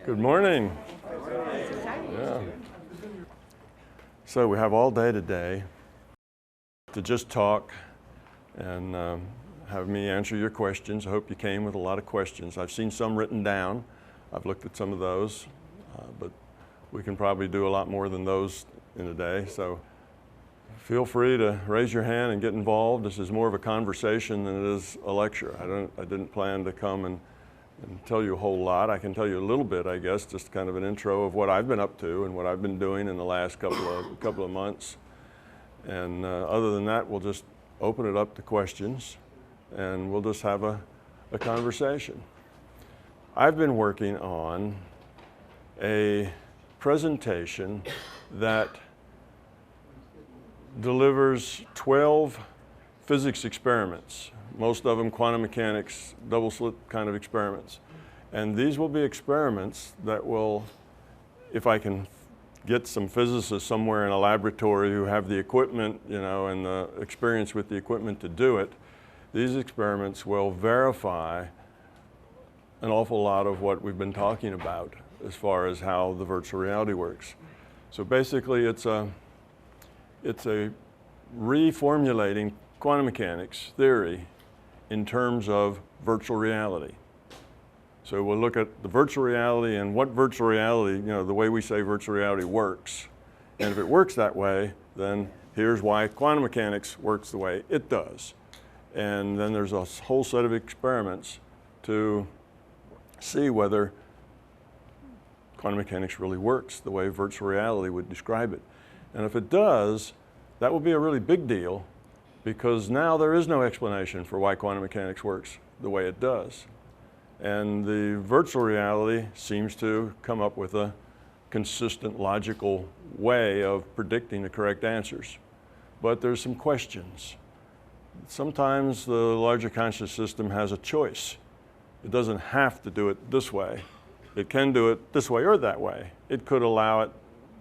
Good morning. Yeah. So we have all day today to just talk and have me answer your questions. I hope you came with a lot of questions. I've seen some written down. I've looked at some of those, but we can probably do a lot more than those in a day. So feel free to raise your hand and get involved. This is more of a conversation than it is a lecture. I didn't plan to come and tell you a whole lot. I can tell you a little bit, I guess, just kind of an intro of what I've been up to and what I've been doing in the last couple of months. And other than that, we'll just open it up to questions and we'll just have a conversation. I've been working on a presentation that delivers 12 physics experiments, most of them quantum mechanics, double slit kind of experiments. And these will be experiments that will, if I can get some physicists somewhere in a laboratory who have the equipment, you know, and the experience with the equipment to do it, these experiments will verify an awful lot of what we've been talking about as far as how the virtual reality works. So basically it's a reformulating quantum mechanics theory in terms of virtual reality. So we'll look at the virtual reality and what virtual reality, you know, the way we say virtual reality works. And if it works that way, then here's why quantum mechanics works the way it does. And then there's a whole set of experiments to see whether quantum mechanics really works the way virtual reality would describe it. And if it does, that will be a really big deal, because now there is no explanation for why quantum mechanics works the way it does. And the virtual reality seems to come up with a consistent, logical way of predicting the correct answers. But there's some questions. Sometimes the larger conscious system has a choice. It doesn't have to do it this way. It can do it this way or that way. It could allow it,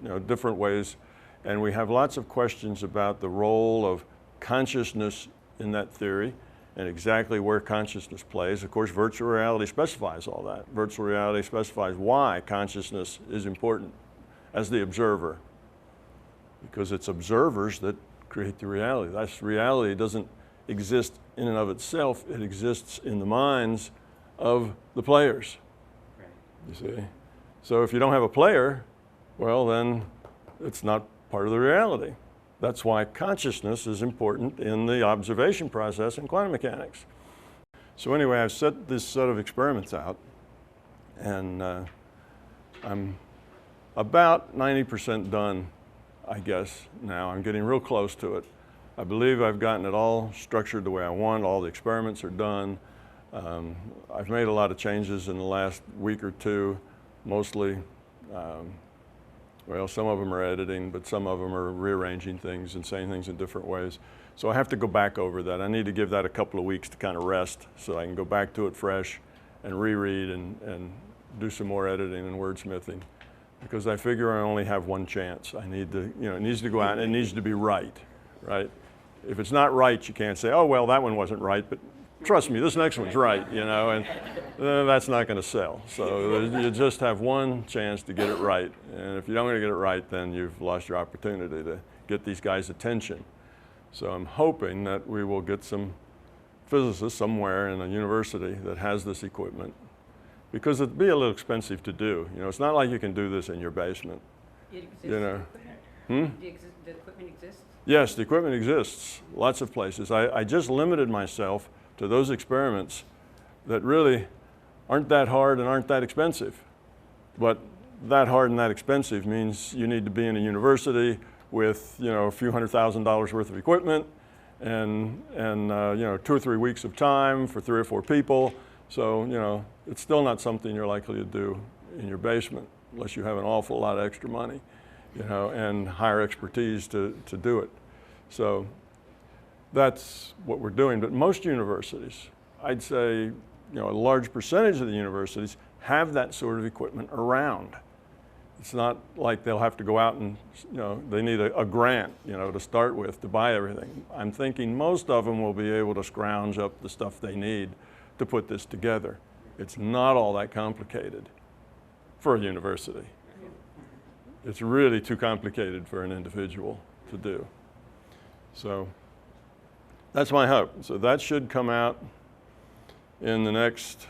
you know, different ways. And we have lots of questions about the role of consciousness in that theory and exactly where consciousness plays. Of course, virtual reality specifies all that. Virtual reality specifies why consciousness is important as the observer, because it's observers that create the reality. That's reality doesn't exist in and of itself. It exists in the minds of the players, you see. So if you don't have a player, well, then it's not part of the reality. That's why consciousness is important in the observation process in quantum mechanics. So anyway, I've set this set of experiments out, and I'm about 90% done, I guess, now. I'm getting real close to it. I believe I've gotten it all structured the way I want. All the experiments are done. I've made a lot of changes in the last week or two, mostly. Well, some of them are editing, but some of them are rearranging things and saying things in different ways. So I have to go back over that. I need to give that a couple of weeks to kind of rest so I can go back to it fresh and reread and do some more editing and wordsmithing, because I figure I only have one chance. I need to, you know, it needs to go out and it needs to be right, right? If it's not right, you can't say, oh, well, that one wasn't right, but trust me, this next one's right, you know, and that's not going to sell. So you just have one chance to get it right. And if you don't get it right, then you've lost your opportunity to get these guys' attention. So I'm hoping that we will get some physicists somewhere in a university that has this equipment, because it'd be a little expensive to do. You know, it's not like you can do this in your basement. It exists, you know. The equipment exists? Yes, the equipment exists, lots of places. I just limited myself to those experiments that really aren't that hard and aren't that expensive. But that hard and that expensive means you need to be in a university with, you know, a few $100,000 worth of equipment and you know, 2 or 3 weeks of time for 3 or 4 people. So, you know, it's still not something you're likely to do in your basement unless you have an awful lot of extra money, you know, and higher expertise to do it. So that's what we're doing. But most universities, I'd say, you know, a large percentage of the universities have that sort of equipment around. It's not like they'll have to go out and, you know, they need a grant, you know, to start with to buy everything. I'm thinking most of them will be able to scrounge up the stuff they need to put this together. It's not all that complicated. for a university. It's really too complicated for an individual to do. So that's my hope. So that should come out in the next,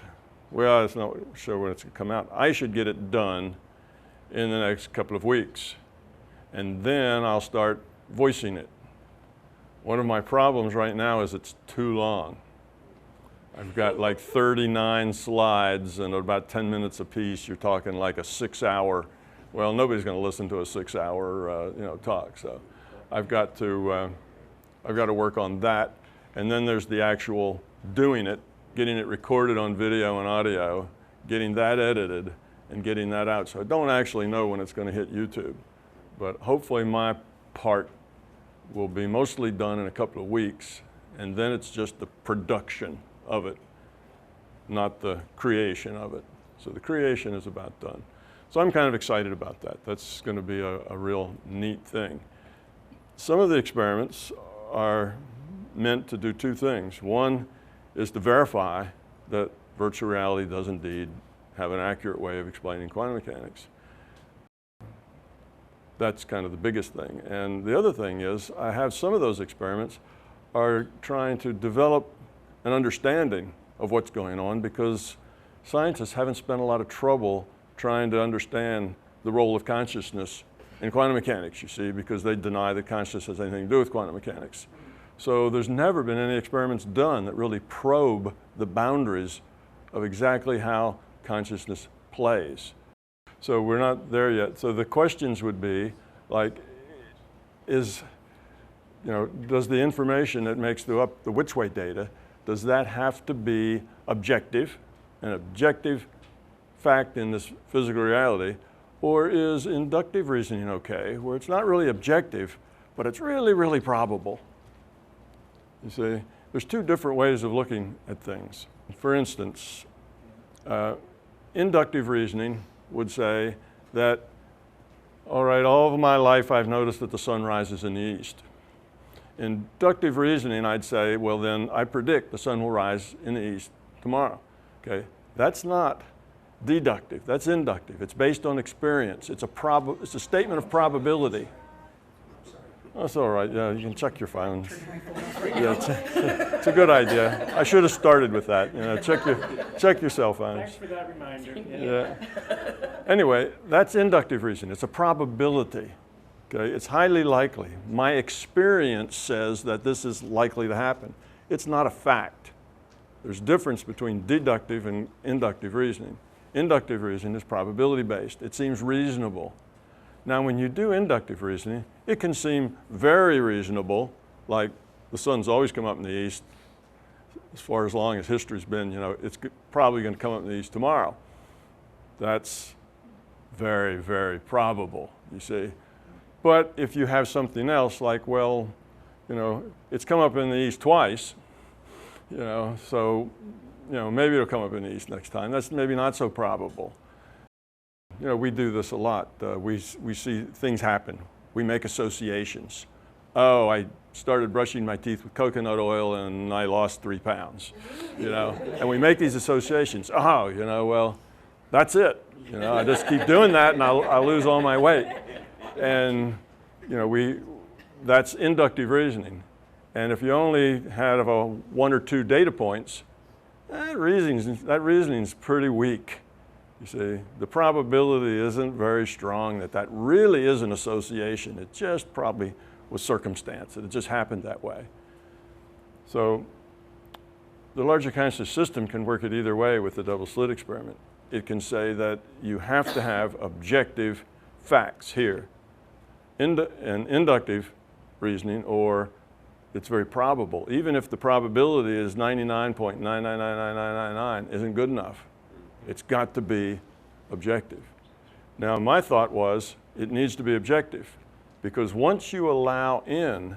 well, it's not sure when it's going to come out. I should get it done in the next couple of weeks. And then I'll start voicing it. One of my problems right now is it's too long. I've got like 39 slides and about 10 minutes apiece. You're talking like a 6-hour, well, nobody's going to listen to a 6-hour talk. So I've got to work on that. And then there's the actual doing it, getting it recorded on video and audio, getting that edited, and getting that out. So I don't actually know when it's going to hit YouTube. But hopefully my part will be mostly done in a couple of weeks. And then it's just the production of it, not the creation of it. So the creation is about done. So I'm kind of excited about that. That's going to be a real neat thing. Some of the experiments are meant to do two things. One is to verify that virtual reality does indeed have an accurate way of explaining quantum mechanics. That's kind of the biggest thing. And the other thing is, I have some of those experiments are trying to develop an understanding of what's going on, because scientists haven't spent a lot of trouble trying to understand the role of consciousness in quantum mechanics, you see, because they deny that consciousness has anything to do with quantum mechanics. So there's never been any experiments done that really probe the boundaries of exactly how consciousness plays. So we're not there yet. So the questions would be like, does the information that makes the which way data, does that have to be objective, an objective fact in this physical reality, or is inductive reasoning okay, where it's not really objective, but it's really, really probable? You see, there's two different ways of looking at things. For instance, inductive reasoning would say that, all right, all of my life I've noticed that the sun rises in the east. Inductive reasoning, I'd say, well then I predict the sun will rise in the east tomorrow. Okay, that's not deductive, that's inductive. It's based on experience. It's a statement of probability. That's all right, yeah, you can check your phone. Yeah, it's a good idea. I should have started with that. Check your cell phones. Thanks for that reminder. Yeah. Anyway, that's inductive reasoning. It's a probability. Okay, it's highly likely. My experience says that this is likely to happen. It's not a fact. There's a difference between deductive and inductive reasoning. Inductive reasoning is probability based. It seems reasonable. Now, when you do inductive reasoning, it can seem very reasonable, like the sun's always come up in the east. As long as history's been, it's probably going to come up in the east tomorrow. That's very, very probable, you see. But if you have something else like, well, it's come up in the east twice, so, maybe it'll come up in the east next time. That's maybe not so probable. We do this a lot. We see things happen. We make associations. Oh, I started brushing my teeth with coconut oil and I lost 3 pounds, And we make these associations. Oh, well, that's it. I just keep doing that and I'll lose all my weight. And, that's inductive reasoning. And if you only have 1 or 2 data points, that reasoning's pretty weak. You see, the probability isn't very strong that really is an association. It just probably was circumstance. It just happened that way. So the larger consciousness system can work it either way with the double slit experiment. It can say that you have to have objective facts here, and inductive reasoning, or it's very probable. Even if the probability is 99.9999999 isn't good enough. It's got to be objective. Now, my thought was it needs to be objective, because once you allow in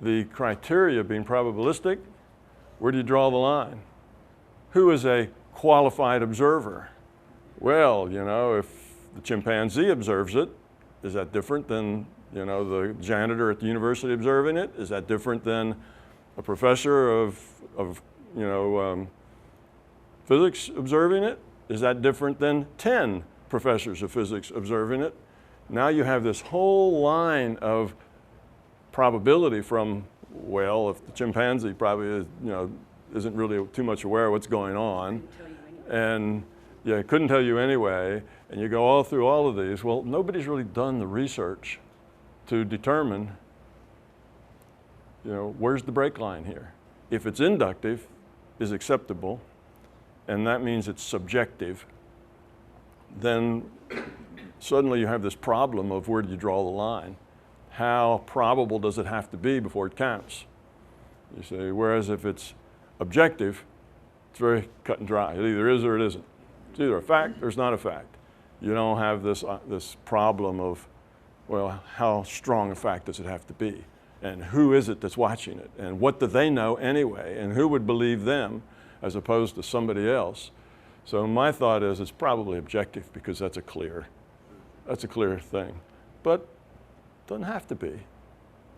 the criteria being probabilistic, where do you draw the line? Who is a qualified observer? Well, if the chimpanzee observes it, is that different than the janitor at the university observing it? Is that different than a professor of physics observing it? Is that different than 10 professors of physics observing it. Now you have this whole line of probability from, well, if the chimpanzee probably is, isn't really too much aware of what's going on, and yeah, couldn't tell you anyway, and you go all through all of these. Well, nobody's really done the research to determine, where's the break line here? If it's inductive, is acceptable, and that means it's subjective, then suddenly you have this problem of where do you draw the line? How probable does it have to be before it counts? You see, whereas if it's objective, it's very cut and dry. It either is or it isn't. It's either a fact or it's not a fact. You don't have this problem of, well, how strong a fact does it have to be? And who is it that's watching it? And what do they know anyway? And who would believe them as opposed to somebody else? So my thought is it's probably objective because that's a clear thing. But it doesn't have to be.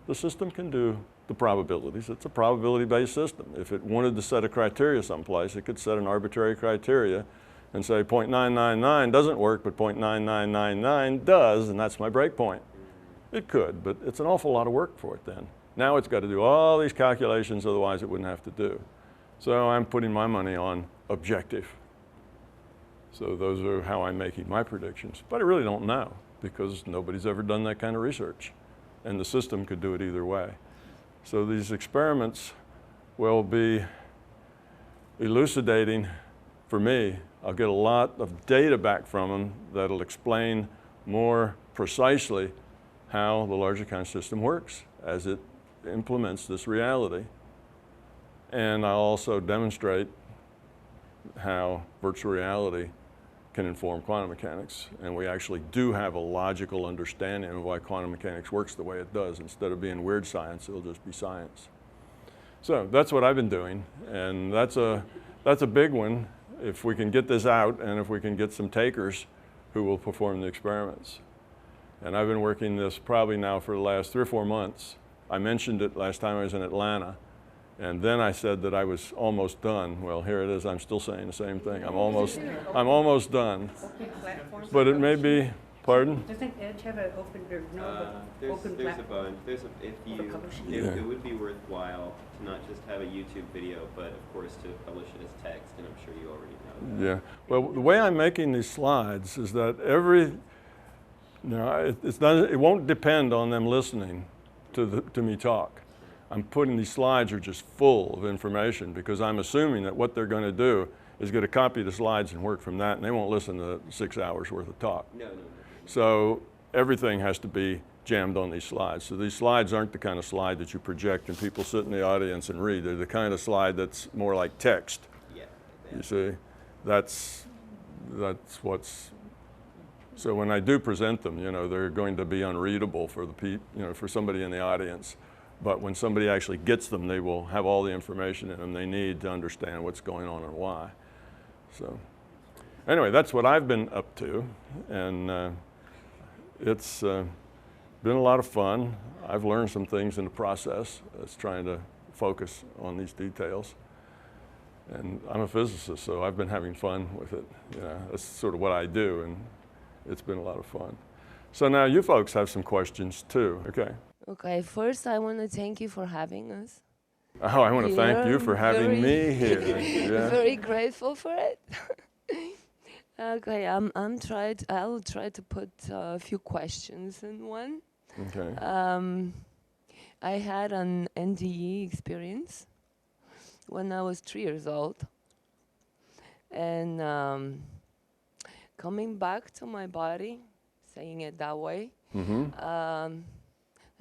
The system can do the probabilities. It's a probability-based system. If it wanted to set a criteria someplace, it could set an arbitrary criteria and say 0.999 doesn't work, but 0.9999 does, and that's my break point. It could, but it's an awful lot of work for it then. Now it's got to do all these calculations, otherwise it wouldn't have to do. So I'm putting my money on objective. So those are how I'm making my predictions. But I really don't know because nobody's ever done that kind of research. And the system could do it either way. So these experiments will be elucidating for me. I'll get a lot of data back from them that'll explain more precisely how the larger kind of system works as it implements this reality. And I'll also demonstrate how virtual reality can inform quantum mechanics. And we actually do have a logical understanding of why quantum mechanics works the way it does. Instead of being weird science, it'll just be science. So that's what I've been doing. And that's a big one if we can get this out and if we can get some takers who will perform the experiments. And I've been working this probably now for the last 3 or 4 months. I mentioned it last time I was in Atlanta. And then I said that I was almost done. Well, here it is. I'm still saying the same thing. I'm almost done. But it may be, pardon? Doesn't Edge have an open, or no, open there's a platform? bunch. It would be worthwhile to not just have a YouTube video, but of course to publish it as text, and I'm sure you already know that. Yeah. Well, the way I'm making these slides is that it won't depend on them listening to me talk. I'm putting these slides are just full of information because I'm assuming that what they're going to do is get a copy of the slides and work from that, and they won't listen to 6 hours worth of talk. No. So everything has to be jammed on these slides. So these slides aren't the kind of slide that you project and people sit in the audience and read. They're the kind of slide that's more like text. Yeah. You see, that's what's. So when I do present them, they're going to be unreadable for for somebody in the audience. But when somebody actually gets them, they will have all the information in them they need to understand what's going on and why. So anyway, that's what I've been up to. And it's been a lot of fun. I've learned some things in the process. It's trying to focus on these details. And I'm a physicist, so I've been having fun with it. That's sort of what I do, and it's been a lot of fun. So now you folks have some questions too, okay? Okay, first I want to thank you for having us. Oh, I want to thank you for having me here. Yeah. Very grateful for it. Okay, I'll try to put a few questions in one. Okay. I had an NDE experience when I was 3 years old. And coming back to my body, saying it that way,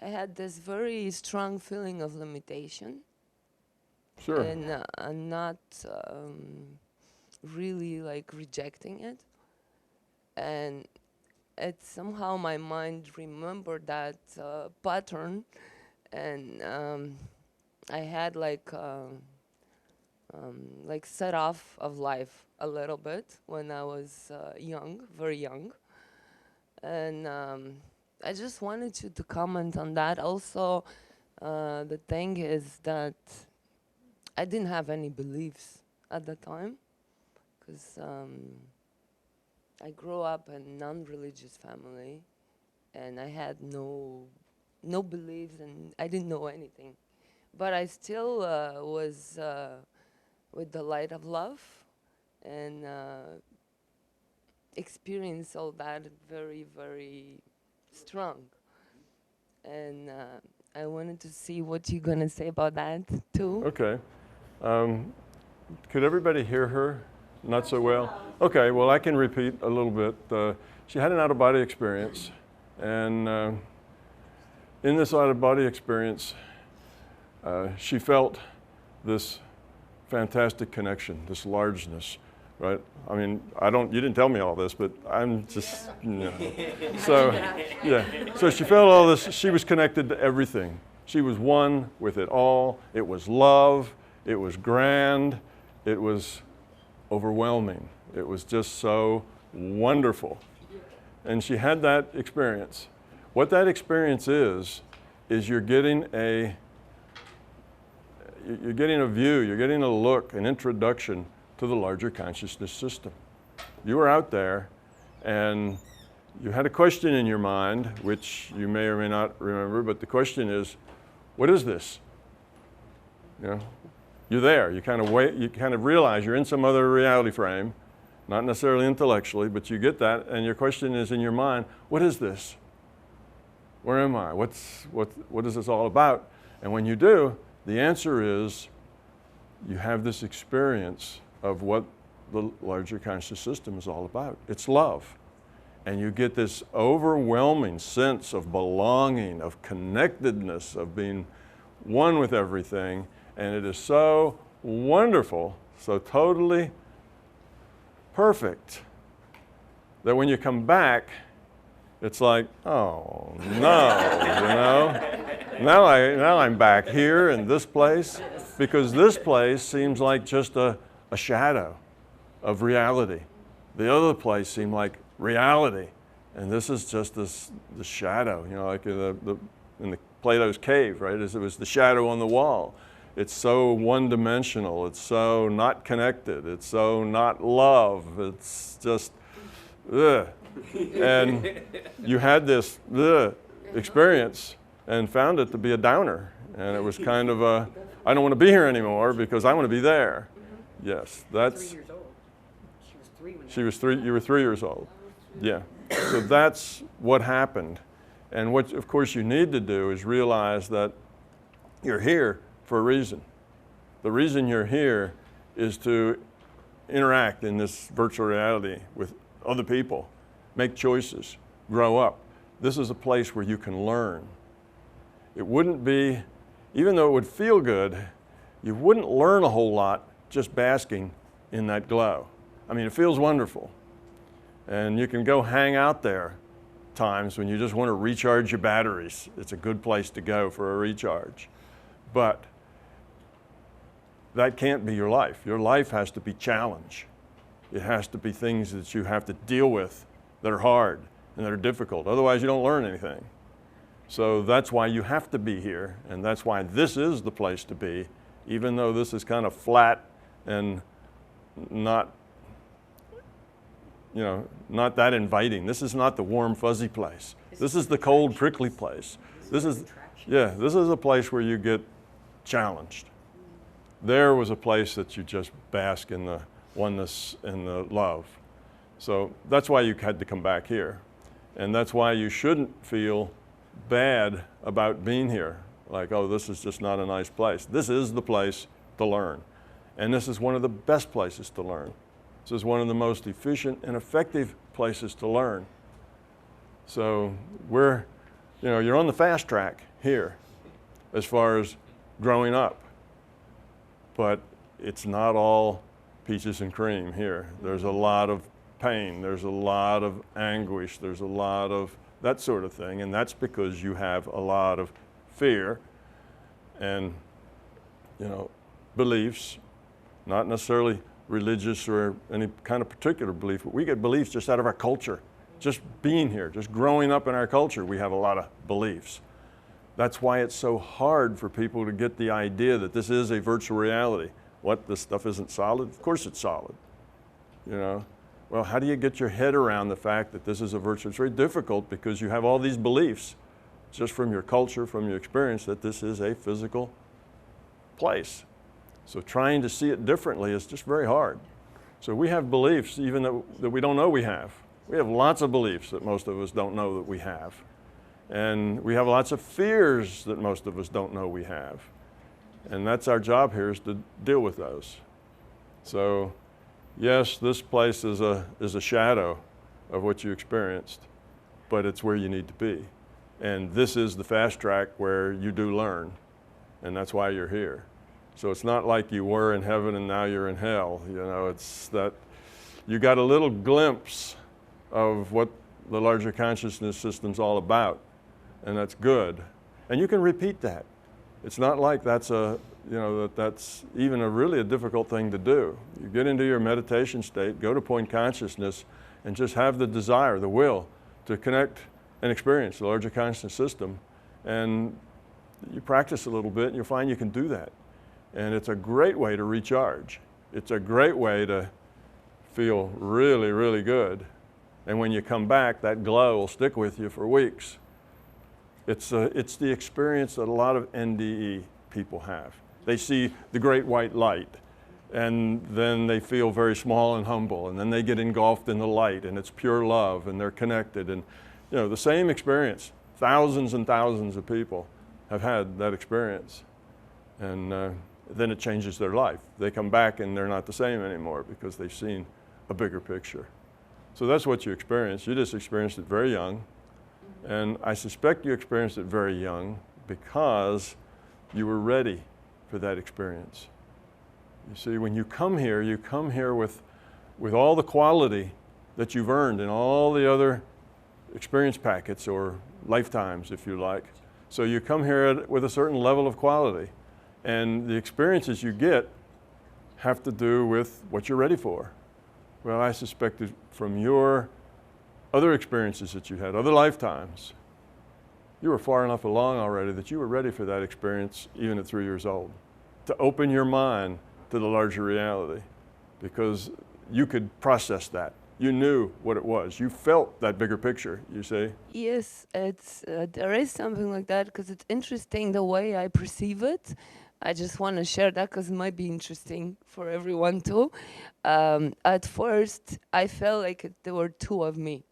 I had this very strong feeling of limitation. Sure. And I'm not really like rejecting it. And it's somehow my mind remembered that pattern. And I had like set off of life a little bit when I was young, very young. And I just wanted you to comment on that. Also, the thing is that I didn't have any beliefs at the time, because I grew up in a non-religious family, and I had no beliefs, and I didn't know anything. But I still was with the light of love, and experienced all that very, very strong. And I wanted to see what you're gonna say about that too. Okay. Could everybody hear her? Not so well? Okay, well, I can repeat a little bit. She had an out-of-body experience, and in this out-of-body experience, she felt this fantastic connection, this largeness, right? I mean, you didn't tell me all this, but I'm just, you know. So, yeah. So she felt all this, she was connected to everything. She was one with it all. It was love, it was grand, it was overwhelming. It was just so wonderful. And she had that experience. What that experience is you're getting a view, you're getting a look, an introduction to the larger consciousness system. You were out there and you had a question in your mind, which you may or may not remember, but the question is, what is this? You know, you're there, you kind of realize you're in some other reality frame, not necessarily intellectually, but you get that, and your question is in your mind, what is this? Where am I? What is this all about? And when you do, the answer is you have this experience of what the larger conscious system is all about. It's love. And you get this overwhelming sense of belonging, of connectedness, of being one with everything. And it is so wonderful, so totally perfect, that when you come back, it's like, oh no, you know? Now I'm back here in this place, because this place seems like just a shadow of reality. The other place seemed like reality, and this is just the shadow, you know, like in the Plato's cave, right? It was the shadow on the wall. It's so one-dimensional. It's so not connected. It's so not love. It's just, ugh. And you had this experience and found it to be a downer. And it was kind of a, I don't want to be here anymore because I want to be there. Yes, that's. 3 years old. She was 3 when She was 3, you were 3 years old. Yeah, so that's what happened. And what, of course, you need to do is realize that you're here for a reason. The reason you're here is to interact in this virtual reality with other people, make choices, grow up. This is a place where you can learn. It wouldn't be, even though it would feel good, you wouldn't learn a whole lot just basking in that glow. I mean, it feels wonderful. And you can go hang out there times when you just want to recharge your batteries. It's a good place to go for a recharge. But that can't be your life. Your life has to be challenge. It has to be things that you have to deal with that are hard and that are difficult. Otherwise, you don't learn anything. So that's why you have to be here, and that's why this is the place to be, even though this is kind of flat and not, you know, not that inviting. This is not the warm, fuzzy place. This is the cold, prickly place. This is a place where you get challenged. There was a place that you just bask in the oneness and the love. So that's why you had to come back here. And that's why you shouldn't feel bad about being here. Like, oh, this is just not a nice place. This is the place to learn. And this is one of the best places to learn. This is one of the most efficient and effective places to learn. So you're on the fast track here as far as growing up. But it's not all peaches and cream here. There's a lot of pain. There's a lot of anguish. There's a lot of that sort of thing. And that's because you have a lot of fear and, you know, beliefs, not necessarily religious or any kind of particular belief, but we get beliefs just out of our culture. Just being here, just growing up in our culture, we have a lot of beliefs. That's why it's so hard for people to get the idea that this is a virtual reality. What, this stuff isn't solid? Of course it's solid, you know. Well, how do you get your head around the fact that this is a virtual? It's very difficult because you have all these beliefs just from your culture, from your experience, that this is a physical place. So trying to see it differently is just very hard. So we have beliefs even that we don't know we have. We have lots of beliefs that most of us don't know that we have. And we have lots of fears that most of us don't know we have. And that's our job here, is to deal with those. So yes, this place is a shadow of what you experienced, but it's where you need to be. And this is the fast track where you do learn, and that's why you're here. So it's not like you were in heaven and now you're in hell. You know, it's that you got a little glimpse of what the larger consciousness system's all about, and that's good. And you can repeat that. It's not like that's that's even really a difficult thing to do. You get into your meditation state, go to point consciousness, and just have the desire, the will, to connect and experience the larger consciousness system. And you practice a little bit, and you'll find you can do that. And it's a great way to recharge. It's a great way to feel really, really good. And when you come back, that glow will stick with you for weeks. It's the experience that a lot of NDE people have. They see the great white light, and then they feel very small and humble, and then they get engulfed in the light, and it's pure love, and they're connected. And you know, the same experience, thousands and thousands of people have had that experience. And then it changes their life. They come back and they're not the same anymore because they've seen a bigger picture. So that's what you experienced. You just experienced it very young. And I suspect you experienced it very young because you were ready for that experience. You see, when you come here with all the quality that you've earned in all the other experience packets, or lifetimes, if you like. So you come here with a certain level of quality. And the experiences you get have to do with what you're ready for. Well, I suspect that from your other experiences that you had, other lifetimes, you were far enough along already that you were ready for that experience even at 3 years old, to open your mind to the larger reality, because you could process that. You knew what it was. You felt that bigger picture, you see? Yes, it's there is something like that, because it's interesting the way I perceive it. I just want to share that because it might be interesting for everyone too. At first, I felt like there were two of me.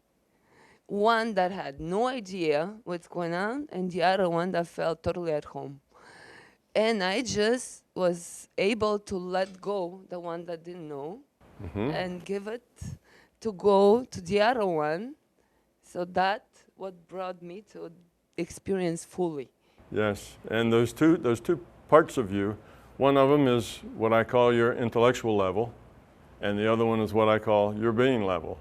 One that had no idea what's going on, and the other one that felt totally at home. And I just was able to let go the one that didn't know, and give it to go to the other one. So that's what brought me to experience fully. Yes, and those two parts of you, one of them is what I call your intellectual level, and the other one is what I call your being level.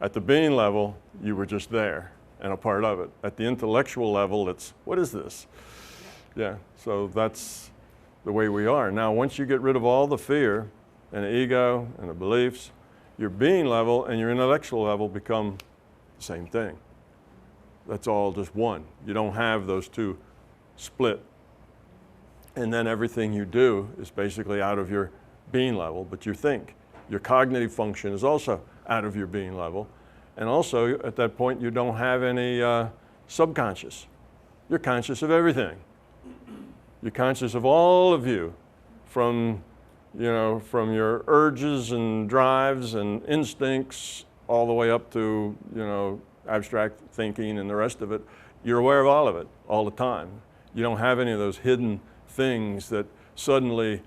At the being level, you were just there and a part of it. At the intellectual level, it's, what is this? Yeah, so that's the way we are. Now, once you get rid of all the fear and the ego and the beliefs, your being level and your intellectual level become the same thing. That's all just one. You don't have those two split. And then everything you do is basically out of your being level, but you think. Your cognitive function is also out of your being level. And also, at that point, you don't have any subconscious. You're conscious of everything. You're conscious of all of you, from your urges and drives and instincts all the way up to, abstract thinking and the rest of it. You're aware of all of it all the time. You don't have any of those hidden things that suddenly,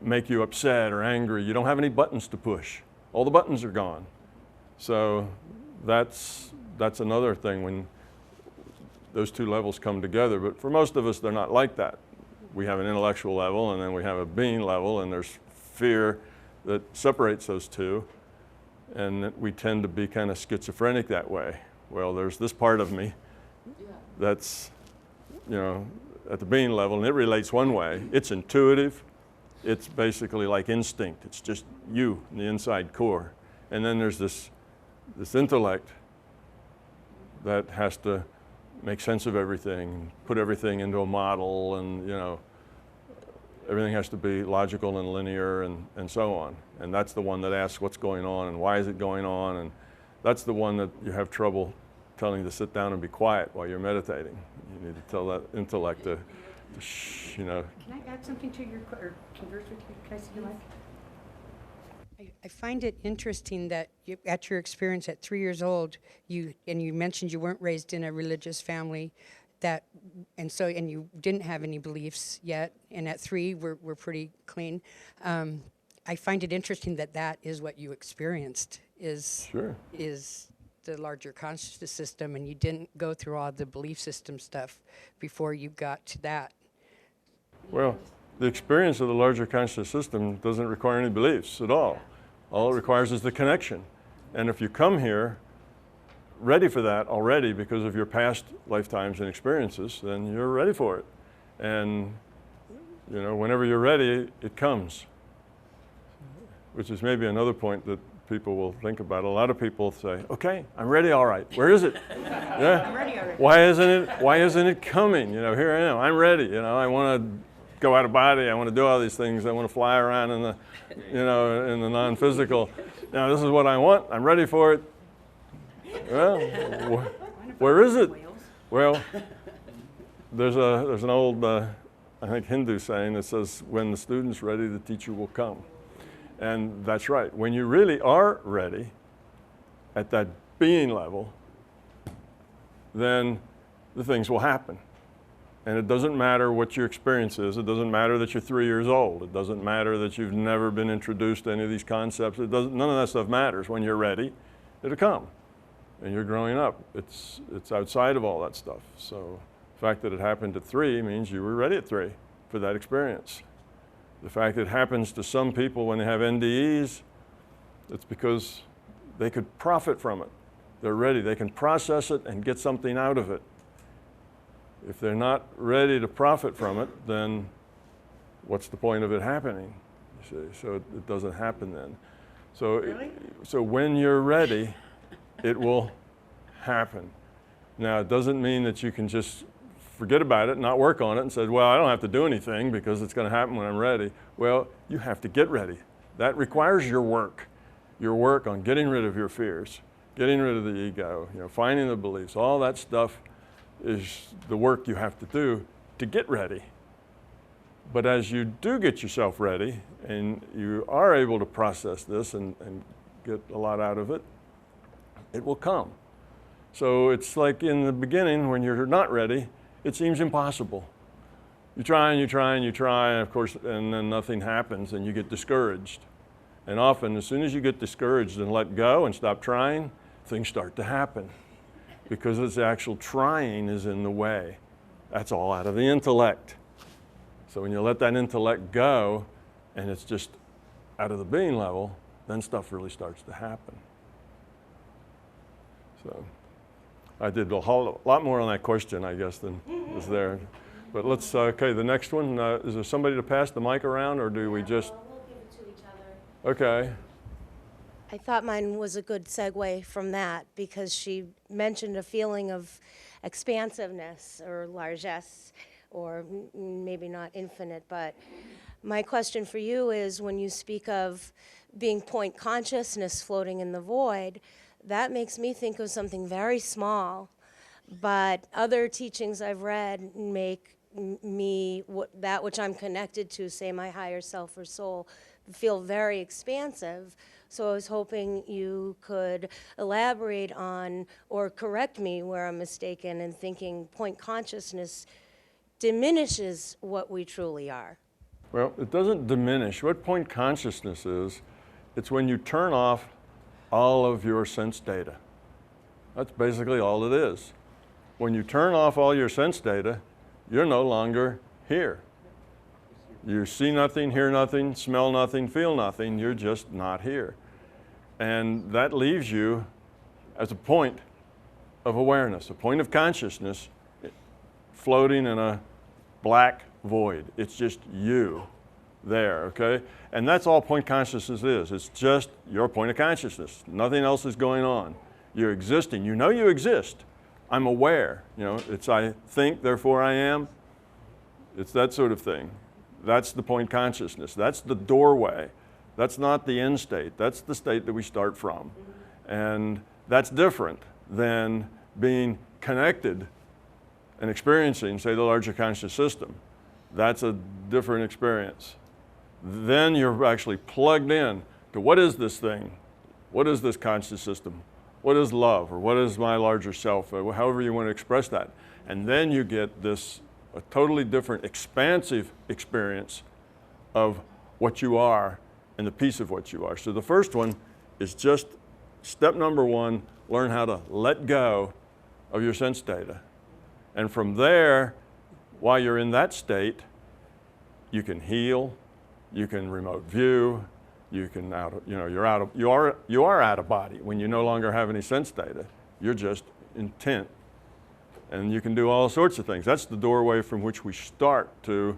make you upset or angry. You don't have any buttons to push. All the buttons are gone. So that's another thing when those two levels come together. But for most of us, they're not like that. We have an intellectual level, and then we have a being level, and there's fear that separates those two. And we tend to be kind of schizophrenic that way. Well, there's this part of me that's, at the being level, and it relates one way. It's intuitive. It's basically like instinct. It's just you in the inside core. And then there's this intellect that has to make sense of everything, put everything into a model, and everything has to be logical and linear and so on. And that's the one that asks what's going on and why is it going on, and that's the one that you have trouble telling to sit down and be quiet while you're meditating. You need to tell that intellect to shh, you know. Can I add something to your, or converse with you, can I see your mic? I find it interesting that you, at your experience at 3 years old, you mentioned you weren't raised in a religious family, and you didn't have any beliefs yet, and at 3 we're pretty clean. I find it interesting that is what you experienced Sure. is the larger consciousness system, and you didn't go through all the belief system stuff before you got to that. Well, the experience of the larger conscious system doesn't require any beliefs at all. All it requires is the connection. And if you come here ready for that already because of your past lifetimes and experiences, then you're ready for it. And you know, whenever you're ready, it comes. Which is maybe another point that people will think about. A lot of people say, okay, I'm ready, all right. Where is it? Yeah. I'm ready already. Why isn't it coming? You know, here I am, I'm ready. You know, I want to go out of body, I want to do all these things, I want to fly around in the, you know, in the non-physical. Now this is what I want, I'm ready for it. Well, where is it? Well, there's an old, I think, Hindu saying that says, when the student's ready, the teacher will come. And that's right. When you really are ready at that being level, then the things will happen. And it doesn't matter what your experience is. It doesn't matter that you're 3 years old. It doesn't matter that you've never been introduced to any of these concepts. None of that stuff matters. When you're ready, it'll come. And you're growing up. It's outside of all that stuff. So the fact that it happened at 3 means you were ready at 3 for that experience. The fact that it happens to some people when they have NDEs, it's because they could profit from it. They're ready. They can process it and get something out of it. If they're not ready to profit from it, then what's the point of it happening? You see, so it doesn't happen then. So, Really? So when you're ready, it will happen. Now, it doesn't mean that you can just forget about it, not work on it, and say, well, I don't have to do anything because it's going to happen when I'm ready. Well, you have to get ready. That requires your work on getting rid of your fears, getting rid of the ego, you know, finding the beliefs. All that stuff is the work you have to do to get ready. But as you do get yourself ready and you are able to process this and get a lot out of it, it will come. So it's like in the beginning when you're not ready, it seems impossible. You try and you try and you try, and of course, and then nothing happens and you get discouraged. And often, as soon as you get discouraged and let go and stop trying, things start to happen. Because it's the actual trying is in the way. That's all out of the intellect. So when you let that intellect go and it's just out of the being level, then stuff really starts to happen. So I did a lot more on that question, I guess, than was there. But let's, okay, the next one, is there somebody to pass the mic around, or do we just? Well, we'll give it to each other. Okay. I thought mine was a good segue from that because she mentioned a feeling of expansiveness or largesse, or maybe not infinite, but my question for you is when you speak of being point consciousness floating in the void, that makes me think of something very small, but other teachings I've read make me, that which I'm connected to, say my higher self or soul, feel very expansive. So I was hoping you could elaborate on or correct me where I'm mistaken in thinking point consciousness diminishes what we truly are. Well, it doesn't diminish. What point consciousness is, it's when you turn off all of your sense data. That's basically all it is. When you turn off all your sense data, you're no longer here. You see nothing, hear nothing, smell nothing, feel nothing, you're just not here. And that leaves you as a point of awareness, a point of consciousness floating in a black void. It's just you there, okay? And that's all point consciousness is. It's just your point of consciousness. Nothing else is going on. You're existing. You know you exist. I'm aware. You know, it's I think, therefore I am. It's that sort of thing. That's the point consciousness. That's the doorway. That's not the end state. That's the state that we start from. And that's different than being connected and experiencing, say, the larger conscious system. That's a different experience. Then you're actually plugged in to what is this thing? What is this conscious system? What is love? Or what is my larger self? Or however you want to express that. And then you get this a totally different expansive experience of what you are and the piece of what you are. So the first one is just step number one, learn how to let go of your sense data. And from there, while you're in that state, you can heal, you can remote view, you can you are out of body when you no longer have any sense data. You're just intent. And you can do all sorts of things. That's the doorway from which we start to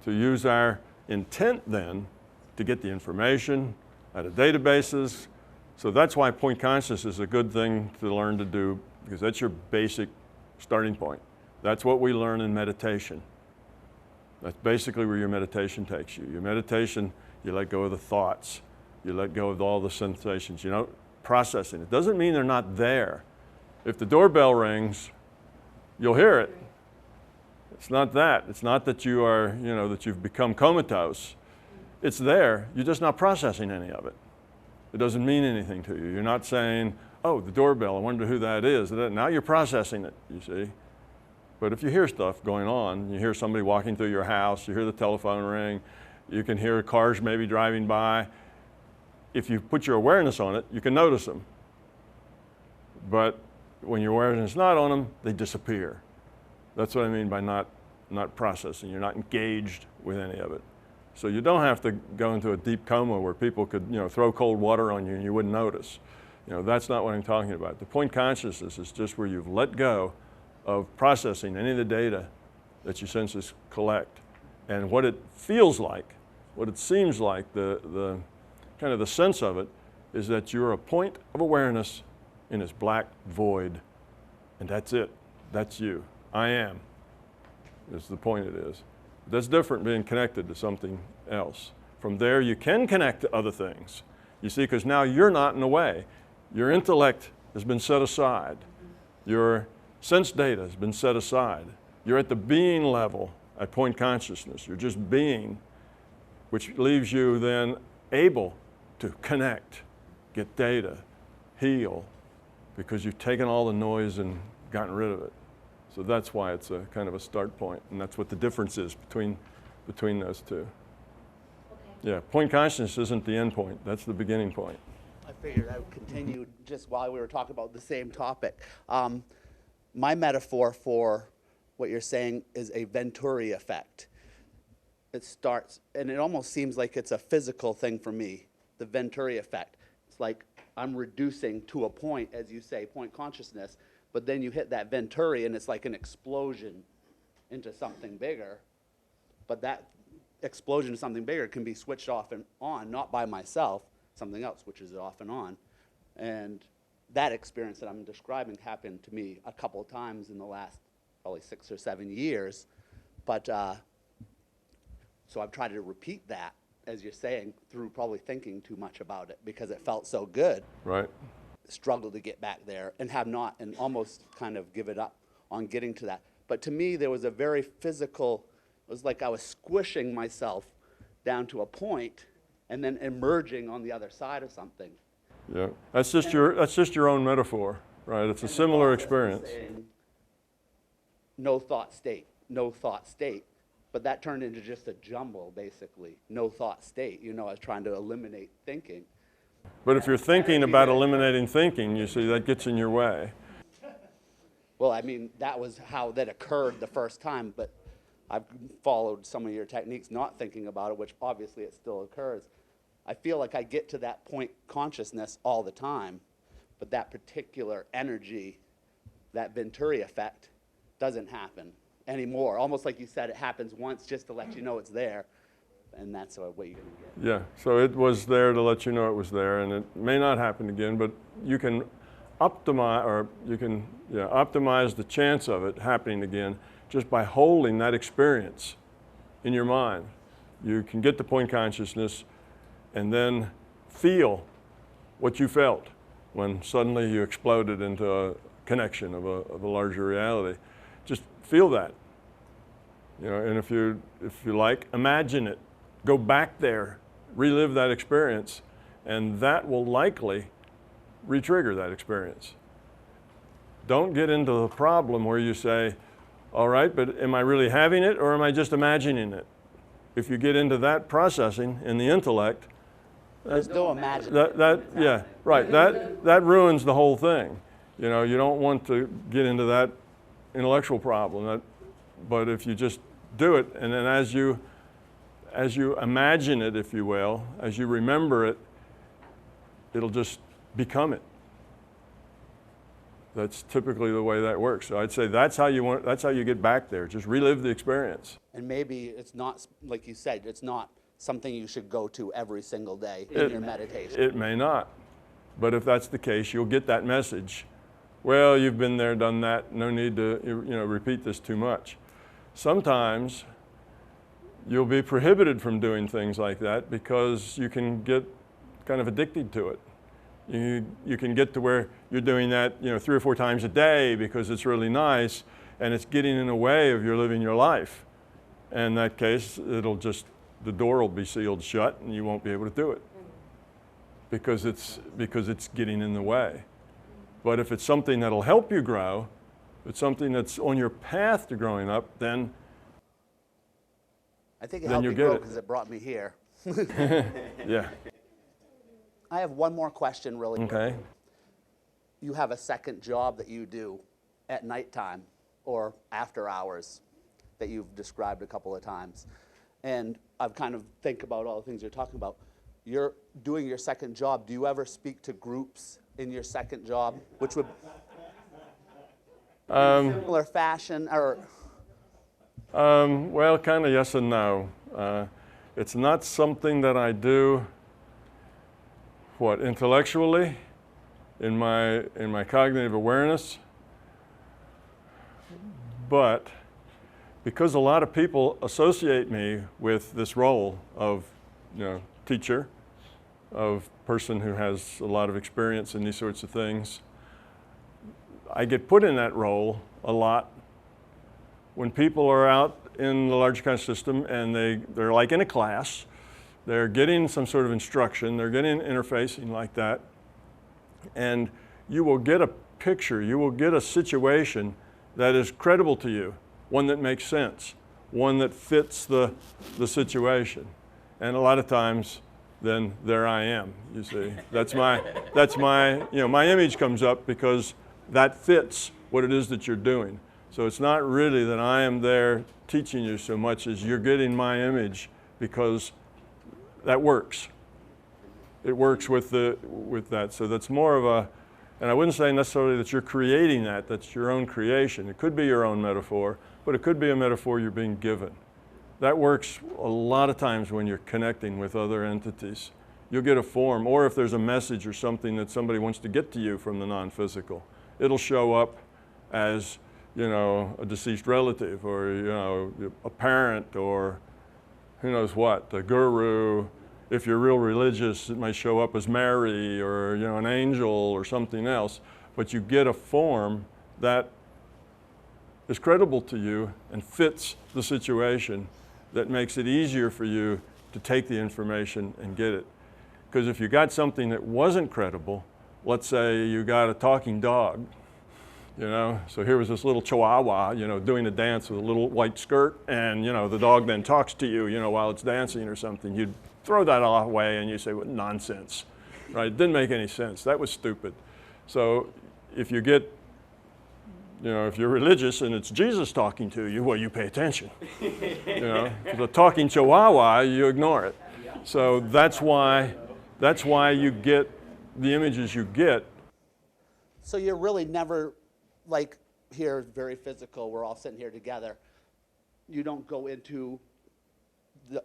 use our intent then to get the information out of databases. So that's why point consciousness is a good thing to learn to do, because that's your basic starting point. That's what we learn in meditation. That's basically where your meditation takes you. Your meditation, you let go of the thoughts. You let go of all the sensations, you know, processing. It doesn't mean they're not there. If the doorbell rings, you'll hear it. It's not that. It's not that you are, you know, that you've become comatose. It's there. You're just not processing any of it. It doesn't mean anything to you. You're not saying, oh, the doorbell, I wonder who that is. Now you're processing it, you see. But if you hear stuff going on, you hear somebody walking through your house, you hear the telephone ring, you can hear cars maybe driving by. If you put your awareness on it, you can notice them. But when your awareness is not on them, they disappear. That's what I mean by not processing. You're not engaged with any of it. So you don't have to go into a deep coma where people could, you know, throw cold water on you and you wouldn't notice. You know, that's not what I'm talking about. The point consciousness is just where you've let go of processing any of the data that your senses collect. And what it feels like, what it seems like, the kind of the sense of it is that you're a point of awareness in this black void, and that's it. That's you. I am, is the point it is. That's different being connected to something else. From there, you can connect to other things. You see, because now you're not in the way. Your intellect has been set aside. Your sense data has been set aside. You're at the being level at point consciousness. You're just being, which leaves you then able to connect, get data, heal, because you've taken all the noise and gotten rid of it. So that's why it's a kind of a start point, and that's what the difference is between those two. Okay. Yeah, point consciousness isn't the end point, that's the beginning point. I figured I would continue just while we were talking about the same topic. My metaphor for what you're saying is a Venturi effect. It starts, and it almost seems like it's a physical thing for me, the Venturi effect. It's like I'm reducing to a point, as you say, point consciousness, but then you hit that Venturi and it's like an explosion into something bigger. But that explosion to something bigger can be switched off and on, not by myself, something else switches it off and on. And that experience that I'm describing happened to me a couple of times in the last probably 6 or 7 years. But so I've tried to repeat that, as you're saying, through probably thinking too much about it because it felt so good. Right. Struggle to get back there and have not, and almost kind of give it up on getting to that. But to me, there was a very physical, it was like I was squishing myself down to a point and then emerging on the other side of something. Yeah, that's just your own metaphor, right? It's a similar experience. No thought state, no thought state. But that turned into just a jumble, basically. No thought state. You know, I was trying to eliminate thinking. But if you're thinking about eliminating thinking, you see, that gets in your way. Well, I mean, that was how that occurred the first time, but I've followed some of your techniques not thinking about it, which obviously it still occurs. I feel like I get to that point consciousness all the time, but that particular energy, that Venturi effect, doesn't happen anymore. Almost like you said, it happens once just to let you know it's there, and that's what you're going to get. Yeah, so it was there to let you know it was there, and it may not happen again, but you can optimize, or you can optimize the chance of it happening again just by holding that experience in your mind. You can get to point consciousness and then feel what you felt when suddenly you exploded into a connection of a larger reality. Just feel that. You know, and if you like, imagine it. Go back there, relive that experience, and that will likely re-trigger that experience. Don't get into the problem where you say, all right, but am I really having it or am I just imagining it? If you get into that processing in the intellect, There's no imagining. yeah, right. That ruins the whole thing. You know, you don't want to get into that intellectual problem. But if you just do it, and then as you imagine it, if you will, as you remember it, it'll just become it. That's typically the way that works. So I'd say that's how you get back there. Just relive the experience. And maybe it's not, like you said, it's not something you should go to every single day in your meditation. It may not. But if that's the case, you'll get that message. Well, you've been there, done that. No need to repeat this too much. Sometimes you'll be prohibited from doing things like that because you can get kind of addicted to it. You can get to where you're doing that 3 or 4 times a day because it's really nice and it's getting in the way of your living your life. And in that case, the door will be sealed shut and you won't be able to do it because it's getting in the way. But if it's something that'll help you grow, if it's something that's on your path to growing up, then I think it helped me grow because it brought me here. Yeah. I have one more question really quick. Okay. You have a second job that you do at nighttime or after hours that you've described a couple of times. And I've kind of think about all the things you're talking about. You're doing your second job. Do you ever speak to groups in your second job, which would in similar fashion or? Well, kind of yes and no. It's not something that I do, intellectually, in my cognitive awareness, but because a lot of people associate me with this role of, teacher, of person who has a lot of experience in these sorts of things, I get put in that role a lot when people are out in the larger conscious system and they're like in a class, they're getting some sort of instruction, they're getting interfacing like that, and you will get a picture, you will get a situation that is credible to you, one that makes sense, one that fits the situation. And a lot of times, then there I am, you see. That's my my image comes up because that fits what it is that you're doing. So it's not really that I am there teaching you so much as you're getting my image because that works. It works with that. So that's more of a, and I wouldn't say necessarily that you're creating that, that's your own creation. It could be your own metaphor, but it could be a metaphor you're being given. That works a lot of times when you're connecting with other entities. You'll get a form, or if there's a message or something that somebody wants to get to you from the non-physical, it'll show up as, a deceased relative or, a parent or who knows what, a guru. If you're real religious, it might show up as Mary or, an angel or something else. But you get a form that is credible to you and fits the situation, that makes it easier for you to take the information and get it. Because if you got something that wasn't credible, let's say you got a talking dog, so here was this little chihuahua, doing a dance with a little white skirt, and, the dog then talks to you, while it's dancing or something. You'd throw that away and you say, well, nonsense, right? It didn't make any sense. That was stupid. So if you get, if you're religious and it's Jesus talking to you, well, you pay attention. If a talking chihuahua, you ignore it. So that's why you get the images you get. So you're really never, like here, very physical, we're all sitting here together. You don't go into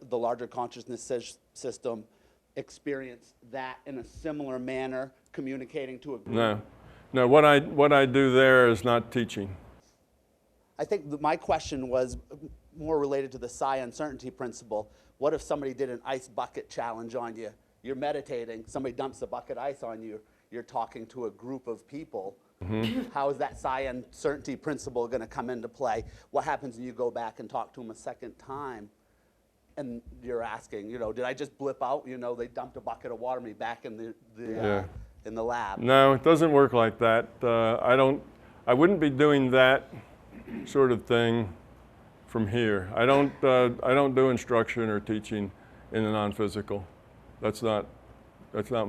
the larger consciousness system, experience that in a similar manner, communicating to a group. No, what I do there is not teaching. I think my question was more related to the psi uncertainty principle. What if somebody did an ice bucket challenge on you? You're meditating, somebody dumps a bucket of ice on you, you're talking to a group of people. How is that psi uncertainty principle going to come into play? What happens when you go back and talk to them a second time and you're asking, you know, did I just blip out? You know, they dumped a bucket of water on me back in the lab. No, it doesn't work like that. I wouldn't be doing that sort of thing from here. I don't do instruction or teaching in the non-physical. That's not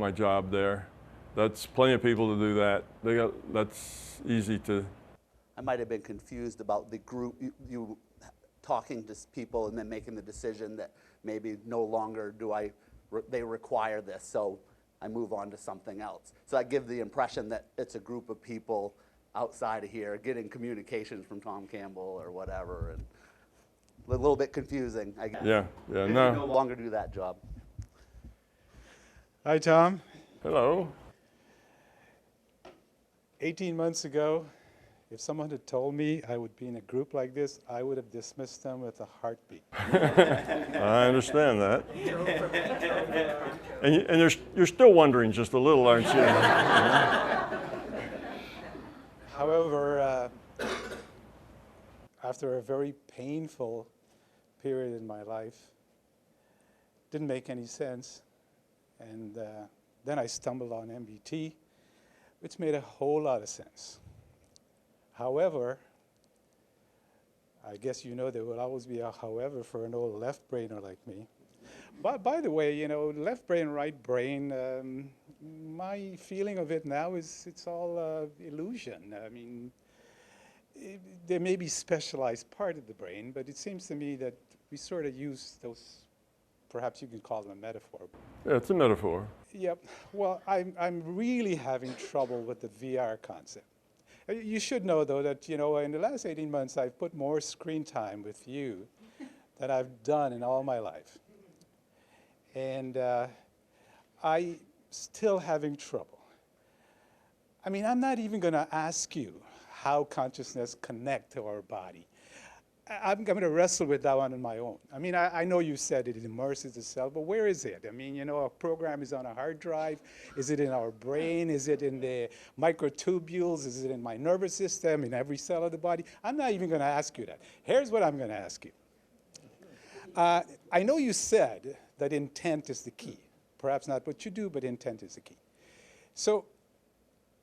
my job there. That's plenty of people to do that. That's easy to. I might have been confused about the group, you talking to people and then making the decision that maybe no longer they require this, so I move on to something else. So I give the impression that it's a group of people outside of here getting communications from Tom Campbell or whatever, and a little bit confusing, I guess. Yeah, no. No longer do that job. Hi, Tom. Hello. 18 months ago, if someone had told me I would be in a group like this, I would have dismissed them with a heartbeat. I understand that. And you're still wondering just a little, aren't you? However, after a very painful period in my life, didn't make any sense, and then I stumbled on MBT, which made a whole lot of sense. However, I guess you know there will always be a however for an old left-brainer like me. But by the way, you know, left brain, right brain, my feeling of it now is it's all illusion. I mean, there may be specialized part of the brain, but it seems to me that we sort of use those, perhaps you can call them a metaphor. Yeah, it's a metaphor. Yep. Well, I'm really having trouble with the VR concept. You should know, though, that, you know, in the last 18 months, I've put more screen time with you than I've done in all my life. And I'm still having trouble. I mean, I'm not even going to ask you how consciousness connects to our body. I'm going to wrestle with that one on my own. I mean, I know you said it immerses itself, but where is it? I mean, you know, a program is on a hard drive. Is it in our brain? Is it in the microtubules? Is it in my nervous system, in every cell of the body? I'm not even going to ask you that. Here's what I'm going to ask you. I know you said that intent is the key. Perhaps not what you do, but intent is the key. So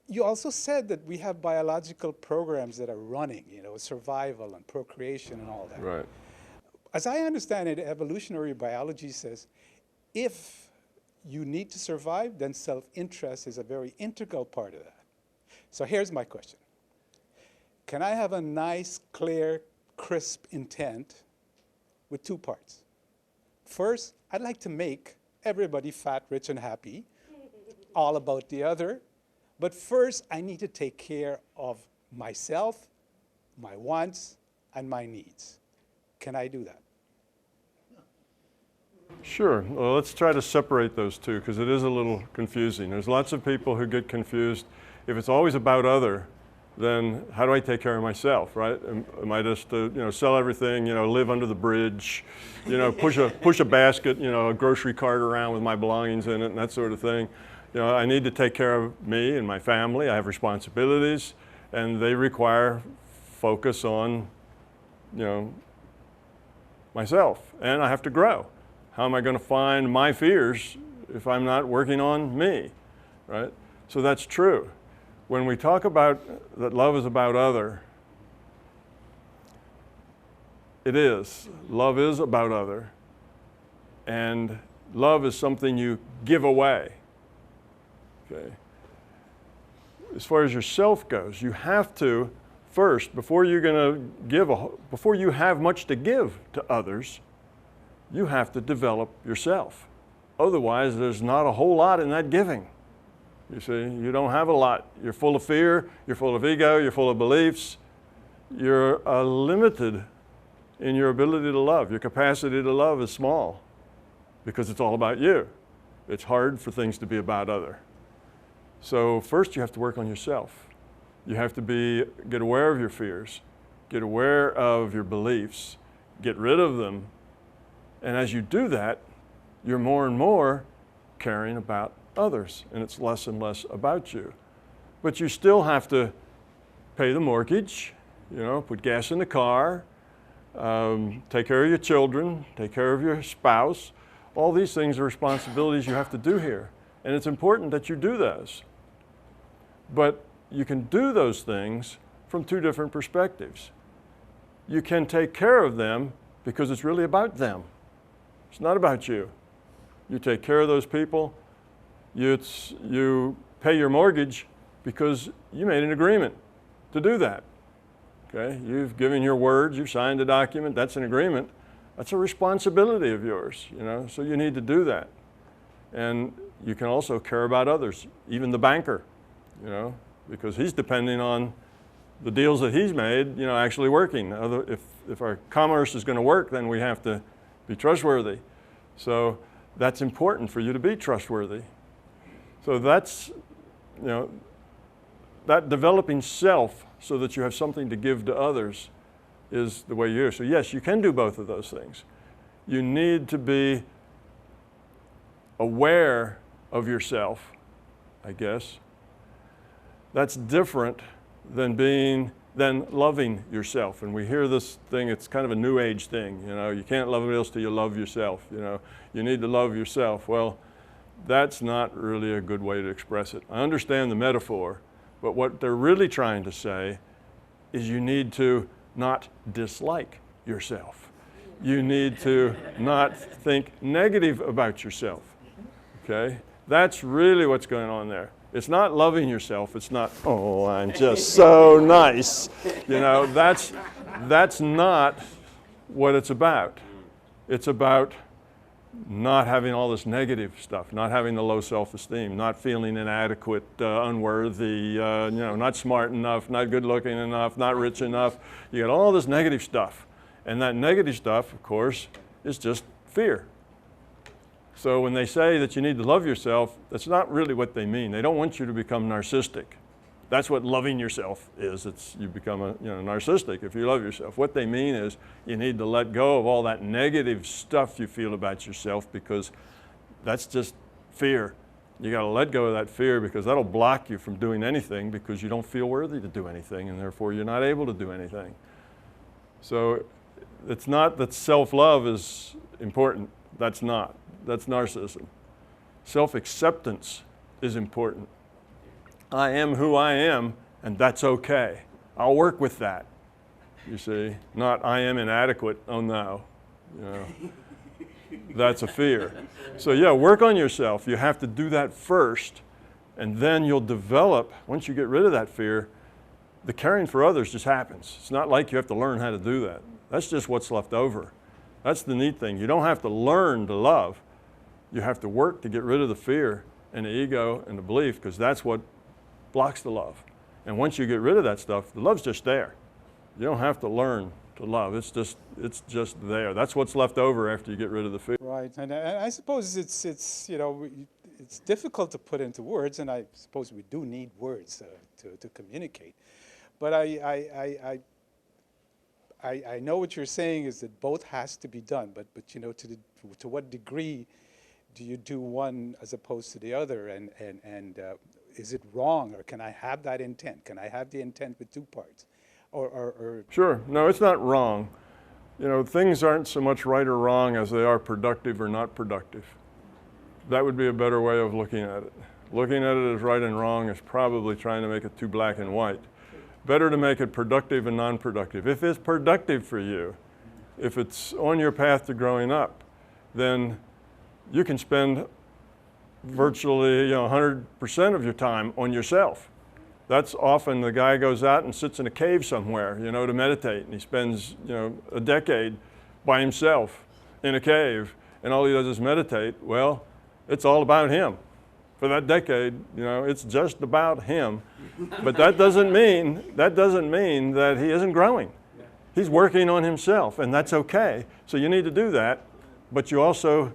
you also said that we have biological programs that are running, you know, survival and procreation and all that. Right. As I understand it, evolutionary biology says if you need to survive, then self-interest is a very integral part of that. So here's my question. Can I have a nice, clear, crisp intent with two parts? First, I'd like to make everybody fat, rich, and happy, all about the other. But first, I need to take care of myself, my wants, and my needs. Can I do that? Sure. Well, let's try to separate those two because it is a little confusing. There's lots of people who get confused. If it's always about other, then how do I take care of myself, right? Am I just to, you know, sell everything, you know, live under the bridge, you know, push a basket, you know, a grocery cart around with my belongings in it and that sort of thing. You know, I need to take care of me and my family. I have responsibilities, and they require focus on, you know, myself. And I have to grow. How am I going to find my fears if I'm not working on me, right? So that's true. When we talk about that love is about other, it is. Love is about other. And love is something you give away. Okay. As far as yourself goes, you have to first, before you're going to give, before you have much to give to others, you have to develop yourself. Otherwise, there's not a whole lot in that giving. You see, you don't have a lot. You're full of fear, you're full of ego, you're full of beliefs. You're limited in your ability to love. Your capacity to love is small because it's all about you. It's hard for things to be about other. So first you have to work on yourself. You have to get aware of your fears, get aware of your beliefs, get rid of them. And as you do that, you're more and more caring about others, and it's less and less about you. But you still have to pay the mortgage, you know, put gas in the car, take care of your children, take care of your spouse. All these things are responsibilities you have to do here. And it's important that you do those. But you can do those things from two different perspectives. You can take care of them because it's really about them. It's not about you. You take care of those people. You pay your mortgage because you made an agreement to do that. Okay? You've given your word, you've signed a document, that's an agreement. That's a responsibility of yours, you know, so you need to do that. And you can also care about others, even the banker, you know, because he's depending on the deals that he's made, you know, actually working. If our commerce is going to work, then we have to be trustworthy. So that's important for you to be trustworthy. So that's, you know, that developing self so that you have something to give to others is the way you're. So yes, you can do both of those things. You need to be aware of yourself, I guess. That's different than loving yourself. And we hear this thing, it's kind of a new age thing, you know, you can't love anybody else till you love yourself, you know. You need to love yourself. Well, that's not really a good way to express it. I understand the metaphor, but what they're really trying to say is you need to not dislike yourself. You need to not think negative about yourself, okay? That's really what's going on there. It's not loving yourself. It's not, oh, I'm just so nice. You know, that's not what it's about. It's about not having all this negative stuff, not having the low self-esteem, not feeling inadequate, unworthy, you know, not smart enough, not good looking enough, not rich enough. You got all this negative stuff. And that negative stuff, of course, is just fear. So when they say that you need to love yourself, that's not really what they mean. They don't want you to become narcissistic. That's what loving yourself is. You become narcissistic if you love yourself. What they mean is you need to let go of all that negative stuff you feel about yourself, because that's just fear. You got to let go of that fear, because that'll block you from doing anything, because you don't feel worthy to do anything, and therefore you're not able to do anything. So it's not that self-love is important. That's not. That's narcissism. Self-acceptance is important. I am who I am, and that's okay. I'll work with that, you see. Not I am inadequate, oh no. You know, that's a fear. So yeah, work on yourself. You have to do that first, and then you'll develop, once you get rid of that fear, the caring for others just happens. It's not like you have to learn how to do that. That's just what's left over. That's the neat thing. You don't have to learn to love. You have to work to get rid of the fear and the ego and the belief, because that's what blocks the love. And once you get rid of that stuff, the love's just there. You don't have to learn to love. It's just there. That's what's left over after you get rid of the fear. Right, and I suppose it's you know, it's difficult to put into words, and I suppose we do need words to communicate. But I know what you're saying is that both has to be done. But you know, to what degree do you do one as opposed to the other, and is it wrong, or can I have that intent? Can I have the intent with two parts? Or Sure. No, it's not wrong. You know, things aren't so much right or wrong as they are productive or not productive. That would be a better way of looking at it. Looking at it as right and wrong is probably trying to make it too black and white. Better to make it productive and non-productive. If it's productive for you, if it's on your path to growing up, then you can spend virtually 100% of your time on yourself. That's often the guy goes out and sits in a cave somewhere, to meditate, and he spends, a decade by himself in a cave, and all he does is meditate. Well, it's all about him. For that decade, it's just about him. But that doesn't mean that he isn't growing. He's working on himself, and that's okay. So you need to do that, but you also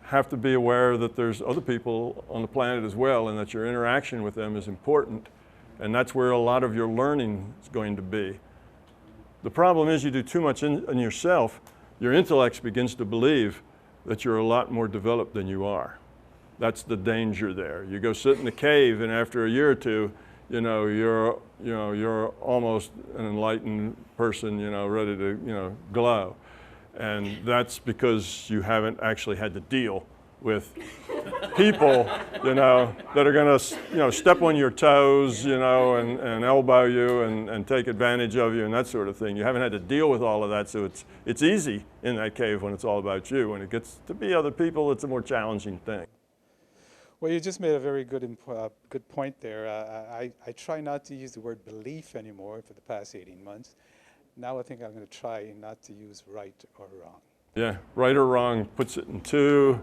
have to be aware that there's other people on the planet as well, and that your interaction with them is important. And that's where a lot of your learning is going to be. The problem is you do too much in yourself, your intellect begins to believe that you're a lot more developed than you are. That's the danger there. You go sit in the cave, and after a year or two, you're almost an enlightened person, ready to, glow. And that's because you haven't actually had to deal with people, that are going to, step on your toes, and elbow you and take advantage of you and that sort of thing. You haven't had to deal with all of that, so it's easy in that cave when it's all about you. When it gets to be other people, it's a more challenging thing. Well, you just made a very good point there. I try not to use the word belief anymore for the past 18 months. Now I think I'm going to try not to use right or wrong. Yeah, right or wrong puts it in too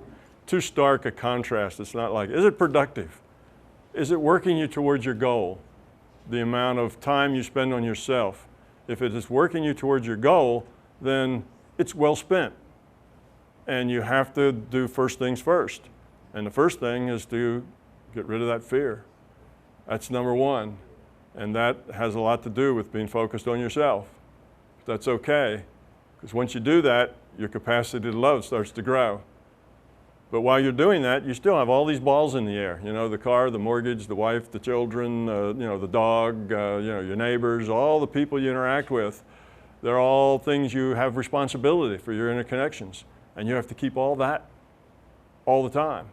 stark a contrast. It's not like, is it productive? Is it working you towards your goal? The amount of time you spend on yourself. If it is working you towards your goal, then it's well spent. And you have to do first things first. And the first thing is to get rid of that fear. That's number one. And that has a lot to do with being focused on yourself. That's okay, because once you do that, your capacity to love starts to grow. But while you're doing that, you still have all these balls in the air. The car, the mortgage, the wife, the children, the dog, your neighbors, all the people you interact with. They're all things you have responsibility for your interconnections. And you have to keep all that all the time.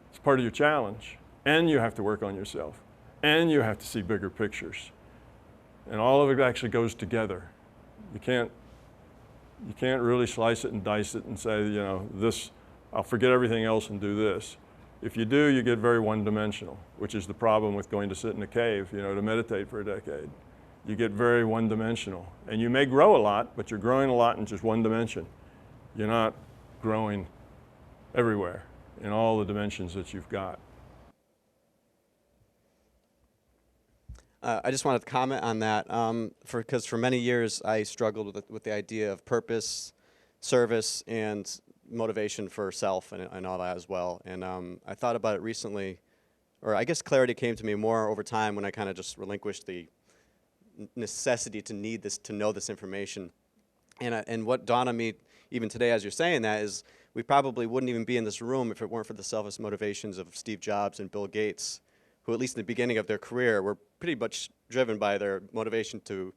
It's part of your challenge. And you have to work on yourself. And you have to see bigger pictures. And all of it actually goes together. You can't really slice it and dice it and say, this, I'll forget everything else and do this. If you do, you get very one-dimensional, which is the problem with going to sit in a cave, to meditate for a decade. You get very one-dimensional. And you may grow a lot, but you're growing a lot in just one dimension. You're not growing everywhere in all the dimensions that you've got. I just wanted to comment on that, because for many years I struggled with the idea of purpose, service, and motivation for self and all that as well. And I thought about it recently, or I guess clarity came to me more over time when I kind of just relinquished the necessity to need this, to know this information. And what dawned on me even today as you're saying that is we probably wouldn't even be in this room if it weren't for the selfless motivations of Steve Jobs and Bill Gates, who at least in the beginning of their career were pretty much driven by their motivation to,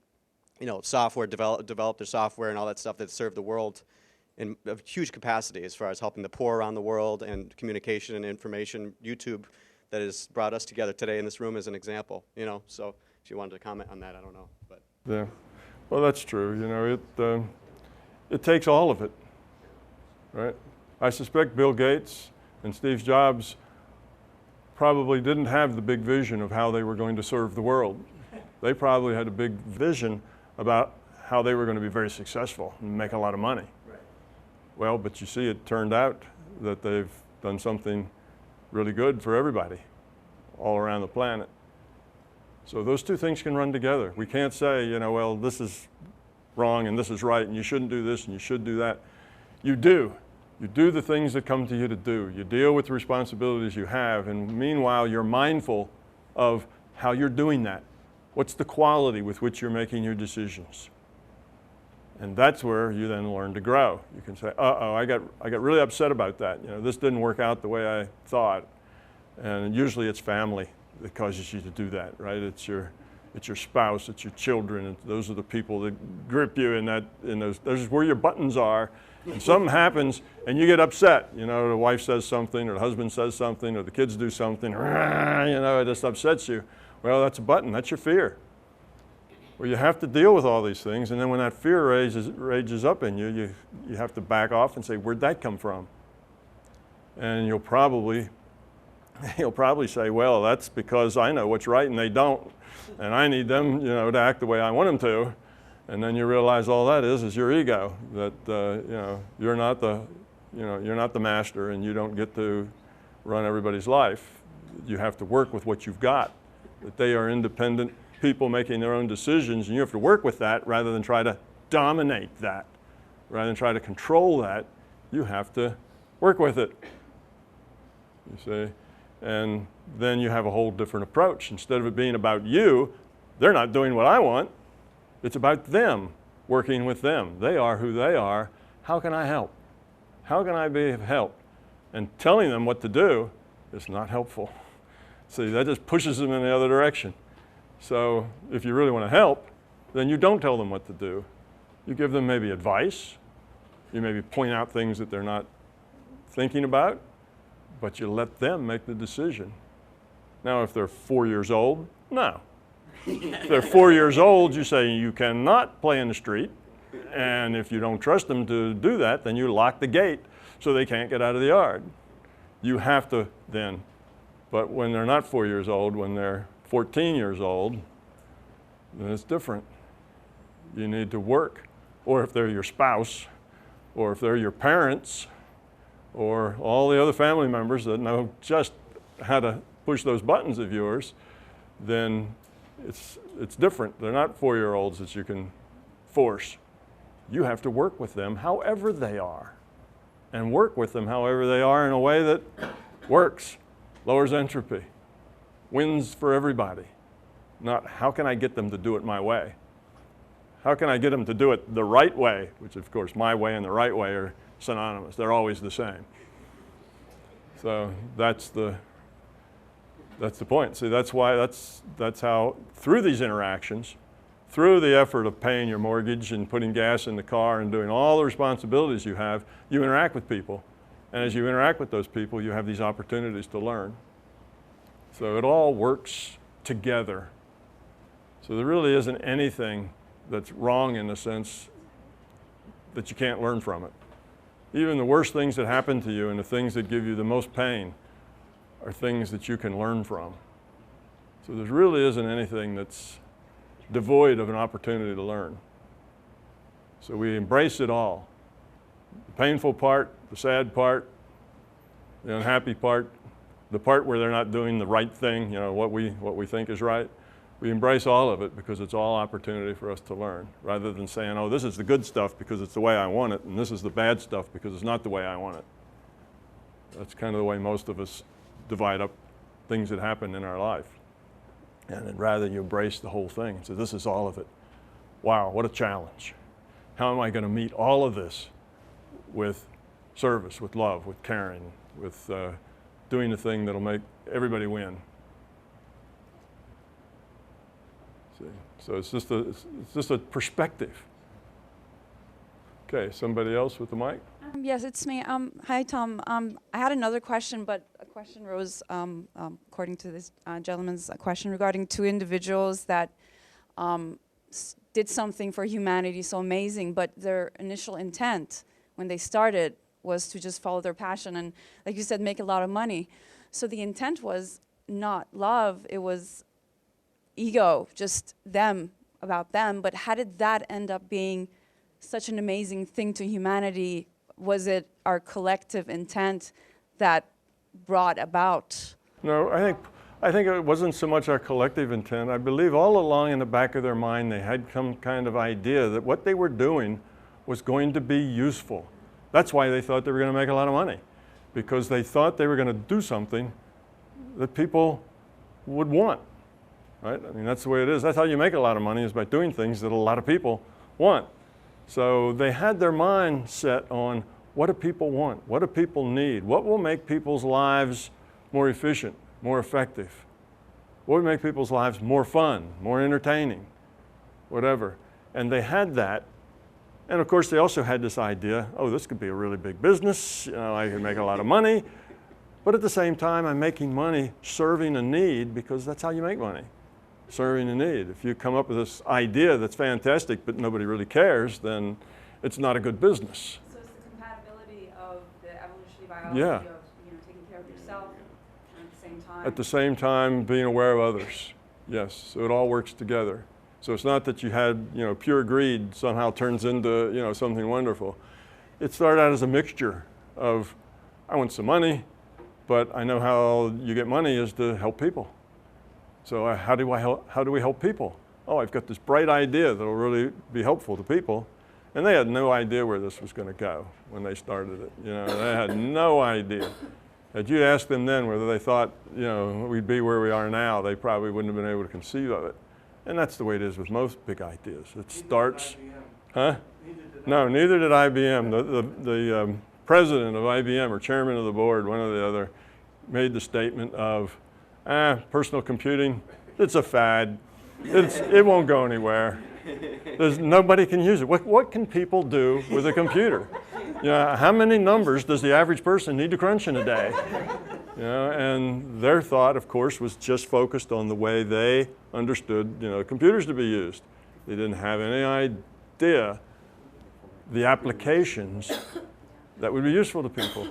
software, develop their software and all that stuff that served the world in a huge capacity as far as helping the poor around the world and communication and information. YouTube that has brought us together today in this room as an example, So if you wanted to comment on that, I don't know. But yeah, well, that's true. It takes all of it, right? I suspect Bill Gates and Steve Jobs probably didn't have the big vision of how they were going to serve the world. They probably had a big vision about how they were going to be very successful and make a lot of money. Right. Well, but you see, it turned out that they've done something really good for everybody all around the planet. So those two things can run together. We can't say, well, this is wrong and this is right and you shouldn't do this and you should do that. You do. You do the things that come to you to do. You deal with the responsibilities you have, and meanwhile, you're mindful of how you're doing that. What's the quality with which you're making your decisions? And that's where you then learn to grow. You can say, uh-oh, I got really upset about that. This didn't work out the way I thought. And usually it's family that causes you to do that, right? It's your spouse, it's your children, and those are the people that grip you in those is where your buttons are. And something happens and you get upset. The wife says something or the husband says something or the kids do something, it just upsets you. Well, that's a button, that's your fear. Well, you have to deal with all these things, and then when that fear rages up in you, you have to back off and say, where'd that come from? And you'll probably say, well, that's because I know what's right and they don't, and I need them, to act the way I want them to. And then you realize all that is your ego, that you're not the master and you don't get to run everybody's life. You have to work with what you've got, that they are independent people making their own decisions, and you have to work with that rather than try to dominate that. Rather than try to control that, you have to work with it, you see. And then you have a whole different approach. Instead of it being about you, they're not doing what I want. It's about them. working with them. They are who they are. How can I help? How can I be of help? And telling them what to do is not helpful. See, that just pushes them in the other direction. So if you really want to help, then you don't tell them what to do. You give them maybe advice. You maybe point out things that they're not thinking about, but you let them make the decision. Now, if they're 4 years old, no. If they're 4 years old, you say you cannot play in the street, and if you don't trust them to do that, then you lock the gate so they can't get out of the yard. You have to then, but when they're not 4 years old, when they're 14 years old, then it's different. You need to work, or if they're your spouse, or if they're your parents, or all the other family members that know just how to push those buttons of yours, then it's different. They're not 4-year-olds that you can force. You have to work with them however they are, and work with them however they are in a way that works, lowers entropy, wins for everybody. Not how can I get them to do it my way? How can I get them to do it the right way? Which, of course, my way and the right way are synonymous. They're always the same. So that's the point. See, that's why that's how, through these interactions, through the effort of paying your mortgage and putting gas in the car and doing all the responsibilities you have, you interact with people. And as you interact with those people, you have these opportunities to learn. So it all works together. So there really isn't anything that's wrong in the sense that you can't learn from it. Even the worst things that happen to you and the things that give you the most pain are things that you can learn from. So there really isn't anything that's devoid of an opportunity to learn. So we embrace it all. The painful part, the sad part, the unhappy part, the part where they're not doing the right thing, what we think is right. We embrace all of it because it's all opportunity for us to learn, rather than saying, oh, this is the good stuff because it's the way I want it, and this is the bad stuff because it's not the way I want it. That's kind of the way most of us divide up things that happen in our life. And then rather you embrace the whole thing and say, this is all of it. Wow, what a challenge. How am I going to meet all of this with service, with love, with caring, with doing the thing that'll make everybody win? So it's just a perspective. Okay, somebody else with the mic? Yes, it's me. Hi, Tom. I had another question, but a question rose according to this gentleman's question regarding two individuals that did something for humanity so amazing, but their initial intent when they started was to just follow their passion and, like you said, make a lot of money. So the intent was not love, it was ego, just them, about them. But how did that end up being such an amazing thing to humanity? Was it our collective intent that brought about? No, I think it wasn't so much our collective intent. I believe all along in the back of their mind they had some kind of idea that what they were doing was going to be useful. That's why they thought they were going to make a lot of money, because they thought they were going to do something that people would want. Right? I mean, that's the way it is. That's how you make a lot of money, is by doing things that a lot of people want. So they had their mind set on, what do people want? What do people need? What will make people's lives more efficient, more effective? What would make people's lives more fun, more entertaining, whatever? And they had that. And of course, they also had this idea, oh, this could be a really big business. I can make a lot of money. But at the same time, I'm making money serving a need, because that's how you make money. Serving a need. If you come up with this idea that's fantastic but nobody really cares, then it's not a good business. So it's the compatibility of the evolutionary biology Yeah. of taking care of yourself and at the same time. At the same time, being aware of others. Yes, so it all works together. So it's not that you had, pure greed somehow turns into, something wonderful. It started out as a mixture of, I want some money, but I know how you get money is to help people. So how do we help people? Oh, I've got this bright idea that'll really be helpful to people. And they had no idea where this was going to go when they started it. They had no idea. Had you asked them then whether they thought, we'd be where we are now, they probably wouldn't have been able to conceive of it. And that's the way it is with most big ideas. It starts Huh? No, neither did IBM. The president of IBM, or chairman of the board, one or the other, made the statement of, personal computing, it's a fad. It won't go anywhere. Nobody can use it. What can people do with a computer? You know, how many numbers does the average person need to crunch in a day? You know, and their thought, of course, was just focused on the way they understood, you know, computers to be used. They didn't have any idea the applications that would be useful to people.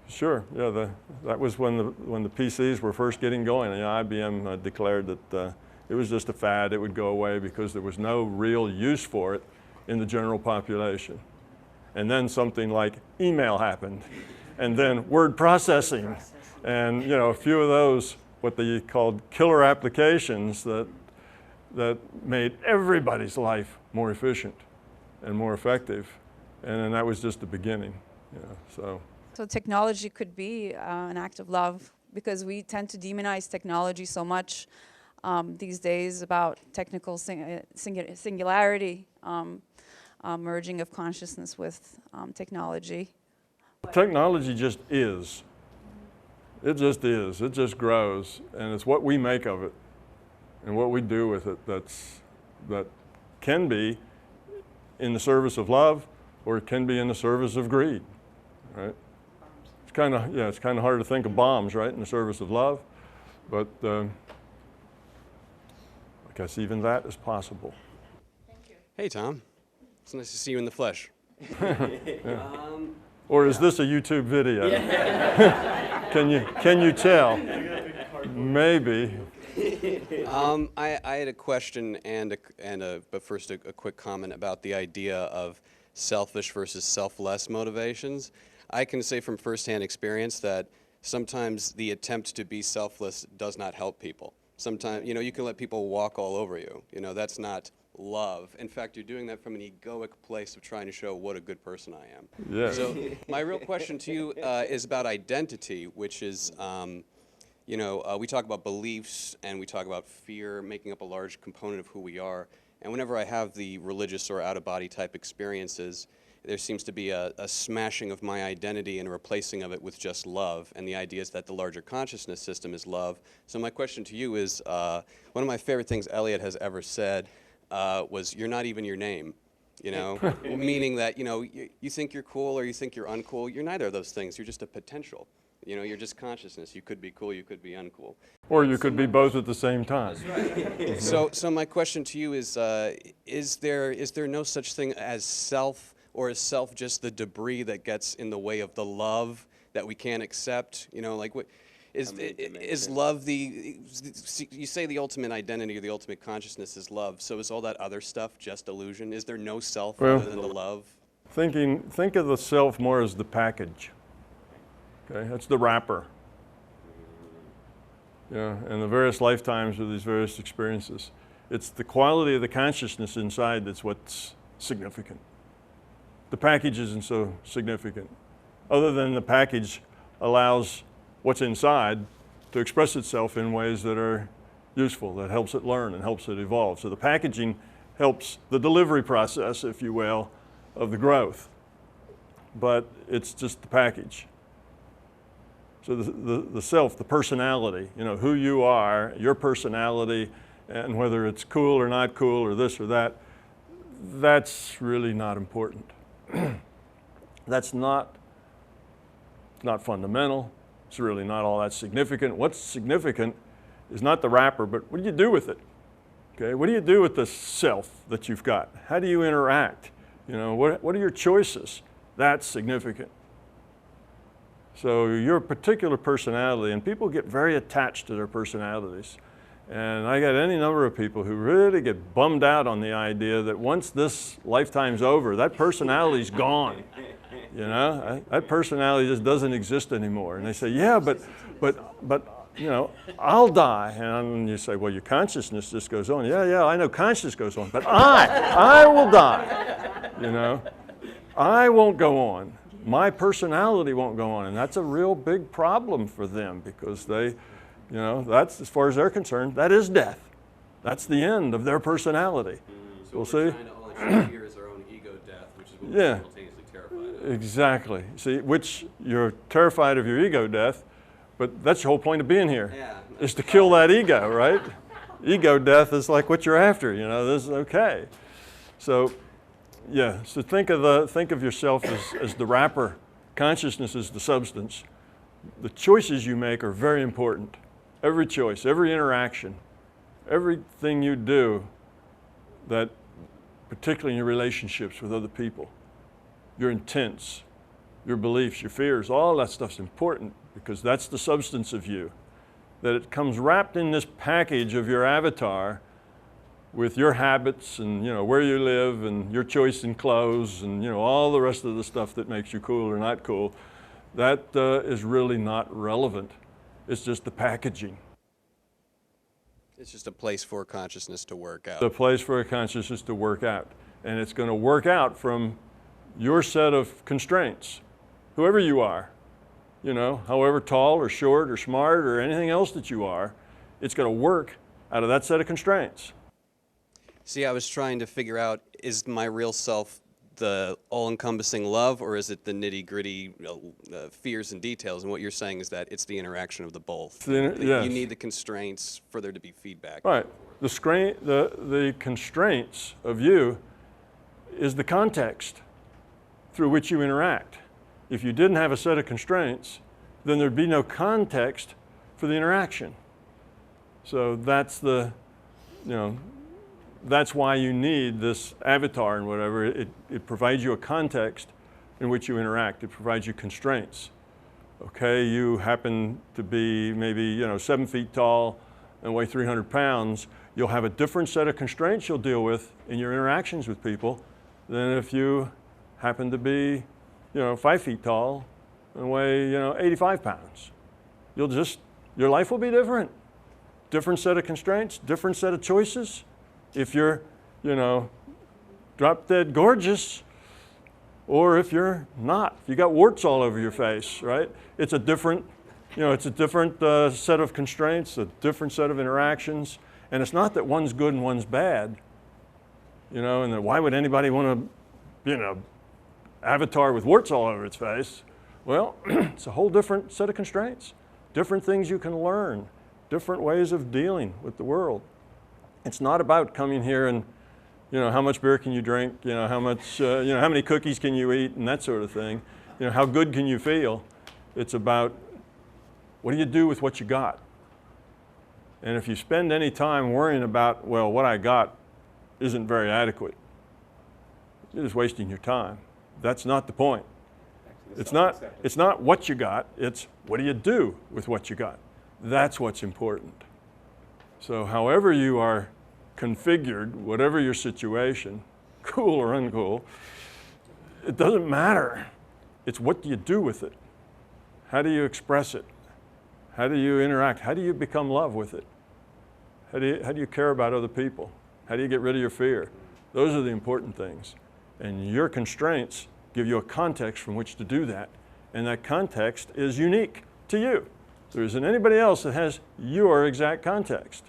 Sure, yeah, that was when the PCs were first getting going. You know, IBM declared that it was just a fad. It would go away because there was no real use for it in the general population. And then something like email happened, and then word processing, and you know, a few of those, what they called killer applications that made everybody's life more efficient and more effective. And then that was just the beginning. You know, so technology could be an act of love, because we tend to demonize technology so much these days about technical singularity, merging of consciousness with technology. Technology just is. It just is. It just grows, and it's what we make of it and what we do with it that can be in the service of love, or it can be in the service of greed, right? It's kind of hard to think of bombs, right, in the service of love, but I guess even that is possible. Thank you. Hey, Tom. It's nice to see you in the flesh. Or is this a YouTube video? Yeah. Can you tell? Maybe. I had a question but first a quick comment about the idea of selfish versus selfless motivations. I can say from firsthand experience that sometimes the attempt to be selfless does not help people. Sometimes, you know, you can let people walk all over you. You know, that's not love. In fact, you're doing that from an egoic place of trying to show what a good person I am. Yeah. So my real question to you is about identity, which is, you know, we talk about beliefs and we talk about fear making up a large component of who we are. And whenever I have the religious or out-of-body type experiences, there seems to be a smashing of my identity and a replacing of it with just love. And the idea is that the larger consciousness system is love. So my question to you is, one of my favorite things Eliot has ever said was, "You're not even your name." You know, meaning that, you know, you think you're cool or you think you're uncool. You're neither of those things. You're just a potential. You know, you're just consciousness. You could be cool, you could be uncool. Or you could be both at the same time. That's right. So my question to you is there no such thing as self, or is self just the debris that gets in the way of the love that we can't accept? You know, like what is love you say the ultimate identity or the ultimate consciousness is love, so is all that other stuff just illusion? Is there no self other than the love? Think of the self more as the package. Okay, that's the wrapper. Yeah, and the various lifetimes of these various experiences. It's the quality of the consciousness inside that's what's significant. The package isn't so significant, other than the package allows what's inside to express itself in ways that are useful, that helps it learn and helps it evolve. So the packaging helps the delivery process, if you will, of the growth. But it's just the package. So the self, the personality, you know, who you are, your personality, and whether it's cool or not cool or this or that, that's really not important. That's not fundamental. It's really not all that significant. What's significant is not the wrapper, but what do you do with it? Okay, what do you do with the self that you've got? How do you interact? You know, what are your choices? That's significant. So your particular personality, and people get very attached to their personalities. And I got any number of people who really get bummed out on the idea that once this lifetime's over, that personality's gone. You know, that personality just doesn't exist anymore. And they say, yeah, but you know, I'll die. And you say, well, your consciousness just goes on. Yeah, I know consciousness goes on, but I will die. You know, I won't go on. My personality won't go on. And that's a real big problem for them, because they, you know, that's, as far as they're concerned, that is death. That's the end of their personality. So we'll what we're see. trying to all achieve here is our own ego Yeah. simultaneously terrified. Exactly. See, which you're terrified of your ego death, but that's the whole point of being here, Yeah. is to kill that ego, right? Ego death is like what you're after, you know, this is okay. So, yeah, so think of yourself as the wrapper. Consciousness is the substance. The choices you make are very important. Every choice, every interaction, everything you do, that particularly in your relationships with other people, your intents, your beliefs, your fears, all that stuff's important because that's the substance of you. That it comes wrapped in this package of your avatar with your habits and, you know, where you live and your choice in clothes and, you know, all the rest of the stuff that makes you cool or not cool. That is really not relevant. It's just the packaging. It's just a place for consciousness to work out. The place for a consciousness to work out. And it's going to work out from your set of constraints, whoever you are, you know, however tall or short or smart or anything else that you are, it's going to work out of that set of constraints. See, I was trying to figure out, is my real self the all-encompassing love, or is it the nitty-gritty fears and details? And what you're saying is that it's the interaction of the both. Yes. You need the constraints for there to be feedback. Right. The constraints of you is the context through which you interact. If you didn't have a set of constraints, then there'd be no context for the interaction. So that's the, you know, that's why you need this avatar and whatever. It provides you a context in which you interact. It provides you constraints. Okay, you happen to be maybe, you know, 7 feet tall and weigh 300 pounds. You'll have a different set of constraints you'll deal with in your interactions with people than if you happen to be, you know, 5 feet tall and weigh, you know, 85 pounds. Your life will be different. Different set of constraints, different set of choices. If you're, you know, drop dead gorgeous, or if you're not, if you got warts all over your face, right? It's a different, you know, it's a different set of constraints, a different set of interactions, and it's not that one's good and one's bad, you know, and then why would anybody want to, you know, avatar with warts all over its face? Well, it's a whole different set of constraints, different things you can learn, different ways of dealing with the world. It's not about coming here and, you know, how much beer can you drink, you know, how much, you know, how many cookies can you eat and that sort of thing. You know, how good can you feel? It's about what do you do with what you got? And if you spend any time worrying about, well, what I got isn't very adequate, you're just wasting your time. That's not the point. It's not what you got, it's what do you do with what you got? That's what's important. So however you are configured, whatever your situation, cool or uncool, it doesn't matter. It's what do you do with it? How do you express it? How do you interact? How do you become love with it? How do you care about other people? How do you get rid of your fear? Those are the important things. And your constraints give you a context from which to do that. And that context is unique to you. There isn't anybody else that has your exact context.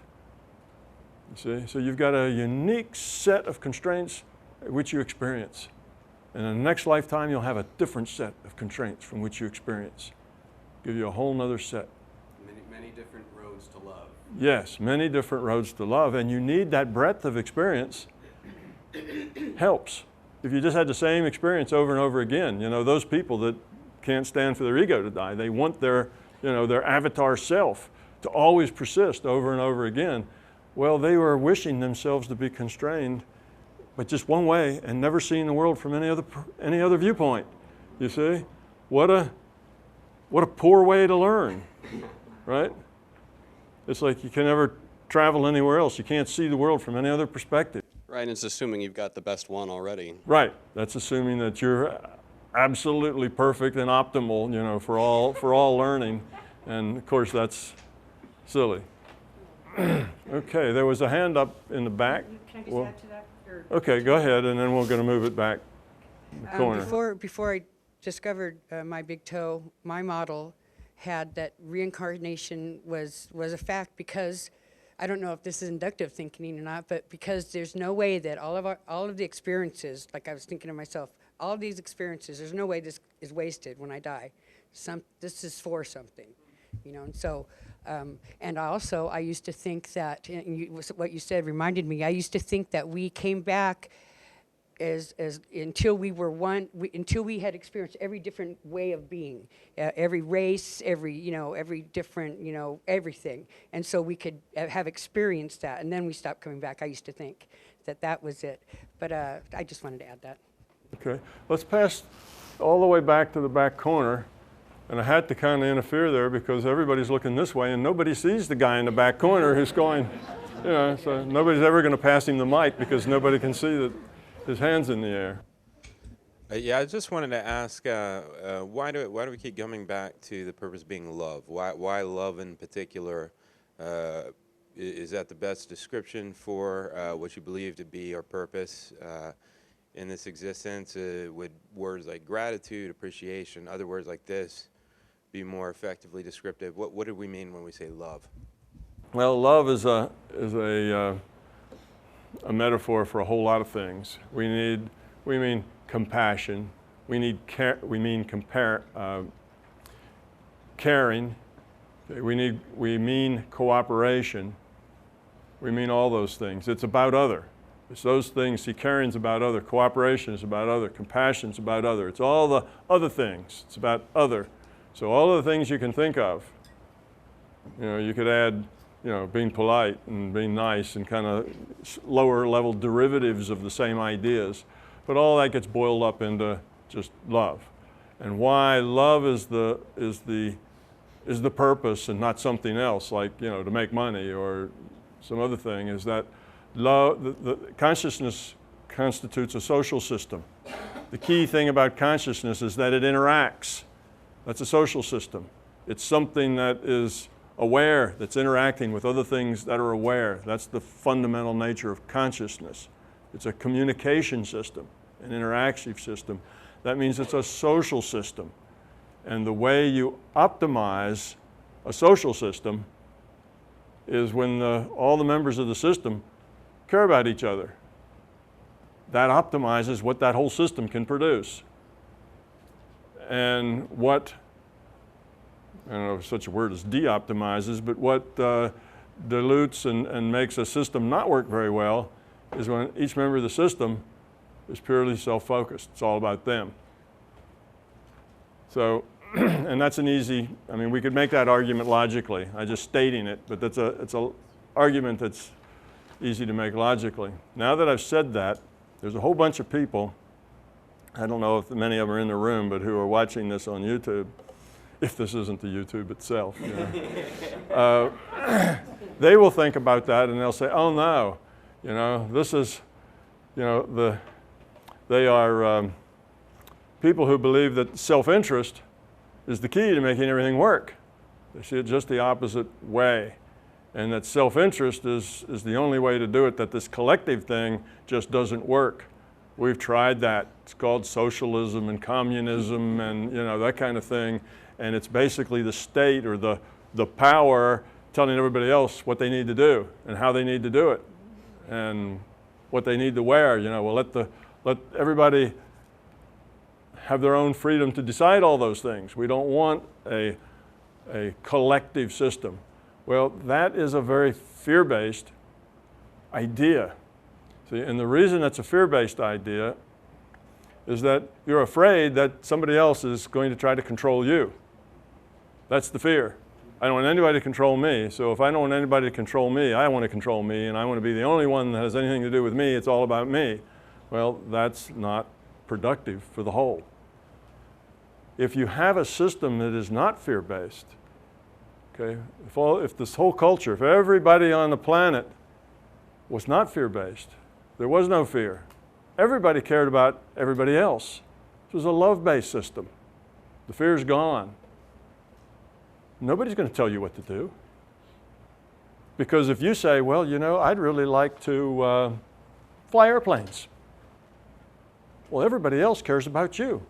You see? So you've got a unique set of constraints which you experience. And in the next lifetime, you'll have a different set of constraints from which you experience. Give you a whole nother set. Many different roads to love. Yes, many different roads to love. And you need that breadth of experience. Helps. If you just had the same experience over and over again, you know, those people that can't stand for their ego to die, they want their, you know, their avatar self to always persist over and over again. Well, they were wishing themselves to be constrained, but just one way and never seeing the world from any other viewpoint. You see? What a poor way to learn, right? It's like you can never travel anywhere else. You can't see the world from any other perspective. Right, and it's assuming you've got the best one already. Right. That's assuming that you're absolutely perfect and optimal, you know, for all learning. And of course, that's silly. Okay, there was a hand up in the back. Can I just add to that? Okay, go ahead, and then we're going to move it back in the corner. Before I discovered my big toe, my model had that reincarnation was a fact because I don't know if this is inductive thinking or not, but because there's no way that all of the experiences, like I was thinking to myself, all of these experiences, there's no way this is wasted when I die. This is for something, you know. And so, and also, I used to think that, and what you said reminded me. I used to think that we came back as until we were one, until we had experienced every different way of being, every race, every different, everything, and so we could have experienced that, and then we stopped coming back. I used to think that was it, but I just wanted to add that. Okay, let's pass all the way back to the back corner, and I had to kind of interfere there because everybody's looking this way, and nobody sees the guy in the back corner who's going, so nobody's ever going to pass him the mic because nobody can see that his hand's in the air. Yeah, I just wanted to ask, why do we keep coming back to the purpose being love? Why love in particular? Is that the best description for what you believe to be our purpose in this existence? Would words like gratitude, appreciation, other words like this be more effectively descriptive? What do we mean when we say love? Well, love is a metaphor for a whole lot of things. We mean compassion. We mean caring. We mean cooperation. We mean all those things. It's about other. It's those things. See, caring's about other. Cooperation is about other. Compassion's about other. It's all the other things. It's about other. So all of the things you can think of. You could add, being polite and being nice and kind of lower level derivatives of the same ideas. But all that gets boiled up into just love. And why love is the purpose and not something else like, to make money or some other thing, is that love, the consciousness constitutes a social system. The key thing about consciousness is that it interacts. That's a social system. It's something that is aware, that's interacting with other things that are aware. That's the fundamental nature of consciousness. It's a communication system, an interactive system. That means it's a social system. And the way you optimize a social system is when all the members of the system care about each other. That optimizes what that whole system can produce. And what, I don't know if such a word as de-optimizes, but what dilutes and makes a system not work very well is when each member of the system is purely self-focused. It's all about them. So, and that's an easy, we could make that argument logically. I'm just stating it, but it's an argument that's easy to make logically. Now that I've said that, there's a whole bunch of people, I don't know if many of them are in the room, but who are watching this on YouTube, if this isn't the YouTube itself. They will think about that and they'll say, oh no, this is, they are people who believe that self-interest is the key to making everything work. They see it just the opposite way. And that self-interest is the only way to do it, that this collective thing just doesn't work. We've tried that. It's called socialism and communism and that kind of thing. And it's basically the state or the power telling everybody else what they need to do and how they need to do it and what they need to wear. Well, let everybody have their own freedom to decide all those things. We don't want a collective system. Well, that is a very fear-based idea. See, and the reason that's a fear-based idea is that you're afraid that somebody else is going to try to control you. That's the fear. I don't want anybody to control me, so if I don't want anybody to control me, I want to control me, and I want to be the only one that has anything to do with me. It's all about me. Well, that's not productive for the whole. If you have a system that is not fear-based, okay, if this whole culture, if everybody on the planet was not fear-based, there was no fear. Everybody cared about everybody else. This was a love-based system. The fear's gone. Nobody's going to tell you what to do. Because if you say, well, I'd really like to fly airplanes. Well, everybody else cares about you.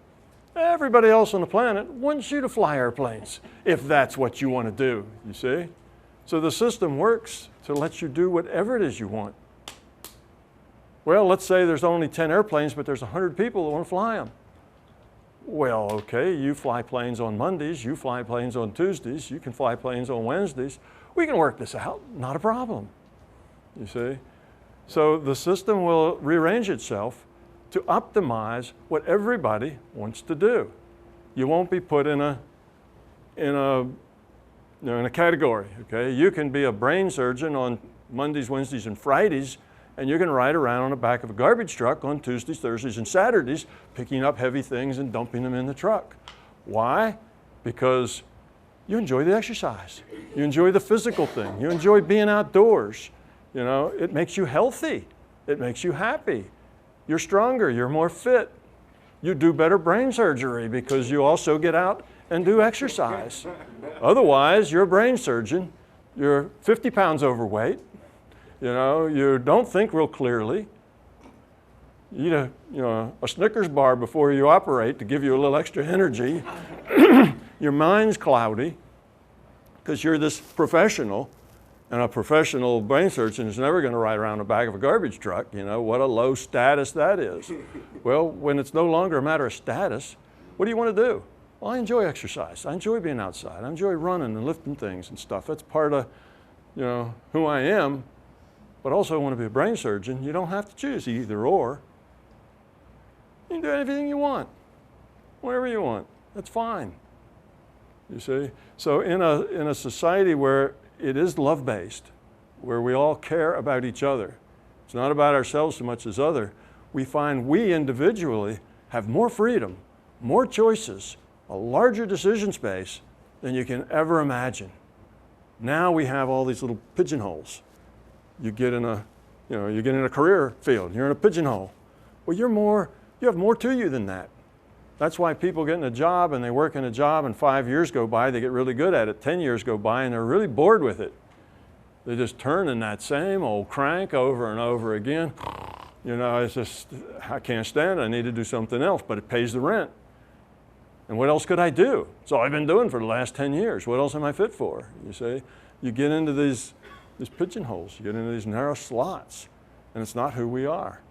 Everybody else on the planet wants you to fly airplanes, if that's what you want to do, you see? So the system works So it lets you do whatever it is you want. Well, let's say there's only 10 airplanes, but there's 100 people that want to fly them. Well, okay, you fly planes on Mondays, you fly planes on Tuesdays, you can fly planes on Wednesdays. We can work this out, not a problem, you see? So the system will rearrange itself to optimize what everybody wants to do. You won't be put in a category, okay? You can be a brain surgeon on Mondays, Wednesdays, and Fridays, and you can ride around on the back of a garbage truck on Tuesdays, Thursdays, and Saturdays, picking up heavy things and dumping them in the truck. Why? Because you enjoy the exercise. You enjoy the physical thing. You enjoy being outdoors. You know, it makes you healthy. It makes you happy. You're stronger. You're more fit. You do better brain surgery because you also get out and do exercise. Otherwise, you're a brain surgeon. You're 50 pounds overweight. You know, you don't think real clearly. You eat a Snickers bar before you operate to give you a little extra energy. Your mind's cloudy because you're this professional, and a professional brain surgeon is never going to ride around the back of a garbage truck. You know, what a low status that is. Well, when it's no longer a matter of status, what do you want to do? Well, I enjoy exercise. I enjoy being outside. I enjoy running and lifting things and stuff. That's part of, you know, who I am. But also, I want to be a brain surgeon. You don't have to choose either or. You can do anything you want, whatever you want. That's fine. You see? So in a society where it is love-based, where we all care about each other, it's not about ourselves so much as other, we find we individually have more freedom, more choices, a larger decision space than you can ever imagine. Now we have all these little pigeonholes. You get in a career field, you're in a pigeonhole. Well, you have more to you than that. That's why people get in a job and they work in a job and 5 years go by, they get really good at it, 10 years go by and they're really bored with it. They just turn in that same old crank over and over again. You know, it's just, I can't stand it, I need to do something else, but it pays the rent. And what else could I do? It's all I've been doing for the last 10 years. What else am I fit for? You see, you get into these pigeonholes, you get into these narrow slots, and it's not who we are.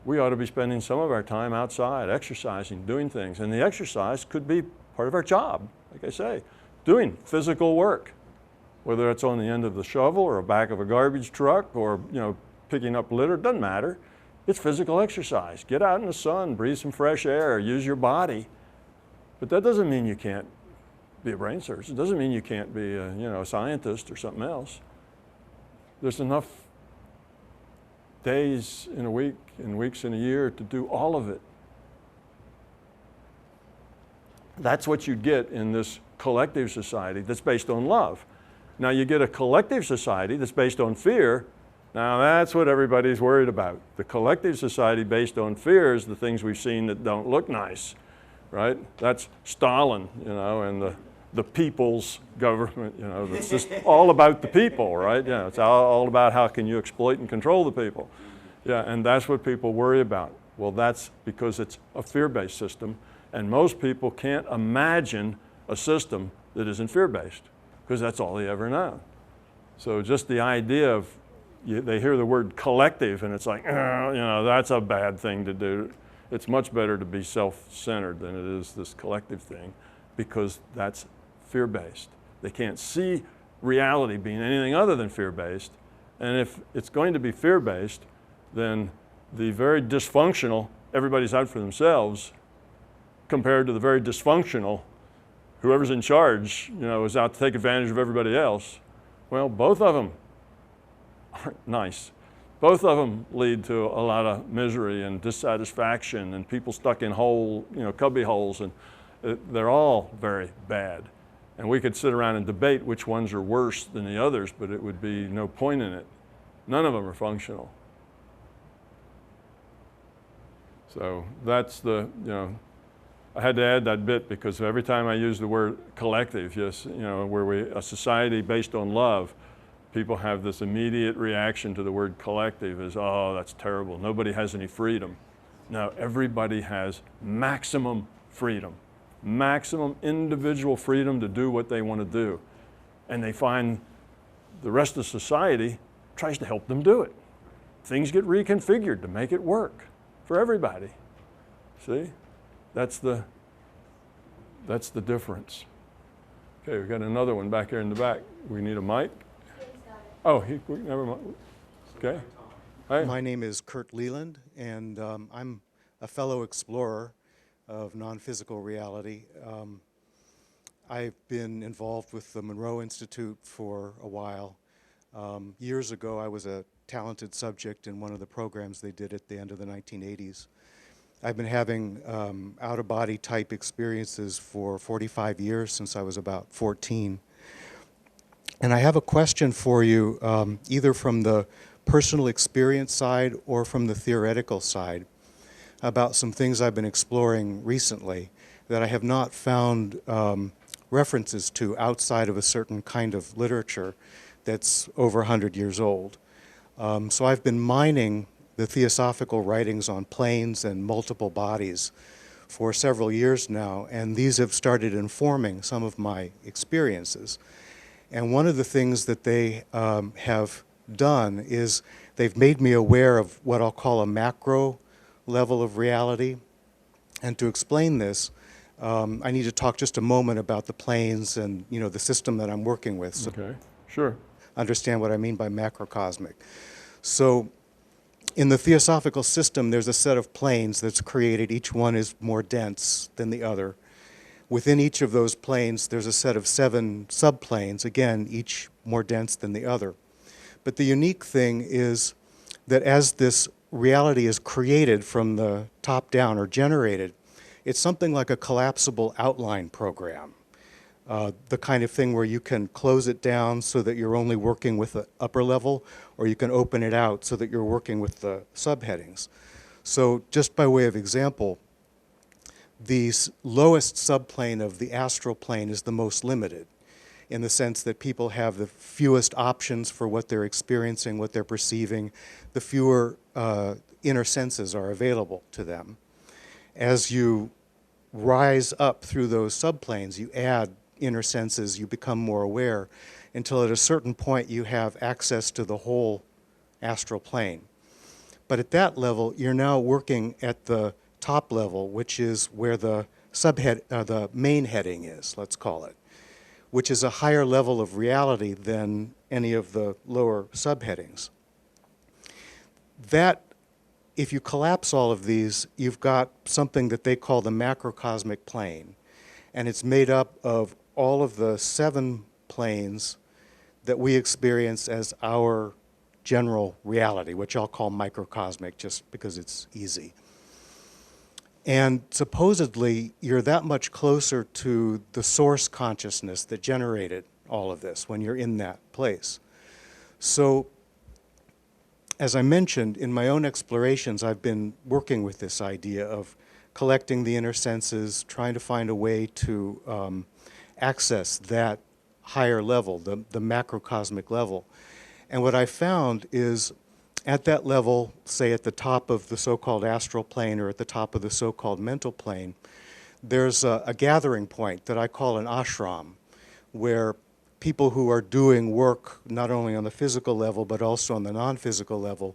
We ought to be spending some of our time outside, exercising, doing things. And the exercise could be part of our job, like I say, doing physical work, whether it's on the end of the shovel or the back of a garbage truck or, you know, picking up litter, doesn't matter. It's physical exercise. Get out in the sun, breathe some fresh air, use your body. But that doesn't mean you can't be a brain surgeon. It doesn't mean you can't be a scientist or something else. There's enough days in a week and weeks in a year to do all of it. That's what you get in this collective society that's based on love. Now you get a collective society that's based on fear. Now that's what everybody's worried about. The collective society based on fear is the things we've seen that don't look nice, right? That's Stalin, you know, and the people's government, you know, it's just all about the people, right? Yeah, it's all about how can you exploit and control the people. Yeah, and that's what people worry about. Well, that's because it's a fear-based system, and most people can't imagine a system that isn't fear-based, because that's all they ever know. So just the idea of, they hear the word collective, and it's like, you know, that's a bad thing to do. It's much better to be self-centered than it is this collective thing, because that's fear-based. They can't see reality being anything other than fear-based. And if it's going to be fear-based, then the very dysfunctional, everybody's out for themselves, compared to the very dysfunctional, whoever's in charge, you know, is out to take advantage of everybody else. Well, both of them aren't nice. Both of them lead to a lot of misery and dissatisfaction and people stuck in cubby holes, and they're all very bad. And we could sit around and debate which ones are worse than the others, but it would be no point in it. None of them are functional. So that's I had to add that bit because every time I use the word collective, yes, you know, a society based on love, people have this immediate reaction to the word collective as, oh, that's terrible. Nobody has any freedom. No, everybody has maximum freedom. Maximum individual freedom to do what they want to do. And they find the rest of society tries to help them do it. Things get reconfigured to make it work for everybody. See? That's the difference. Okay, we've got another one back here in the back. We need a mic. Oh, never mind. Okay. Hi. My name is Kurt Leland, and I'm a fellow explorer of non-physical reality. I've been involved with the Monroe Institute for a while. Years ago, I was a talented subject in one of the programs they did at the end of the 1980s. I've been having out-of-body type experiences for 45 years, since I was about 14. And I have a question for you, either from the personal experience side or from the theoretical side, about some things I've been exploring recently that I have not found references to outside of a certain kind of literature that's over 100 years old. So I've been mining the theosophical writings on planes and multiple bodies for several years now, and these have started informing some of my experiences. And one of the things that they have done is they've made me aware of what I'll call a macro level of reality. And to explain this, I need to talk just a moment about the planes and, you know, the system that I'm working with. So Okay, sure. understand what I mean by macrocosmic. So in the theosophical system, there's a set of planes that's created. Each one is more dense than the other. Within each of those planes, there's a set of 7 subplanes, again, each more dense than the other. But the unique thing is that as this reality is created from the top down or generated, it's something like a collapsible outline program. The kind of thing where you can close it down so that you're only working with the upper level, or you can open it out so that you're working with the subheadings. So just by way of example, the lowest subplane of the astral plane is the most limited, in the sense that people have the fewest options for what they're experiencing, what they're perceiving. The fewer inner senses are available to them. As you rise up through those subplanes, you add inner senses, you become more aware, until at a certain point you have access to the whole astral plane. But at that level, you're now working at the top level, which is where the the main heading is, let's call it, which is a higher level of reality than any of the lower subheadings. That, if you collapse all of these, you've got something that they call the macrocosmic plane, and it's made up of all of the 7 planes that we experience as our general reality, which I'll call microcosmic just because it's easy. And supposedly, you're that much closer to the source consciousness that generated all of this when you're in that place. So, as I mentioned, in my own explorations, I've been working with this idea of collecting the inner senses, trying to find a way to access that higher level, the macrocosmic level. And what I found is at that level, say at the top of the so-called astral plane or at the top of the so-called mental plane, there's a gathering point that I call an ashram, where people who are doing work not only on the physical level but also on the non-physical level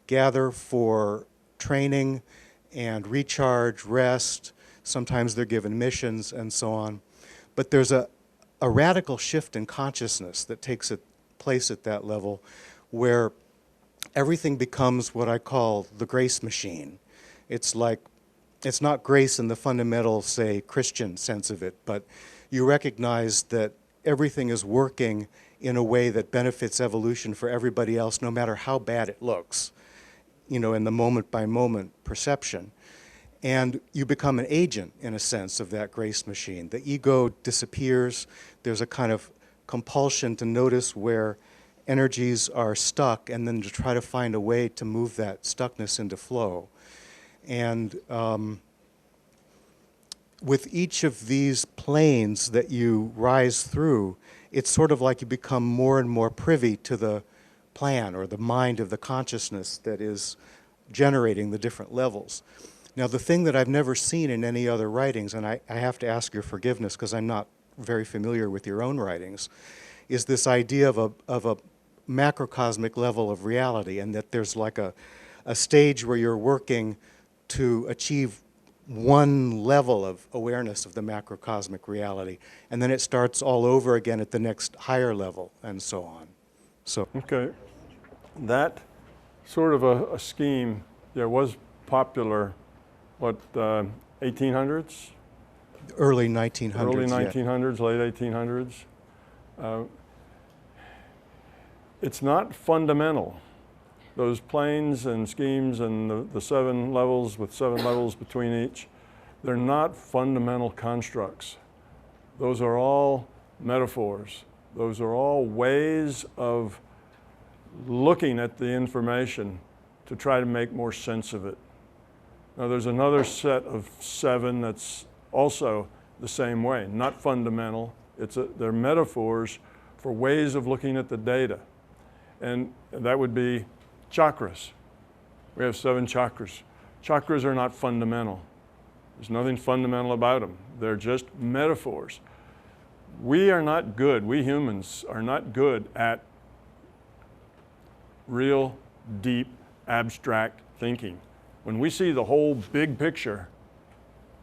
gather for training and recharge, rest. Sometimes they're given missions and so on. But there's a radical shift in consciousness that takes place at that level, where everything becomes what I call the grace machine. It's like, it's not grace in the fundamental, say, Christian sense of it, but you recognize that everything is working in a way that benefits evolution for everybody else, no matter how bad it looks, you know, in the moment-by-moment perception. And you become an agent, in a sense, of that grace machine. The ego disappears. There's a kind of compulsion to notice where energies are stuck and then to try to find a way to move that stuckness into flow. And with each of these planes that you rise through, it's sort of like you become more and more privy to the plan or the mind of the consciousness that is generating the different levels. Now, the thing that I've never seen in any other writings, and I have to ask your forgiveness because I'm not very familiar with your own writings, is this idea of a macrocosmic level of reality, and that there's like a stage where you're working to achieve one level of awareness of the macrocosmic reality, and then it starts all over again at the next higher level, and so on. So okay, that sort of a scheme, yeah, was popular, what, 1800s? early 1900s. Early yeah. 1900s, late 1800s. It's not fundamental. Those planes and schemes and the 7 levels with 7 levels between each, they're not fundamental constructs. Those are all metaphors. Those are all ways of looking at the information to try to make more sense of it. Now there's another set of 7 that's also the same way, not fundamental. They're metaphors for ways of looking at the data. And that would be chakras. We have 7 chakras. Chakras are not fundamental. There's nothing fundamental about them. They're just metaphors. We are not good, we humans are not good at real, deep, abstract thinking. When we see the whole big picture,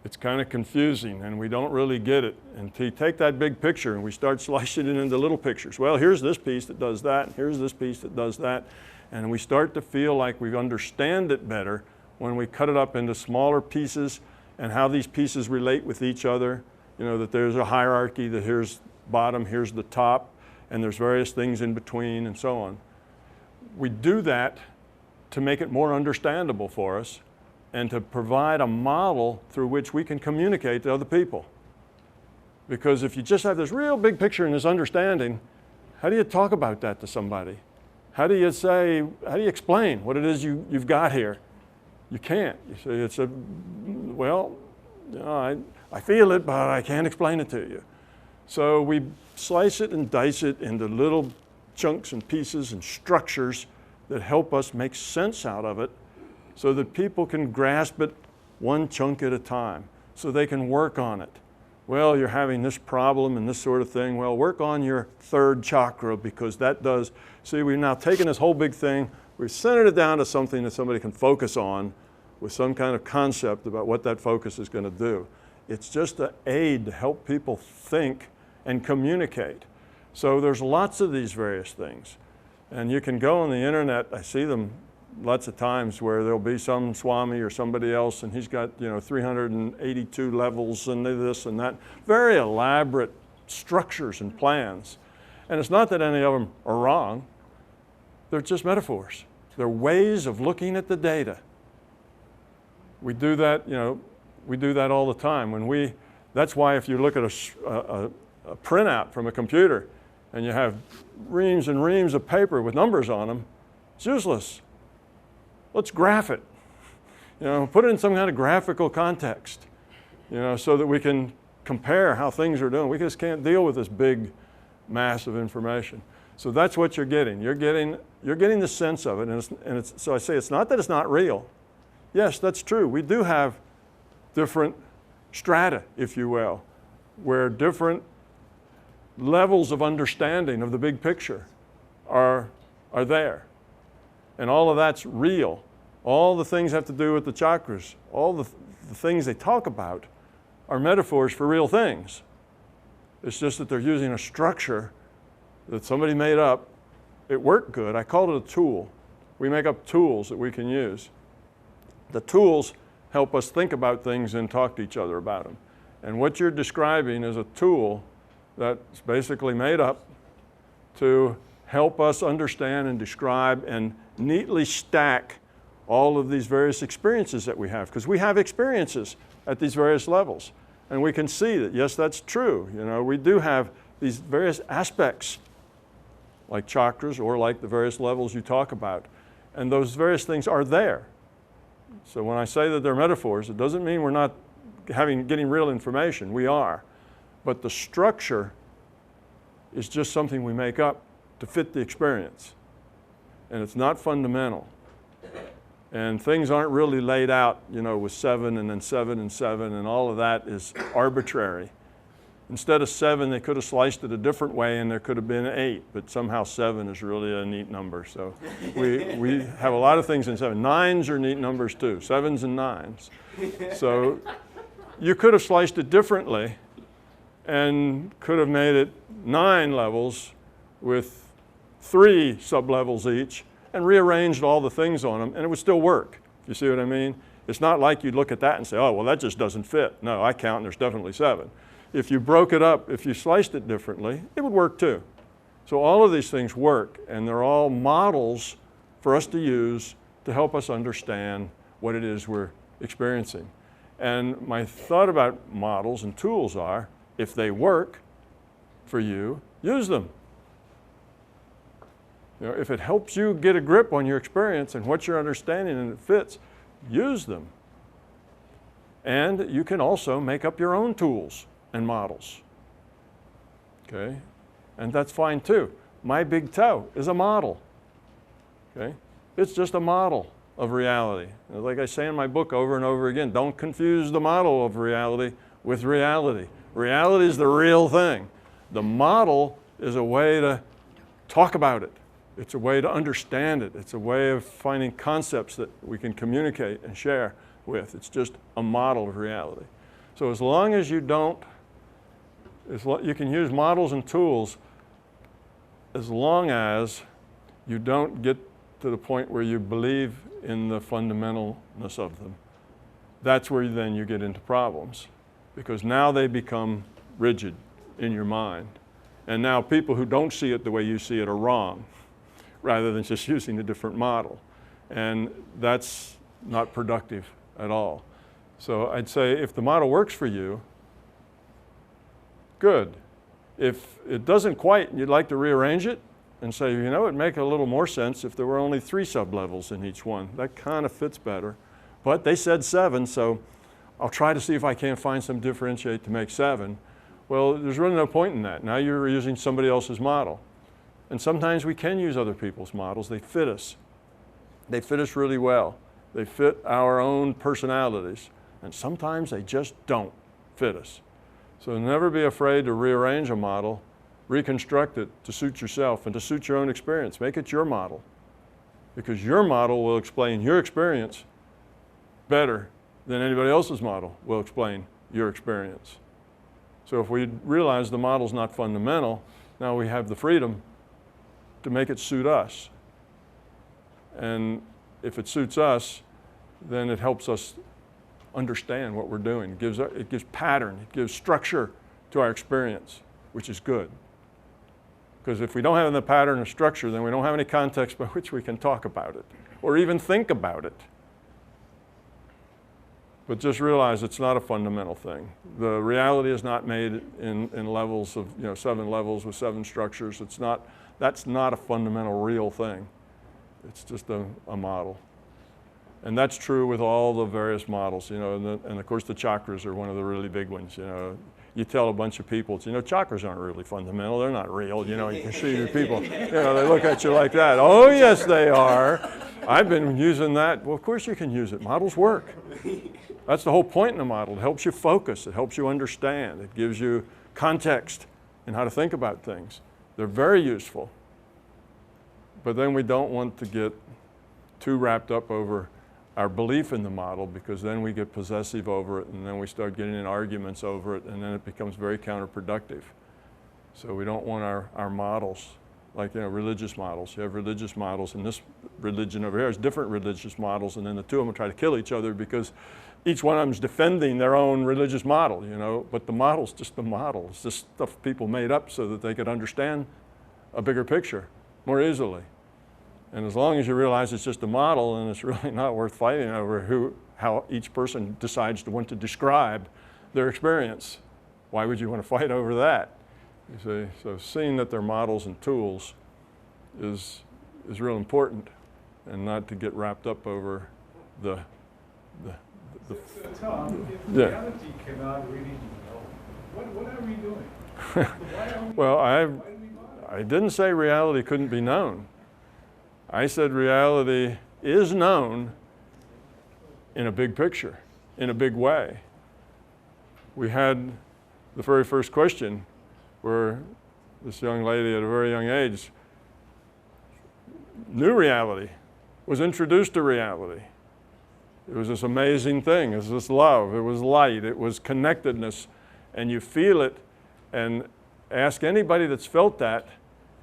it's kind of confusing and we don't really get it. And to take that big picture and we start slicing it into little pictures. Well, here's this piece that does that, and here's this piece that does that. And we start to feel like we understand it better when we cut it up into smaller pieces and how these pieces relate with each other. You know, that there's a hierarchy, that here's bottom, here's the top, and there's various things in between and so on. We do that to make it more understandable for us and to provide a model through which we can communicate to other people. Because if you just have this real big picture and this understanding, how do you talk about that to somebody? How do you explain what it is you've got here? You can't. You say it's well, you know, I feel it, but I can't explain it to you. So we slice it and dice it into little chunks and pieces and structures that help us make sense out of it so that people can grasp it one chunk at a time, so they can work on it. Well, you're having this problem and this sort of thing. Well, work on your 3rd chakra, because that does, see, we've now taken this whole big thing, we've centered it down to something that somebody can focus on with some kind of concept about what that focus is going to do. It's just an aid to help people think and communicate. So there's lots of these various things. And you can go on the internet, I see them lots of times where there'll be some Swami or somebody else and he's got, you know, 382 levels and this and that. Very elaborate structures and plans. And it's not that any of them are wrong. They're just metaphors. They're ways of looking at the data. We do that, you know, we do that all the time. That's why if you look at a printout from a computer and you have reams and reams of paper with numbers on them, it's useless. Let's graph it. You know, put it in some kind of graphical context, you know, so that we can compare how things are doing. We just can't deal with this big mass of information. So that's what you're getting. You're getting the sense of it. So I say it's not that it's not real. Yes, that's true. We do have different strata, if you will, where different levels of understanding of the big picture are there. And all of that's real. All the things have to do with the chakras. All the things they talk about are metaphors for real things. It's just that they're using a structure that somebody made up. It worked good. I called it a tool. We make up tools that we can use. The tools help us think about things and talk to each other about them. And what you're describing is a tool that's basically made up to help us understand and describe and neatly stack all of these various experiences that we have. Because we have experiences at these various levels. And we can see that, yes, that's true. You know, we do have these various aspects, like chakras or like the various levels you talk about. And those various things are there. So when I say that they're metaphors, it doesn't mean we're not getting real information. We are. But the structure is just something we make up to fit the experience. And it's not fundamental. And things aren't really laid out, you know, with 7 and then 7 and 7, and all of that is arbitrary. Instead of 7, they could have sliced it a different way and there could have been 8, but somehow 7 is really a neat number. So we have a lot of things in 7. 9s are neat numbers too, 7s and 9s. So you could have sliced it differently and could have made it 9 levels with 3 sublevels each and rearranged all the things on them, and it would still work. You see what I mean? It's not like you'd look at that and say, oh, well, that just doesn't fit. No, I count and there's definitely 7. If you broke it up, if you sliced it differently, it would work too. So all of these things work, and they're all models for us to use to help us understand what it is we're experiencing. And my thought about models and tools are, if they work for you, use them. You know, if it helps you get a grip on your experience and what you're understanding and it fits, use them. And you can also make up your own tools and models, okay? And that's fine too. My big toe is a model, okay? It's just a model of reality. Like I say in my book over and over again, don't confuse the model of reality with reality. Reality is the real thing. The model is a way to talk about it. It's a way to understand it. It's a way of finding concepts that we can communicate and share with. It's just a model of reality. So as long as you don't, you can use models and tools as long as you don't get to the point where you believe in the fundamentalness of them. That's where then you get into problems, because now they become rigid in your mind. And now people who don't see it the way you see it are wrong, rather than just using a different model. And that's not productive at all. So I'd say if the model works for you, good. If it doesn't quite, and you'd like to rearrange it and say, you know, it'd make a little more sense if there were only 3 sublevels in each one. That kind of fits better. But they said 7, so I'll try to see if I can't find some differentiate to make 7. Well, there's really no point in that. Now you're using somebody else's model. And sometimes we can use other people's models. They fit us. They fit us really well. They fit our own personalities. And sometimes they just don't fit us. So never be afraid to rearrange a model, reconstruct it to suit yourself and to suit your own experience. Make it your model, because your model will explain your experience better than anybody else's model will explain your experience. So if we realize the model's not fundamental, now we have the freedom to make it suit us. And if it suits us, then it helps us understand what we're doing. It gives pattern, it gives structure to our experience, which is good. Because if we don't have the pattern or structure, then we don't have any context by which we can talk about it or even think about it. But just realize it's not a fundamental thing. The reality is not made in levels of, 7 levels with 7 structures. That's not a fundamental real thing. It's just a model. And that's true with all the various models, and of course the chakras are one of the really big ones, You tell a bunch of people, chakras aren't really fundamental, they're not real, you can see people, they look at you like that. Oh, yes, they are. I've been using that. Well, of course you can use it. Models work. That's the whole point in a model. It helps you focus. It helps you understand. It gives you context in how to think about things. They're very useful. But then we don't want to get too wrapped up over our belief in the model, because then we get possessive over it, and then we start getting in arguments over it, and then it becomes very counterproductive. So we don't want our models, like religious models. You have religious models, and this religion over here has different religious models, and then the two of them try to kill each other because each one of them is defending their own religious model, But the model's just the model. It's just stuff people made up so that they could understand a bigger picture more easily. And as long as you realize it's just a model and it's really not worth fighting over how each person decides to want to describe their experience, why would you want to fight over that? You see, so seeing that they're models and tools is real important, and not to get wrapped up over the Tom, if reality cannot really be known, what are we doing? Well, I didn't say reality couldn't be known. I said reality is known in a big picture, in a big way. We had the very first question, where this young lady at a very young age knew reality, was introduced to reality. It was this amazing thing. It was this love. It was light. It was connectedness. And you feel it, and ask anybody that's felt that,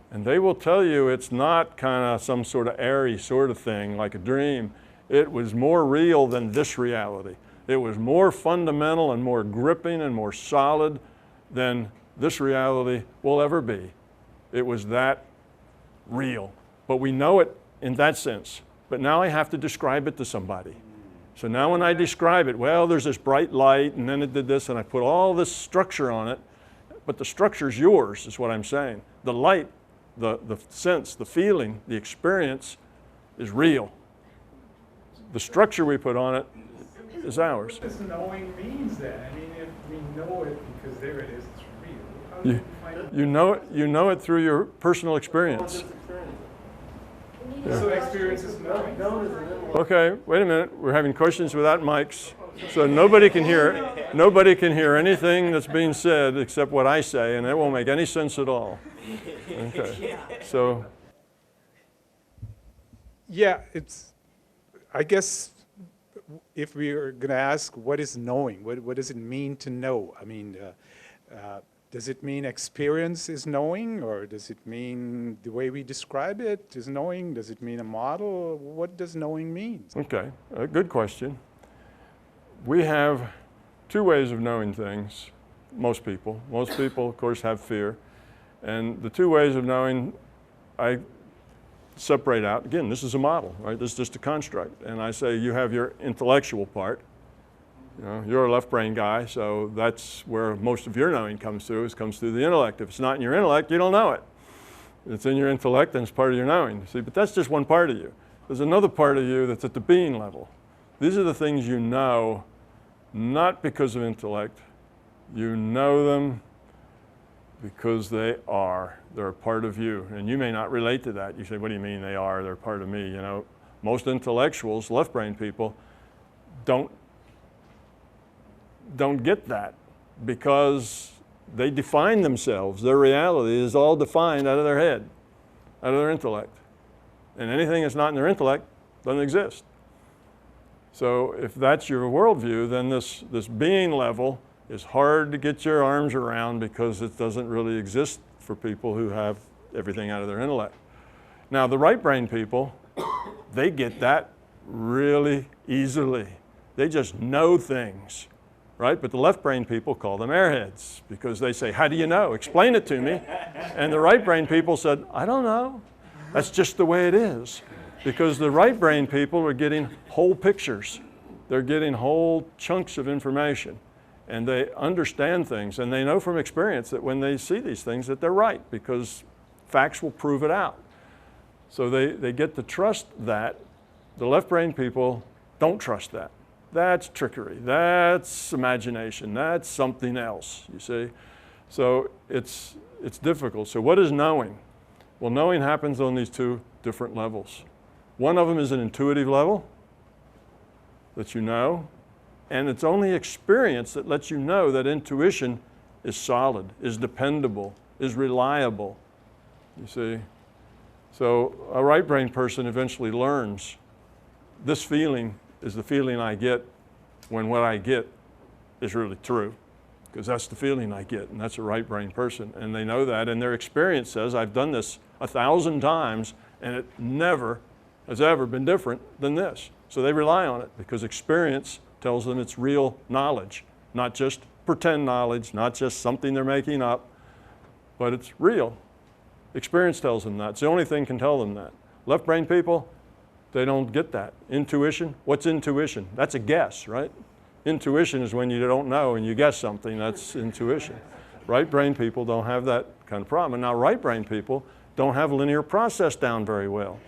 and they will tell you it's not kind of some sort of airy sort of thing like a dream. It was more real than this reality. It was more fundamental and more gripping and more solid than this reality will ever be. It was that real. But we know it in that sense. But now I have to describe it to somebody. So now when I describe it, well, there's this bright light, and then it did this, and I put all this structure on it, but the structure's yours, is what I'm saying. The light, the sense, the feeling, the experience is real. The structure we put on it is ours. What does knowing means then? I mean, if we know it because there it is, it's real. How do you find it? You know it through your personal experience. So experience is knowing. Okay, wait a minute. We're having questions without mics, so nobody can hear anything that's being said except what I say, and it won't make any sense at all. Okay, so. Yeah, I guess if we are going to ask what is knowing, what does it mean to know? I mean, does it mean experience is knowing, or does it mean the way we describe it is knowing? Does it mean a model? What does knowing mean? Okay, a good question. We have two ways of knowing things, most people. Most people, of course, have fear. And the two ways of knowing, I separate out. Again, this is a model, right? This is just a construct. And I say you have your intellectual part. You know, you're a left brain guy, so that's where most of your knowing comes through the intellect. If it's not in your intellect, you don't know it. It's in your intellect and it's part of your knowing. See, but that's just one part of you. There's another part of you that's at the being level. These are the things you know, not because of intellect. You know them because they're a part of you. And you may not relate to that. You say, what do you mean they are? They're part of me. You know, most intellectuals, left brain people, don't get that because they define themselves. Their reality is all defined out of their head, out of their intellect. And anything that's not in their intellect doesn't exist. So if that's your worldview, then this being level is hard to get your arms around because it doesn't really exist for people who have everything out of their intellect. Now, the right brain people, they get that really easily. They just know things, right? But the left brain people call them airheads because they say, how do you know? Explain it to me. And the right brain people said, I don't know. That's just the way it is. Because the right brain people are getting whole pictures. They're getting whole chunks of information. And they understand things, and they know from experience that when they see these things that they're right, because facts will prove it out. So they get to trust that. The left brain people don't trust that. That's trickery, that's imagination, that's something else, you see. So it's difficult. So what is knowing? Well, knowing happens on these two different levels. One of them is an intuitive level that you know, and it's only experience that lets you know that intuition is solid, is dependable, is reliable, you see. So a right brain person eventually learns this feeling is the feeling I get when what I get is really true, because that's the feeling I get, and that's a right brain person, and they know that, and their experience says, I've done this 1,000 times, and it never has ever been different than this. So they rely on it, because experience tells them it's real knowledge, not just pretend knowledge, not just something they're making up, but it's real. Experience tells them that. It's the only thing can tell them that. Left brain people, they don't get that. Intuition, what's intuition? That's a guess, right? Intuition is when you don't know and you guess something, that's intuition. Right brain people don't have that kind of problem. And now right brain people don't have linear process down very well.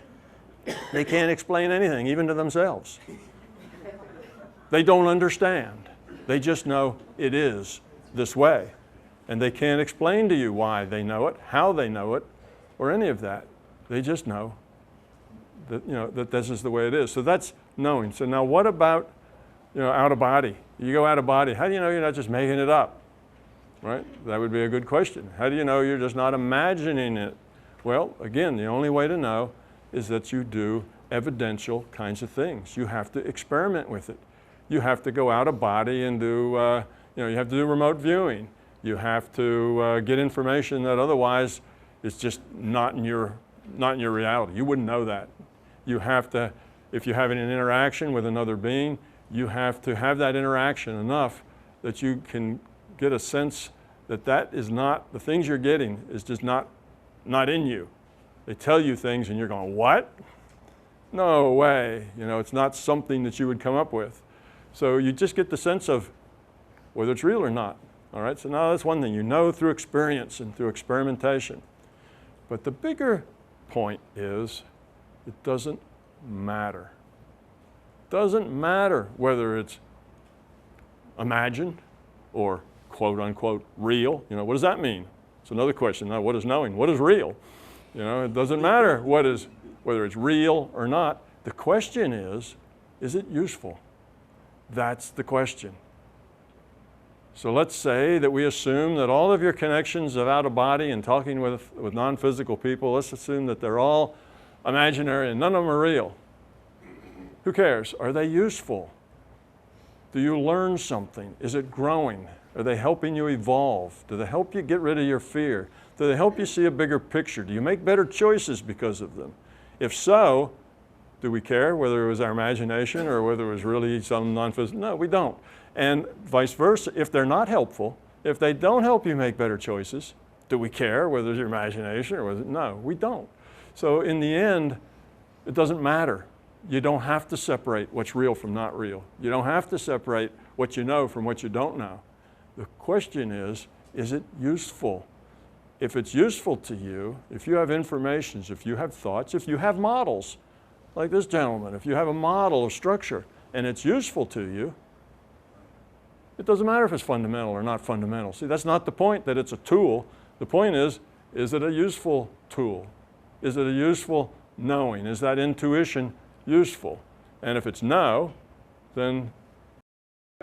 They can't explain anything, even to themselves. They don't understand. They just know it is this way. And they can't explain to you why they know it, how they know it, or any of that. They just know that, you know, that this is the way it is. So that's knowing. So now what about, you know, out of body? You go out of body. How do you know you're not just making it up? right? That would be a good question. How do you know you're just not imagining it? Well, again, the only way to know is that you do evidential kinds of things. You have to experiment with it. You have to go out of body and do, you have to do remote viewing. You have to get information that otherwise is just not in your reality. You wouldn't know that. You have to, if you're having an interaction with another being, you have to have that interaction enough that you can get a sense that that is not, the things you're getting is just not in you. They tell you things and you're going, what? No way. It's not something that you would come up with. So you just get the sense of whether it's real or not. All right, so now that's one thing. You know through experience and through experimentation. But the bigger point is it doesn't matter. It doesn't matter whether it's imagined or quote unquote real. What does that mean? It's another question. Now, what is knowing? What is real? It doesn't matter whether it's real or not. The question is it useful? That's the question. So let's say that we assume that all of your connections of out of body and talking with non-physical people, let's assume that they're all imaginary and none of them are real. Who cares? Are they useful? Do you learn something? Is it growing? Are they helping you evolve? Do they help you get rid of your fear? Do they help you see a bigger picture? Do you make better choices because of them? If so, do we care whether it was our imagination or whether it was really some non-physical? No, we don't. And vice versa, if they're not helpful, if they don't help you make better choices, do we care whether it's your imagination or whether, no, we don't. So in the end, it doesn't matter. You don't have to separate what's real from not real. You don't have to separate what you know from what you don't know. The question is it useful? If it's useful to you, if you have information, if you have thoughts, if you have models, like this gentleman, if you have a model of structure and it's useful to you, it doesn't matter if it's fundamental or not fundamental. See, that's not the point that it's a tool. The point is it a useful tool? Is it a useful knowing? Is that intuition useful? And if it's no, then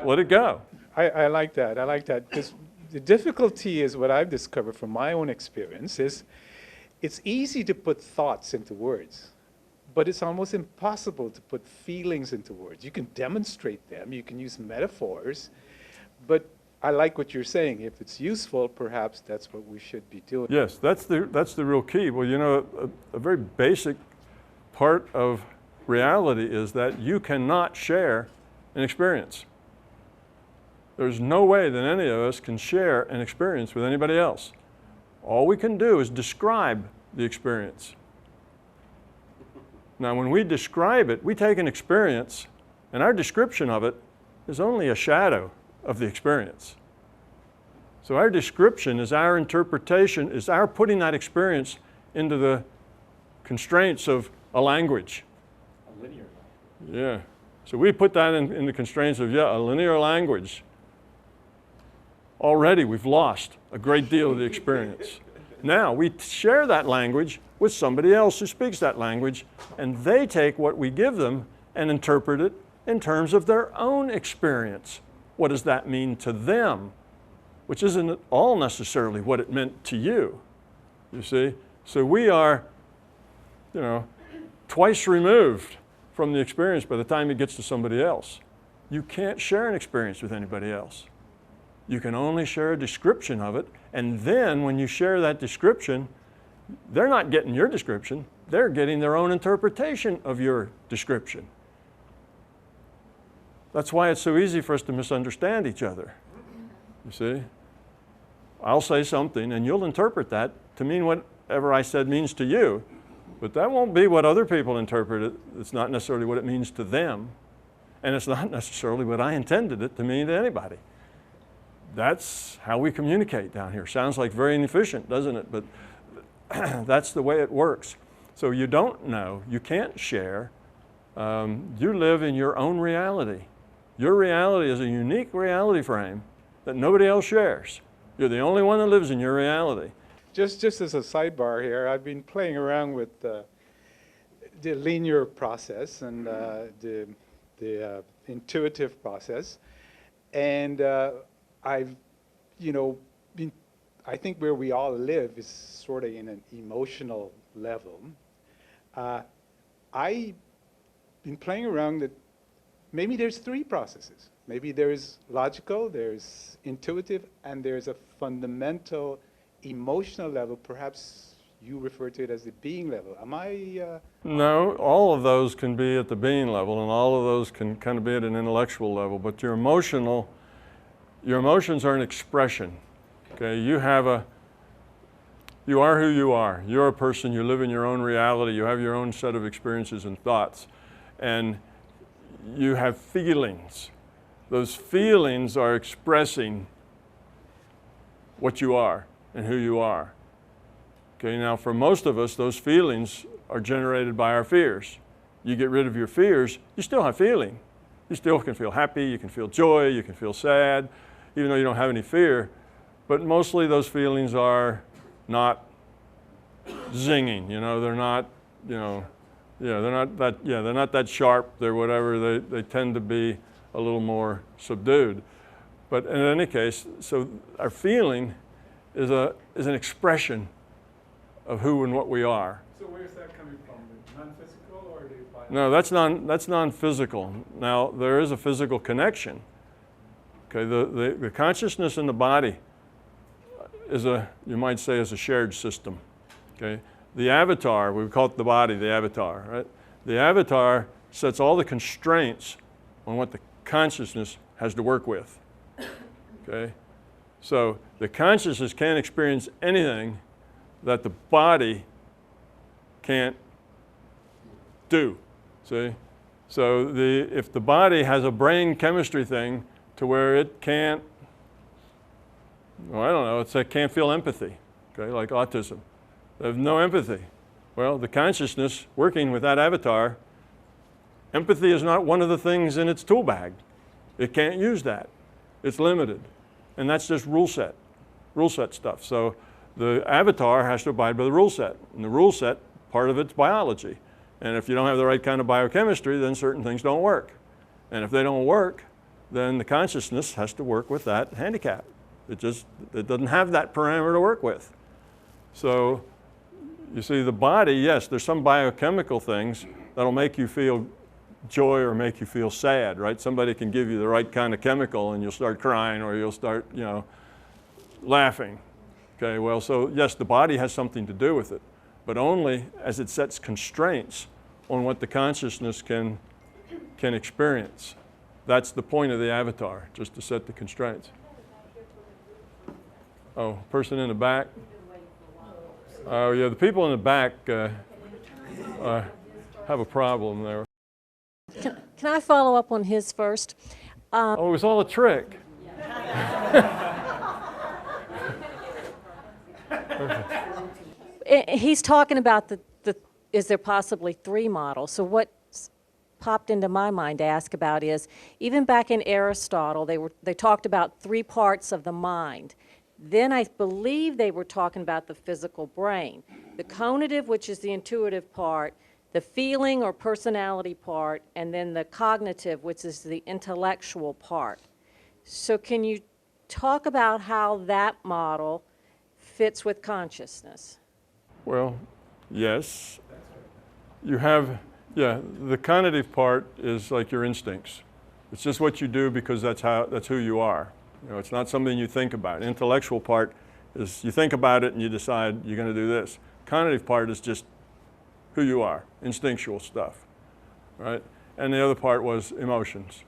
let it go. I like that. I like that because the difficulty is what I've discovered from my own experience is it's easy to put thoughts into words, but it's almost impossible to put feelings into words. You can demonstrate them, you can use metaphors, but I like what you're saying. If it's useful, perhaps that's what we should be doing. Yes, that's the real key. Well, a very basic part of reality is that you cannot share an experience. There's no way that any of us can share an experience with anybody else. All we can do is describe the experience. Now, when we describe it, we take an experience, and our description of it is only a shadow of the experience. So our description is our interpretation, is our putting that experience into the constraints of a language. A linear language. Yeah. So we put that in the constraints of, a linear language. Already we've lost a great deal of the experience. Now we share that language with somebody else who speaks that language, and they take what we give them and interpret it in terms of their own experience. What does that mean to them? Which isn't at all necessarily what it meant to you, you see? So we are, twice removed from the experience by the time it gets to somebody else. You can't share an experience with anybody else. You can only share a description of it, and then when you share that description, they're not getting your description, they're getting their own interpretation of your description. That's why it's so easy for us to misunderstand each other, you see? I'll say something, and you'll interpret that to mean whatever I said means to you, but that won't be what other people interpret it. It's not necessarily what it means to them, and it's not necessarily what I intended it to mean to anybody. That's how we communicate down here. Sounds like very inefficient, doesn't it? But that's the way it works. So you don't know, you can't share. You live in your own reality. Your reality is a unique reality frame that nobody else shares. You're the only one that lives in your reality. Just as a sidebar here, I've been playing around with the linear process and the intuitive process, and I've, I think where we all live is sort of in an emotional level. I've been playing around that maybe there's three processes. Maybe there's logical, there's intuitive, and there's a fundamental emotional level. Perhaps you refer to it as the being level. Am I? No, all of those can be at the being level, and all of those can kind of be at an intellectual level. But your emotions are an expression. Okay, you are who you are. You're a person. You live in your own reality. You have your own set of experiences and thoughts, and you have feelings. Those feelings are expressing what you are and who you are. Okay, now for most of us, those feelings are generated by our fears. You get rid of your fears, you still have feeling. You still can feel happy, you can feel joy, you can feel sad, even though you don't have any fear. But mostly those feelings are not zinging, you know, they're not, you know, they're not that sharp, they're whatever, they tend to be a little more subdued. But in any case, so our feeling is an expression of who and what we are. So where's that coming from? The non-physical or the biological? No, that's non-physical. Now, there is a physical connection. Okay, the consciousness in the body is you might say, is a shared system. Okay, the avatar, we call it the body, the avatar, right? The avatar sets all the constraints on what the consciousness has to work with. Okay, so the consciousness can't experience anything that the body can't do. See? So if the body has a brain chemistry thing to where it can't, well, I don't know, it can't feel empathy, okay, like autism. They have no empathy. Well, the consciousness working with that avatar, empathy is not one of the things in its tool bag. It can't use that. It's limited. And that's just rule set stuff. So the avatar has to abide by the rule set. And the rule set, part of it's biology. And if you don't have the right kind of biochemistry, then certain things don't work. And if they don't work, then the consciousness has to work with that handicap. It doesn't have that parameter to work with. So you see the body, yes, there's some biochemical things that'll make you feel joy or make you feel sad, right? Somebody can give you the right kind of chemical and you'll start crying or you'll start, you know, laughing. Okay, well, so yes, the body has something to do with it, but only as it sets constraints on what the consciousness can experience. That's the point of the avatar, just to set the constraints. Oh, person in the back? Oh, yeah, the people in the back have a problem there. Can I follow up on his first? Oh, it was all a trick. He's talking about is there possibly three models? So what popped into my mind to ask about is, even back in Aristotle, they talked about three parts of the mind. Then I believe they were talking about the physical brain. The conative, which is the intuitive part, the feeling or personality part, and then the cognitive, which is the intellectual part. So can you talk about how that model fits with consciousness? Well, yes. You have, yeah, the cognitive part is like your instincts. It's just what you do because that's who you are. You know, it's not something you think about. Intellectual part is you think about it and you decide you're going to do this. Cognitive part is just who you are, instinctual stuff, right? And the other part was emotions,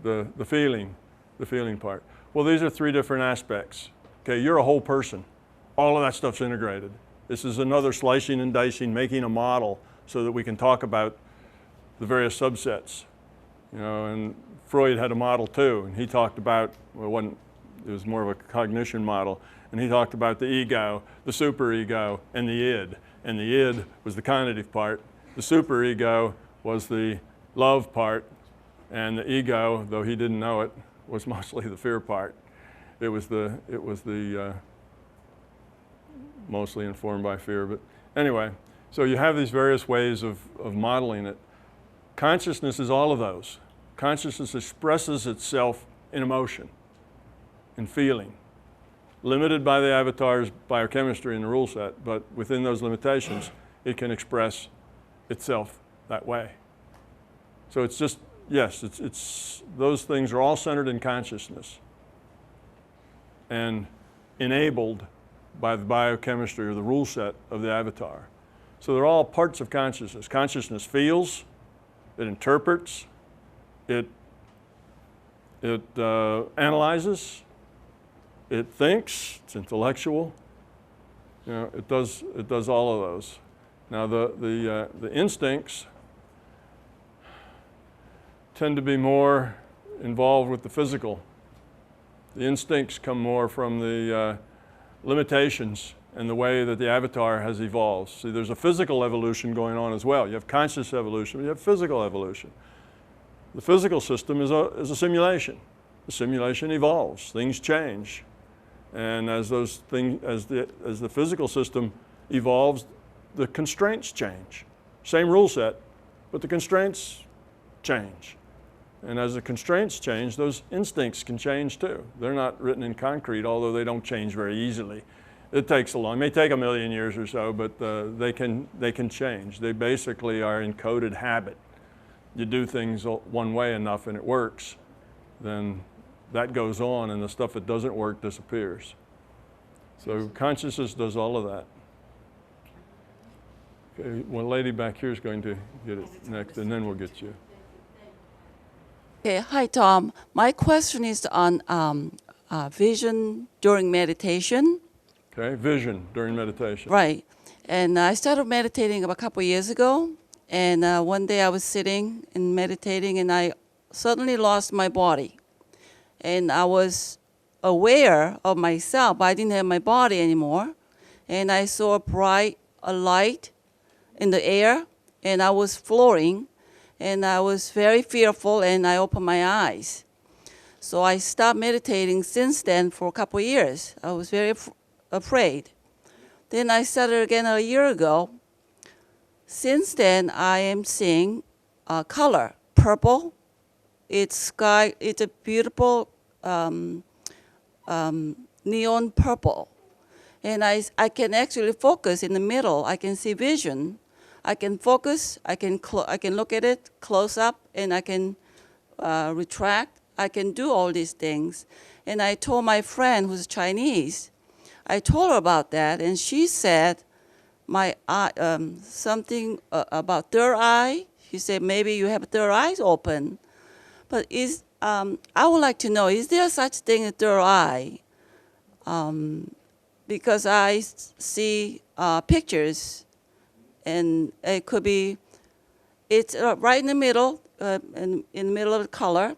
the feeling part. Well, these are three different aspects. Okay, you're a whole person. All of that stuff's integrated. This is another slicing and dicing, making a model so that we can talk about the various subsets. You know, and Freud had a model too, and he talked about, well, it was more of a cognition model, and he talked about the ego, the superego, and the id. And the id was the cognitive part. The superego was the love part, and the ego, though he didn't know it, was mostly the fear part. It was the mostly informed by fear. But anyway, so you have these various ways of modeling it. Consciousness is all of those. Consciousness expresses itself in emotion, in feeling. limited by the avatar's biochemistry and the rule set, but within those limitations, it can express itself that way. So it's just, yes, it's those things are all centered in consciousness and enabled by the biochemistry or the rule set of the avatar. So they're all parts of consciousness. Consciousness feels, it interprets, it analyzes, it thinks, it's intellectual. You know, it does all of those. Now the instincts tend to be more involved with the physical. The instincts come more from the limitations and the way that the avatar has evolved. See, there's a physical evolution going on as well. You have conscious evolution, you have physical evolution. The physical system is a simulation. The simulation evolves, things change. And as those things, as the physical system evolves, the constraints change. Same rule set, but the constraints change. And as the constraints change, those instincts can change too. They're not written in concrete, although they don't change very easily. It takes it may take 1,000,000 years or so, but they can change. They basically are encoded habit. You do things one way enough and it works, then that goes on and the stuff that doesn't work disappears. So consciousness does all of that. Okay, one lady back here is going to get it next, and then we'll get you. Okay, hi Tom. My question is on vision during meditation. Okay, vision during meditation. Right, and I started meditating about a couple years ago, and one day I was sitting and meditating, and I suddenly lost my body, and I was aware of myself, but I didn't have my body anymore, and I saw a light in the air, and I was floating. And I was very fearful, and I opened my eyes. So I stopped meditating since then for a couple of years. I was very afraid. Then I started again a year ago. Since then, I am seeing color, purple. It's a beautiful neon purple. And I can actually focus in the middle. I can see vision. I can focus, I can look at it close up, and I can retract. I can do all these things. And I told my friend who's Chinese, I told her about that, and she said something about third eye. She said maybe you have third eyes open. But I would like to know, is there such thing as third eye? Because I see pictures. And it could be, it's right in the middle, in the middle of the color.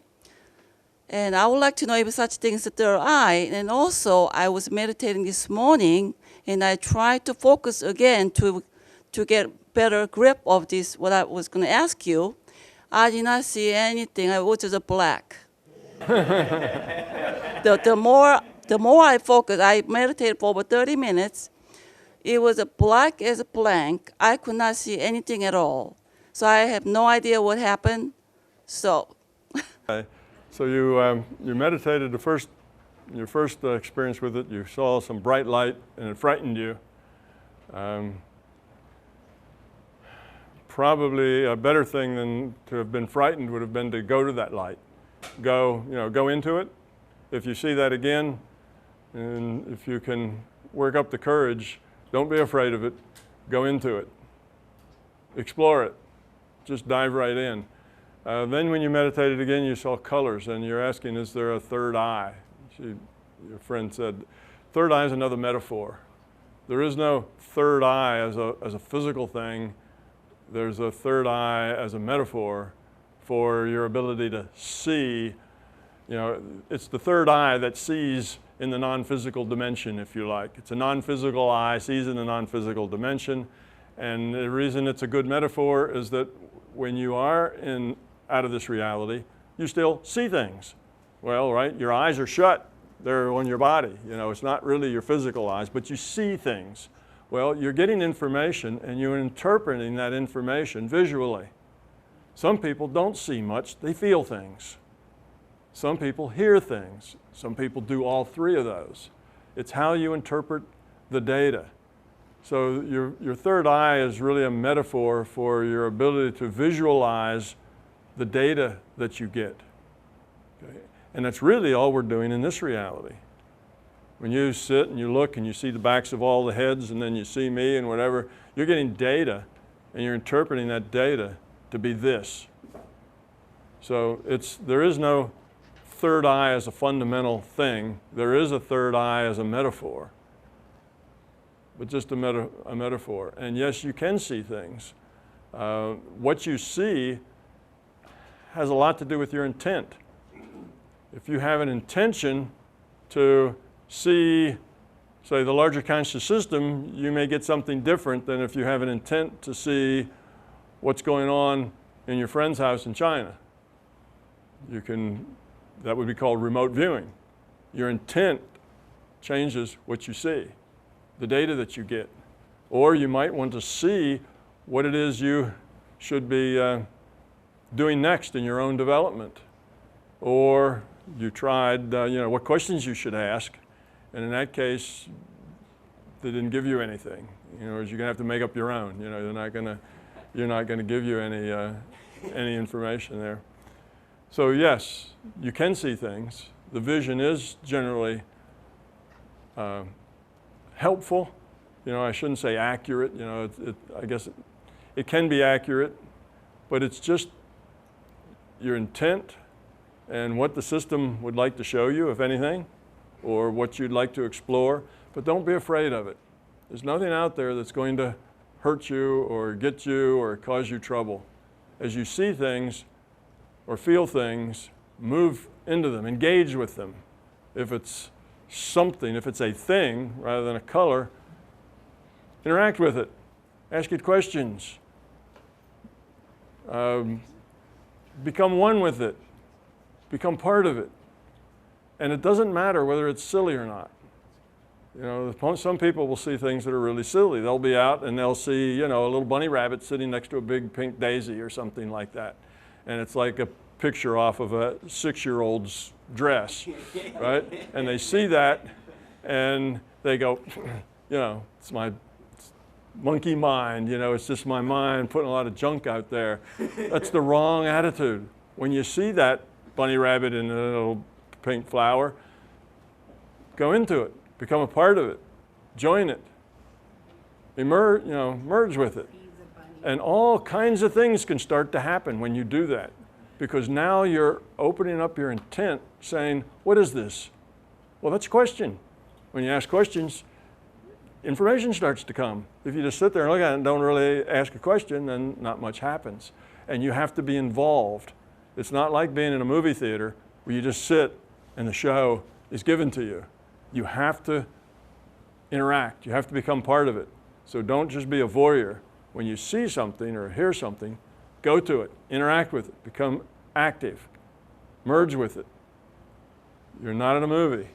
And I would like to know if such thing as the third eye. And also, I was meditating this morning, and I tried to focus again to get better grip of this, what I was going to ask you. I did not see anything, which is a black. the more I focused, I meditated for over 30 minutes. It was as black as a blank. I could not see anything at all. So I have no idea what happened. So. Okay. So you meditated your first experience with it. You saw some bright light and it frightened you. Probably a better thing than to have been frightened would have been to go to that light. Go into it. If you see that again, and if you can work up the courage, don't be afraid of it. Go into it. Explore it. Just dive right in. Then when you meditated again, you saw colors, and you're asking, is there a third eye? Your friend said, third eye is another metaphor. There is no third eye as a physical thing. There's a third eye as a metaphor for your ability to see. It's the third eye that sees in the non-physical dimension, if you like. It's a non-physical eye, sees in the non-physical dimension. And the reason it's a good metaphor is that when you are out of this reality, you still see things. Well, right, your eyes are shut. They're on your body. It's not really your physical eyes, but you see things. Well, you're getting information, and you're interpreting that information visually. Some people don't see much, they feel things. Some people hear things. Some people do all three of those. It's how you interpret the data. So your third eye is really a metaphor for your ability to visualize the data that you get. Okay? And that's really all we're doing in this reality. When you sit and you look and you see the backs of all the heads and then you see me and whatever, you're getting data and you're interpreting that data to be this. So there is no third eye as a fundamental thing. There is a third eye as a metaphor, but just a metaphor. And yes, you can see things. What you see has a lot to do with your intent. If you have an intention to see, say, the larger conscious system, you may get something different than if you have an intent to see what's going on in your friend's house in China. That would be called remote viewing. Your intent changes what you see, the data that you get. Or you might want to see what it is you should be doing next in your own development. Or you tried, what questions you should ask, and in that case, they didn't give you anything. You're going to have to make up your own. They're not going to give you any information there. So yes, you can see things. The vision is generally helpful. I shouldn't say accurate. I guess it can be accurate, but it's just your intent and what the system would like to show you, if anything, or what you'd like to explore. But don't be afraid of it. There's nothing out there that's going to hurt you or get you or cause you trouble. As you see things or feel things, move into them, engage with them. If it's something, if it's a thing rather than a color, interact with it. Ask it questions. Become one with it. Become part of it. And it doesn't matter whether it's silly or not. Some people will see things that are really silly. They'll be out and they'll see, a little bunny rabbit sitting next to a big pink daisy or something like that. And it's like a picture off of a 6-year-old's dress, right? And they see that and they go, it's my monkey mind, it's just my mind putting a lot of junk out there. That's the wrong attitude. When you see that bunny rabbit in a little pink flower, go into it, become a part of it, join it, merge with it. And all kinds of things can start to happen when you do that, because now you're opening up your intent, saying, what is this? Well, that's a question. When you ask questions, information starts to come. If you just sit there and look at it and don't really ask a question, then not much happens. And you have to be involved. It's not like being in a movie theater where you just sit and the show is given to you. You have to interact. You have to become part of it. So don't just be a voyeur. When you see something or hear something, go to it, interact with it, become active, merge with it. You're not in a movie.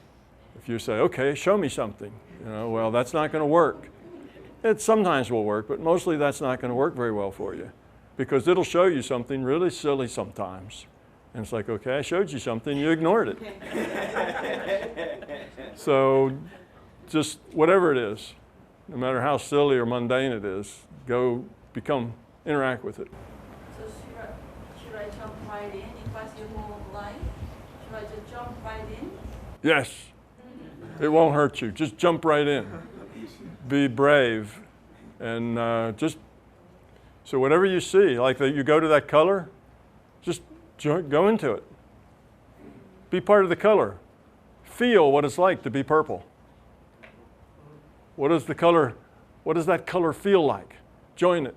If you say, okay, show me something, well, that's not going to work. It sometimes will work, but mostly that's not going to work very well for you, because it'll show you something really silly sometimes. And it's like, okay, I showed you something, you ignored it. So just whatever it is, no matter how silly or mundane it is, go interact with it. So should I jump right in? If I see a whole life, should I just jump right in? Yes. It won't hurt you. Just jump right in. Be brave. And so whatever you see, like you go to that color, just go into it. Be part of the color. Feel what it's like to be purple. What does that color feel like? Join it.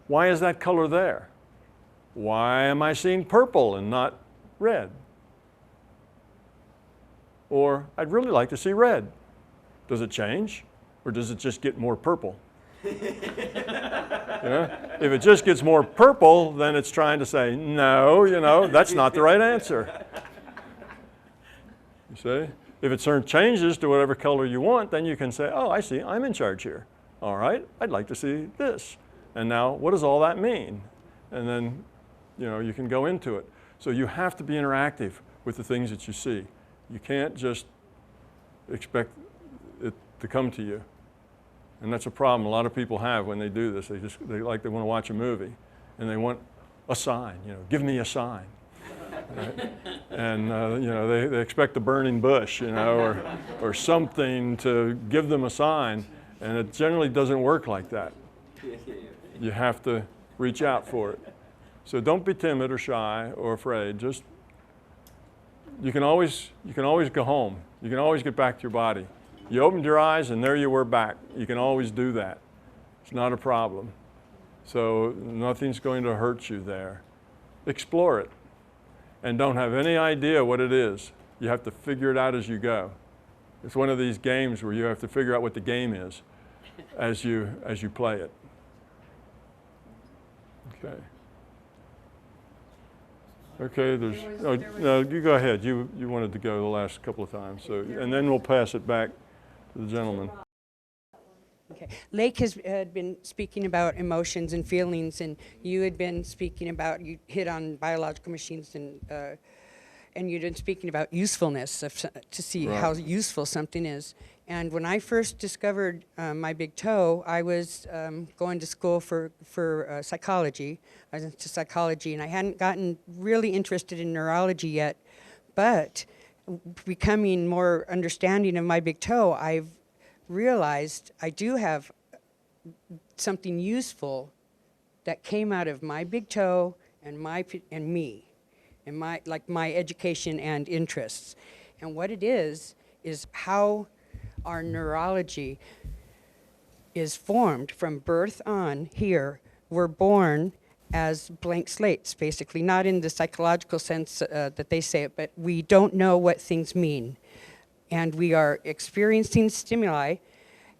Why is that color there? Why am I seeing purple and not red? Or I'd really like to see red. Does it change? Or does it just get more purple? If it just gets more purple, then it's trying to say, no, that's not the right answer. You see? If it changes to whatever color you want, then you can say, oh, I see, I'm in charge here. All right, I'd like to see this. And now, what does all that mean? And then, you can go into it. So you have to be interactive with the things that you see. You can't just expect it to come to you. And that's a problem a lot of people have when they do this. They want to watch a movie and they want a sign, you know, give me a sign. Right? And you know, they expect a burning bush, you know, or something to give them a sign, and it generally doesn't work like that. You have to reach out for it. So don't be timid or shy or afraid. Just you can always go home. You can always get back to your body. You opened your eyes and there you were back. You can always do that. It's not a problem. So nothing's going to hurt you there. Explore it. And don't have any idea what it is. You have to figure it out as you go. It's one of these games where you have to figure out what the game is as you play it. Okay. Okay, no, you go ahead. You wanted to go the last couple of times. So, and then we'll pass it back to the gentleman. Okay. Lake had been speaking about emotions and feelings, and you had been speaking about, you hit on biological machines, and you'd been speaking about usefulness to see how useful something is. And when I first discovered my big toe, I was going to school for psychology. I was into psychology, and I hadn't gotten really interested in neurology yet. But becoming more understanding of my big toe, I've realized I do have something useful that came out of my big toe and me, and my education and interests. And what it is how our neurology is formed from birth on here. We're born as blank slates, basically, not in the psychological sense that they say it, but we don't know what things mean. And we are experiencing stimuli,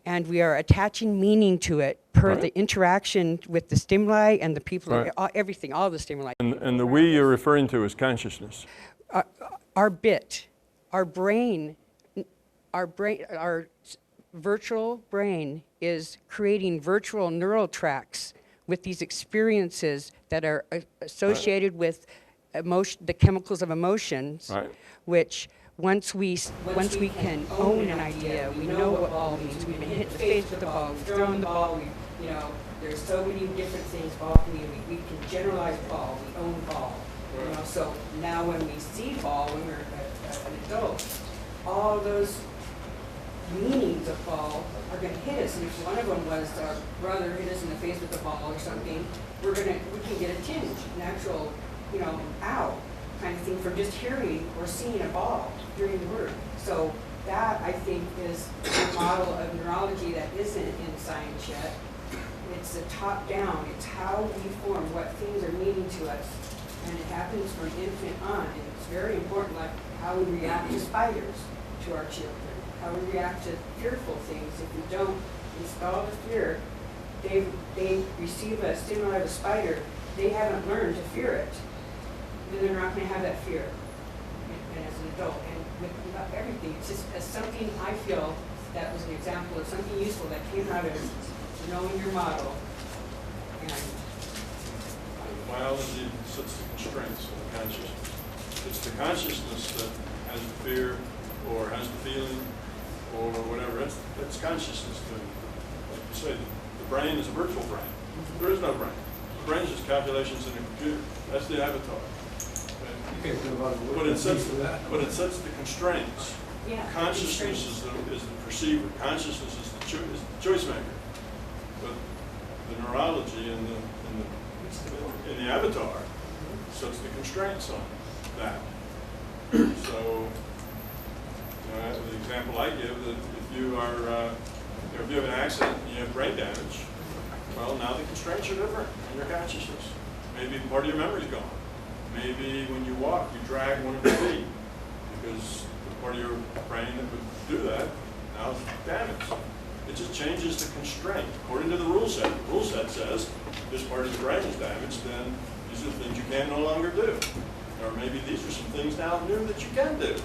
and we are attaching meaning to it per the interaction with the stimuli and the people, everything, all the stimuli. And the we you're referring to is consciousness. Our brain, our virtual brain is creating virtual neural tracks with these experiences that are associated with emotion, the chemicals of emotions, which once we can own an idea, we know what ball means. We've been hit in the face with the ball, we've thrown the ball, there's so many different things ball can mean. We can generalize ball, we own ball. So now when we see ball, when we're an adult, all those meanings of ball are going to hit us. And if one of them was our brother hit us in the face with a ball or something, we can get a tinge, natural, ow kind of thing from just hearing or seeing a ball, hearing the word. So that, I think, is a model of neurology that isn't in science yet. It's a top-down. It's how we form what things are meaning to us. And it happens from infant on. And it's very important, like how we react to spiders to our children, how we react to fearful things. If we don't install the fear, they receive a stimuli of a spider, they haven't learned to fear it. Then they're not going to have that fear and as an adult. And with everything, it's just something I feel that was an example of something useful that came out of knowing your model. And biology sets the constraints of the consciousness. It's the consciousness that has the fear or has the feeling or whatever. That's consciousness doing. Like you say, the brain is a virtual brain. There is no brain. The brain is just calculations in a computer. That's the avatar. But it sets the constraints. Consciousness is the perceiver. Consciousness is the choice maker. But the neurology and the avatar sets the constraints on that. So, the example I give that if you are, if you have an accident and you have brain damage, well, now the constraints are different in your consciousness. Maybe part of your memory's gone. Maybe when you walk, you drag one of your feet because the part of your brain that would do that now is damaged. It just changes the constraint according to the rule set. The rule set says this part of your brain is damaged, then these are the things you can no longer do. Or maybe these are some things now new that you can do.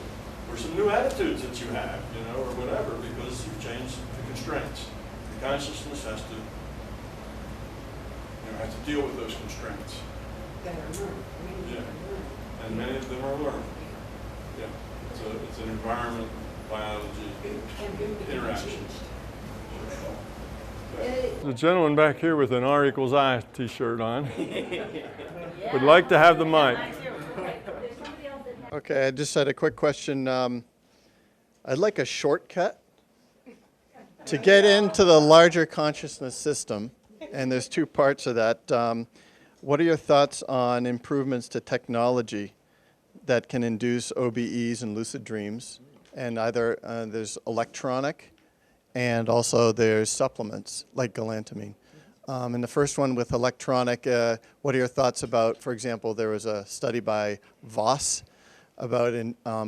Or some new attitudes that you have, or whatever, because you've changed the constraints. The consciousness has to, have to deal with those constraints. That are learned. Yeah, and many of them are learned. Yeah, it's an environment biology interactions. The gentleman back here with an R equals I t-shirt on would like to have the mic. Okay, I just had a quick question. I'd like a shortcut to get into the larger consciousness system, and there's two parts of that. What are your thoughts on improvements to technology that can induce OBEs and lucid dreams? And either there's electronic, and also there's supplements like galantamine. And the first one with electronic, what are your thoughts about, for example, there was a study by Voss about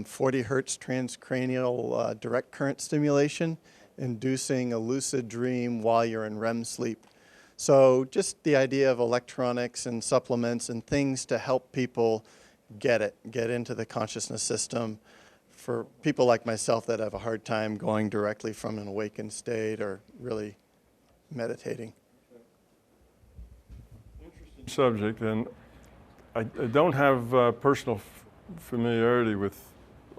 40 hertz transcranial direct current stimulation inducing a lucid dream while you're in REM sleep. So just the idea of electronics and supplements and things to help people get into the consciousness system for people like myself that have a hard time going directly from an awakened state or really meditating. Interesting subject, and I don't have personal familiarity with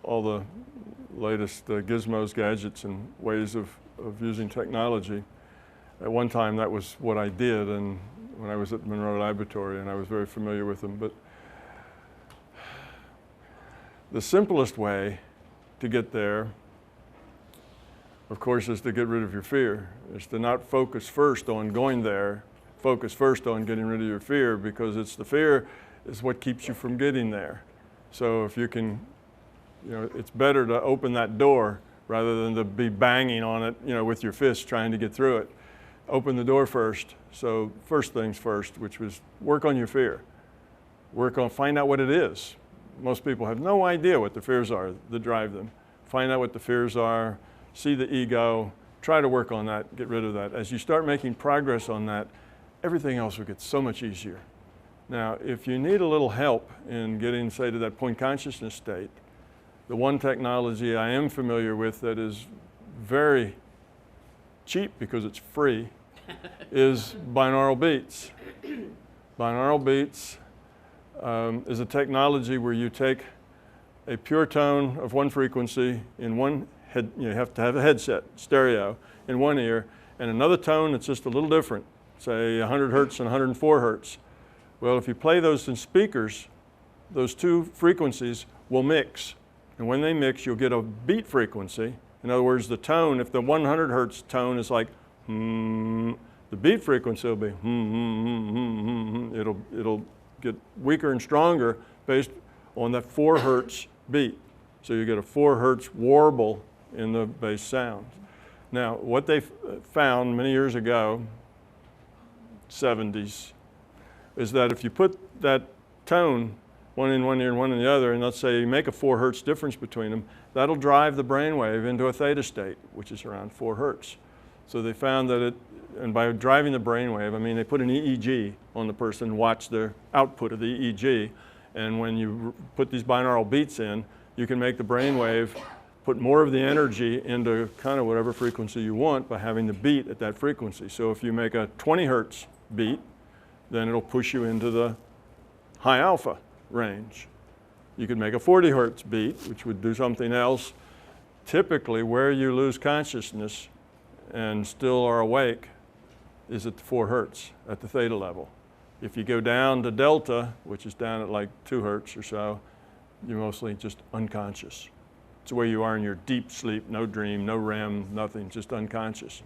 all the latest gizmos, gadgets, and ways of using technology. At one time, that was what I did, and when I was at Morrill Laboratory, and I was very familiar with them. But the simplest way to get there, of course, is to get rid of your fear. Is to not focus first on going there, focus first on getting rid of your fear, because it's the fear is what keeps you from getting there. So if you can, it's better to open that door rather than to be banging on it, with your fist trying to get through it. Open the door first. So first things first, which was work on your fear. Find out what it is. Most people have no idea what the fears are that drive them. Find out what the fears are, see the ego, try to work on that, get rid of that. As you start making progress on that, everything else will get so much easier. Now, if you need a little help in getting, say, to that point consciousness state, the one technology I am familiar with that is very cheap because it's free is binaural beats. Binaural beats is a technology where you take a pure tone of one frequency in one head, you have to have a headset, stereo, in one ear, and another tone that's just a little different, say 100 hertz and 104 hertz. Well, if you play those in speakers, those two frequencies will mix. And when they mix, you'll get a beat frequency. In other words, the tone, if the 100 hertz tone is like, the beat frequency will be, it'll get weaker and stronger based on that 4 hertz beat. So you get a 4 hertz warble in the bass sound. Now, what they found many years ago, 70s, is that if you put that tone, one in one ear and one in the other, and let's say you make a 4 hertz difference between them, that'll drive the brainwave into a theta state, which is around 4 hertz. So they found that and by driving the brainwave, I mean they put an EEG on the person, watch the output of the EEG, and when you put these binaural beats in, you can make the brainwave put more of the energy into kind of whatever frequency you want by having the beat at that frequency. So if you make a 20 hertz beat, then it'll push you into the high alpha range. You could make a 40 hertz beat, which would do something else. Typically, where you lose consciousness and still are awake is at the 4 hertz, at the theta level. If you go down to delta, which is down at like 2 hertz or so, you're mostly just unconscious. It's where you are in your deep sleep, no dream, no REM, nothing, just unconscious.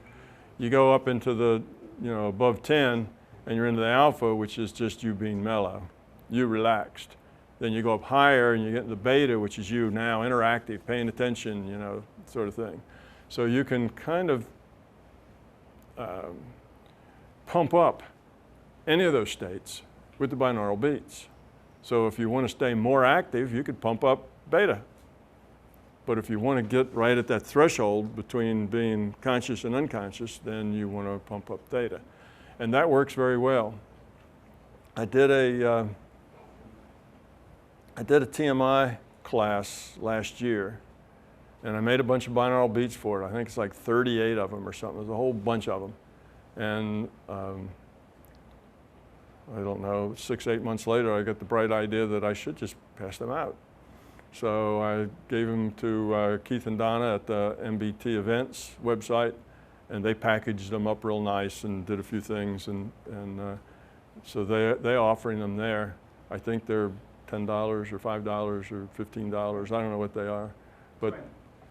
You go up into the, above 10, and you're into the alpha, which is just you being mellow, you relaxed. Then you go up higher and you get into the beta, which is you now interactive, paying attention, sort of thing. So you can kind of pump up any of those states with the binaural beats. So if you want to stay more active, you could pump up beta. But if you want to get right at that threshold between being conscious and unconscious, then you want to pump up theta. And that works very well. I did a TMI class last year, and I made a bunch of binaural beats for it. I think it's like 38 of them or something. There's a whole bunch of them. And I don't know, 6, 8 months later, I got the bright idea that I should just pass them out. So I gave them to Keith and Donna at the MBT events website, and they packaged them up real nice and did a few things, and so they're offering them there. I think they're $10 or $5 or $15. I don't know what they are, but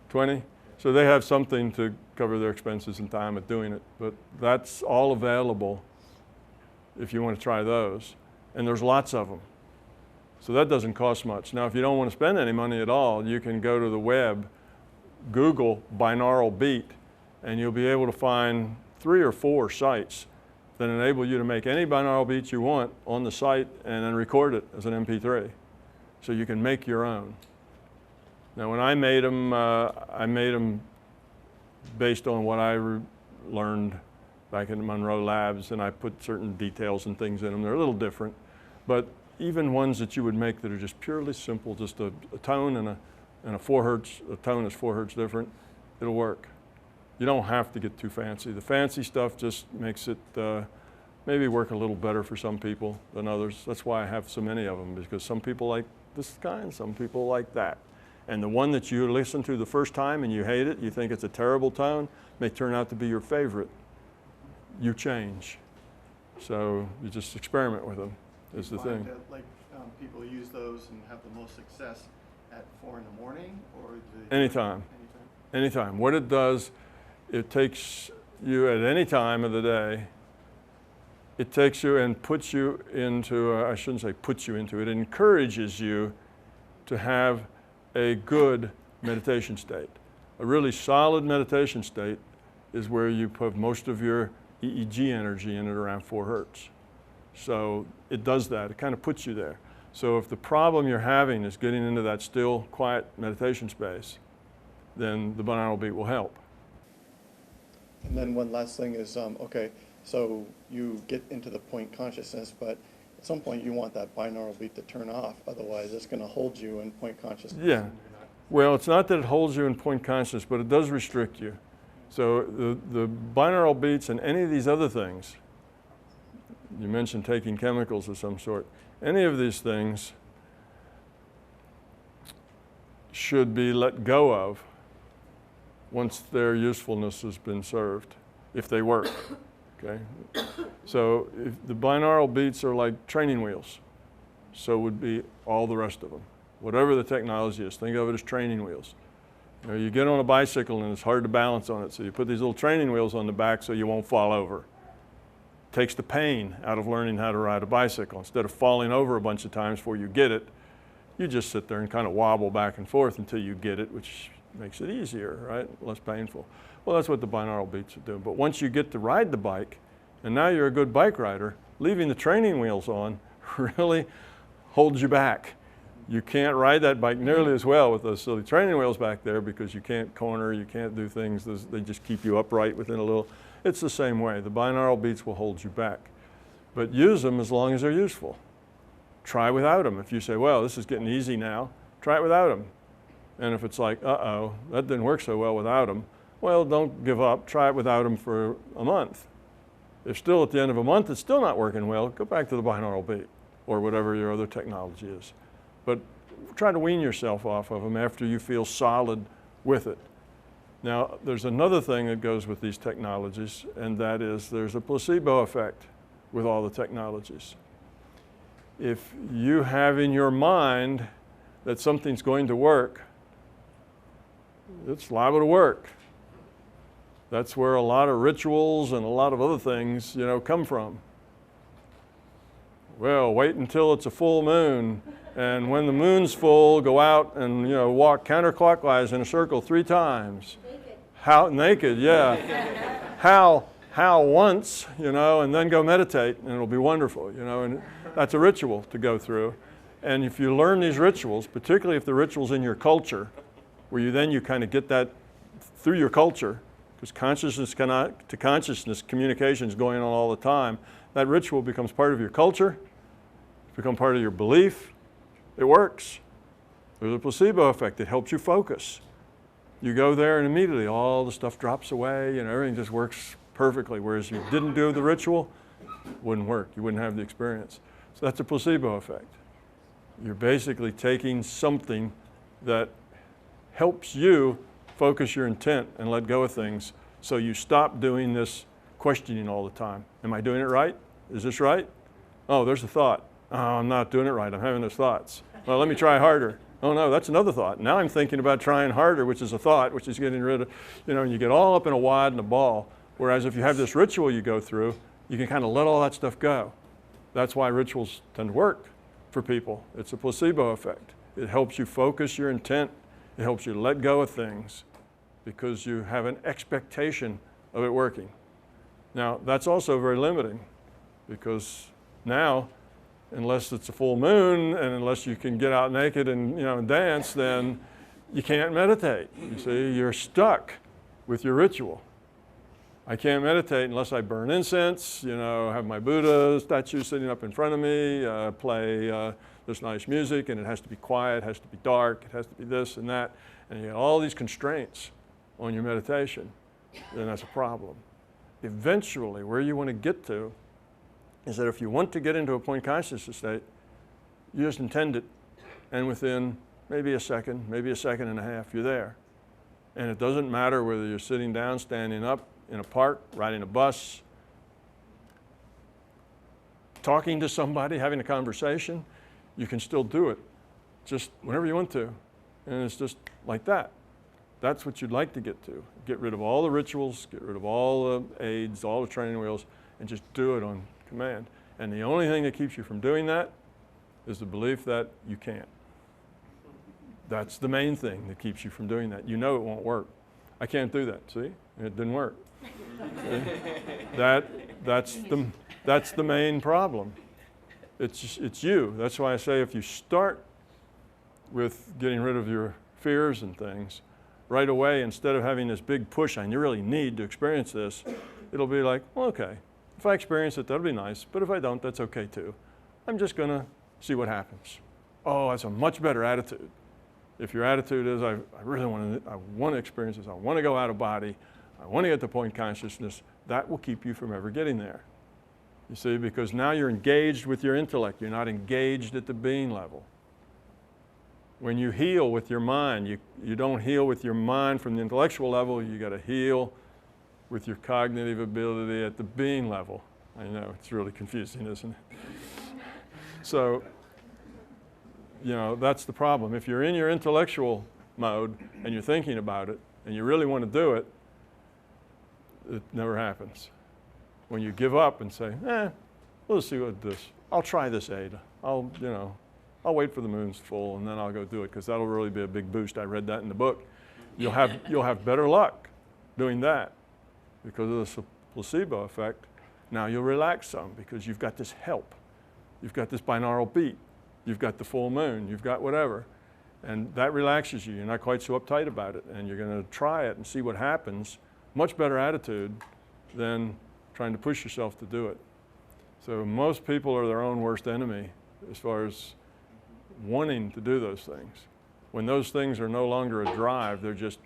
20. So they have something to cover their expenses and time of doing it. But that's all available if you want to try those, and there's lots of them. So that doesn't cost much. Now, if you don't want to spend any money at all, you can go to the web, Google binaural beat, and you'll be able to find 3 or 4 sites that enable you to make any binaural beats you want on the site and then record it as an MP3. So you can make your own. Now, when I made them based on what I learned back in the Monroe labs, and I put certain details and things in them. They're a little different, but even ones that you would make that are just purely simple, just a tone and a 4 hertz, a tone is 4 hertz different, it'll work. You don't have to get too fancy. The fancy stuff just makes it maybe work a little better for some people than others. That's why I have so many of them, because some people like this kind, some people like that. And the one that you listen to the first time and you hate it, you think it's a terrible tone, may turn out to be your favorite. You change. So you just experiment with them is the thing. That, like, people use those and have the most success at 4 in the morning, or anytime. Anytime. What it does, it takes you at any time of the day, it takes you and puts you into, I shouldn't say puts you into, it encourages you to have a good meditation state. A really solid meditation state is where you put most of your EEG energy in at around 4 hertz. So it does that, it kind of puts you there. So if the problem you're having is getting into that still, quiet meditation space, then the binaural beat will help. And then one last thing is, okay, so you get into the point consciousness, but at some point you want that binaural beat to turn off, otherwise it's going to hold you in point consciousness. Yeah. Well, it's not that it holds you in point consciousness, but it does restrict you. So the binaural beats and any of these other things, you mentioned taking chemicals of some sort, any of these things should be let go of once their usefulness has been served, if they work, okay? So if the binaural beats are like training wheels, so would be all the rest of them. Whatever the technology is, think of it as training wheels. You know, you get on a bicycle and it's hard to balance on it, so you put these little training wheels on the back so you won't fall over. Takes the pain out of learning how to ride a bicycle. Instead of falling over a bunch of times before you get it, you just sit there and kind of wobble back and forth until you get it, which makes it easier, right? Less painful. Well, that's what the binaural beats are doing. But once you get to ride the bike, and now you're a good bike rider, leaving the training wheels on really holds you back. You can't ride that bike nearly as well with those silly training wheels back there because you can't corner, you can't do things. They just keep you upright within a little. It's the same way. The binaural beats will hold you back. But use them as long as they're useful. Try without them. If you say, well, this is getting easy now, try it without them. And if it's like, uh-oh, that didn't work so well without them, well, don't give up. Try it without them for a month. If still at the end of a month it's still not working well, go back to the binaural beat or whatever your other technology is. But try to wean yourself off of them after you feel solid with it. Now, there's another thing that goes with these technologies, and that is there's a placebo effect with all the technologies. If you have in your mind that something's going to work, it's liable to work. That's where a lot of rituals and a lot of other things, you know, come from. Well, wait until it's a full moon, and when the moon's full, go out and, you know, walk counterclockwise in a circle 3 times. Naked, yeah. How once, you know, and then go meditate, and it'll be wonderful, you know, and that's a ritual to go through. And if you learn these rituals, particularly if the ritual's in your culture, where you kind of get that through your culture, because consciousness to consciousness communication is going on all the time, that ritual becomes part of your culture, it's become part of your belief, it works. There's a placebo effect, it helps you focus. You go there and immediately all the stuff drops away and everything just works perfectly, whereas if you didn't do the ritual, it wouldn't work, you wouldn't have the experience. So that's a placebo effect. You're basically taking something that helps you focus your intent and let go of things so you stop doing this questioning all the time. Am I doing it right? Is this right? Oh, there's a thought. Oh, I'm not doing it right. I'm having those thoughts. Well, let me try harder. Oh no, that's another thought. Now I'm thinking about trying harder, which is a thought, which is getting rid of, and you get all up in a wad and a ball. Whereas if you have this ritual you go through, you can kind of let all that stuff go. That's why rituals tend to work for people. It's a placebo effect. It helps you focus your intent. It helps you let go of things because you have an expectation of it working. Now, that's also very limiting because now, unless it's a full moon and unless you can get out naked and dance, then you can't meditate. You see, you're stuck with your ritual. I can't meditate unless I burn incense, have my Buddha statue sitting up in front of me, play this nice music, and it has to be quiet, it has to be dark, it has to be this and that, and you get all these constraints on your meditation, then that's a problem. Eventually, where you want to get to is that if you want to get into a point consciousness state, you just intend it, and within maybe a second, maybe a second and a half, you're there. And it doesn't matter whether you're sitting down, standing up, in a park, riding a bus, talking to somebody, having a conversation, you can still do it just whenever you want to. And it's just like that. That's what you'd like to get to. Get rid of all the rituals, get rid of all the aids, all the training wheels, and just do it on command. And the only thing that keeps you from doing that is the belief that you can't. That's the main thing that keeps you from doing that. You know it won't work. I can't do that, see? It didn't work. That's the main problem. It's you. That's why I say if you start with getting rid of your fears and things, right away, instead of having this big push on you really need to experience this, it'll be like, well, okay, if I experience it, that'll be nice, but if I don't, that's okay too. I'm just gonna see what happens. Oh, that's a much better attitude. If your attitude is, I really want to experience this, I want to go out of body, I want to get to point consciousness, that will keep you from ever getting there. You see, because now you're engaged with your intellect, you're not engaged at the being level. When you heal with your mind, you don't heal with your mind from the intellectual level, you got to heal with your cognitive ability at the being level. I know, it's really confusing, isn't it? So, that's the problem. If you're in your intellectual mode and you're thinking about it and you really want to do it, it never happens. When you give up and say, we'll see what this, I'll try this aid. I'll wait for the moon's full and then I'll go do it because that'll really be a big boost. I read that in the book. You'll have better luck doing that because of the placebo effect. Now you'll relax some because you've got this help. You've got this binaural beat. You've got the full moon. You've got whatever. And that relaxes you. You're not quite so uptight about it. And you're going to try it and see what happens. Much better attitude than trying to push yourself to do it. So most people are their own worst enemy as far as wanting to do those things. When those things are no longer a drive, they're just,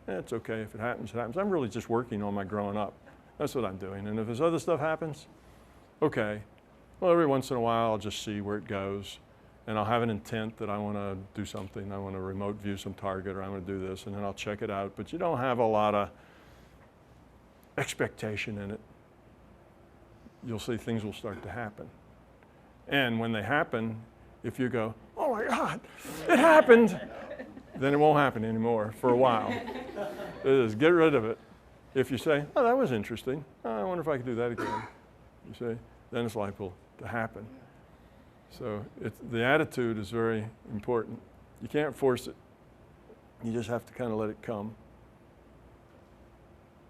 it's okay, if it happens, it happens. I'm really just working on my growing up. That's what I'm doing. And if this other stuff happens, okay. Well, every once in a while, I'll just see where it goes. And I'll have an intent that I want to do something. I want to remote view some target, or I want to do this, and then I'll check it out. But you don't have a lot of expectation in it. You'll see things will start to happen. And when they happen, if you go, oh my God, it happened, then it won't happen anymore for a while. It is, get rid of it. If you say, oh, that was interesting. Oh, I wonder if I could do that again. You see, then it's liable to happen. So the attitude is very important. You can't force it. You just have to kind of let it come.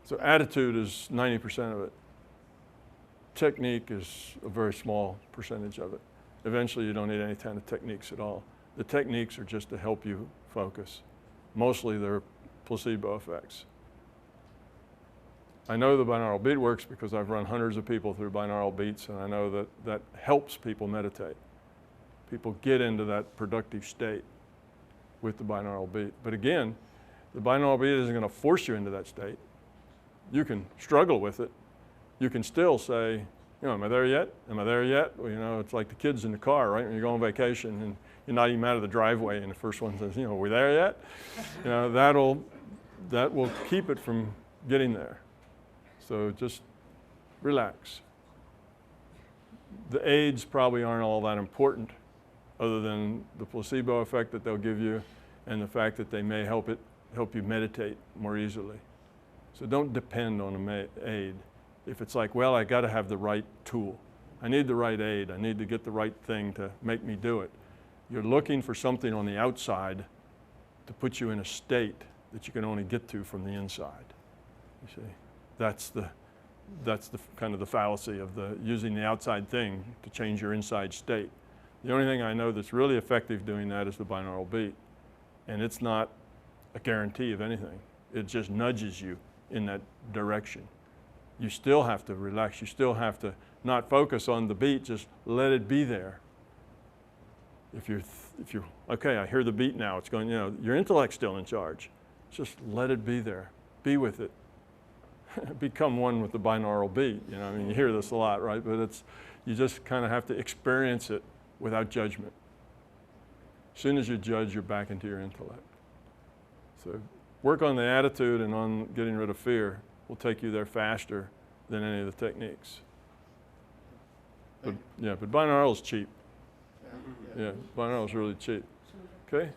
So attitude is 90% of it. Technique is a very small percentage of it. Eventually, you don't need any kind of techniques at all. The techniques are just to help you focus. Mostly they're placebo effects. I know the binaural beat works because I've run hundreds of people through binaural beats, and I know that that helps people meditate. People get into that productive state with the binaural beat. But again, the binaural beat isn't going to force you into that state. You can struggle with it. You can still say, am I there yet? Am I there yet? Well, it's like the kids in the car, right? When you go on vacation and you're not even out of the driveway and the first one says, are we there yet? That will keep it from getting there. So just relax. The aids probably aren't all that important other than the placebo effect that they'll give you and the fact that they may help you meditate more easily. So don't depend on an aid. If it's like, well, I got to have the right tool. I need the right aid. I need to get the right thing to make me do it. You're looking for something on the outside to put you in a state that you can only get to from the inside. You see, that's the kind of the fallacy of using the outside thing to change your inside state. The only thing I know that's really effective doing that is the binaural beat. And it's not a guarantee of anything. It just nudges you in that direction. You still have to relax. You still have to not focus on the beat, just let it be there. If you're okay, I hear the beat now, it's going, your intellect's still in charge. Just let it be there. Be with it. Become one with the binaural beat. You hear this a lot, right? But you just kind of have to experience it without judgment. As soon as you judge, you're back into your intellect. So work on the attitude and on getting rid of fear will take you there faster than any of the techniques. But binaural is cheap. Yeah, binaural is really cheap. Okay?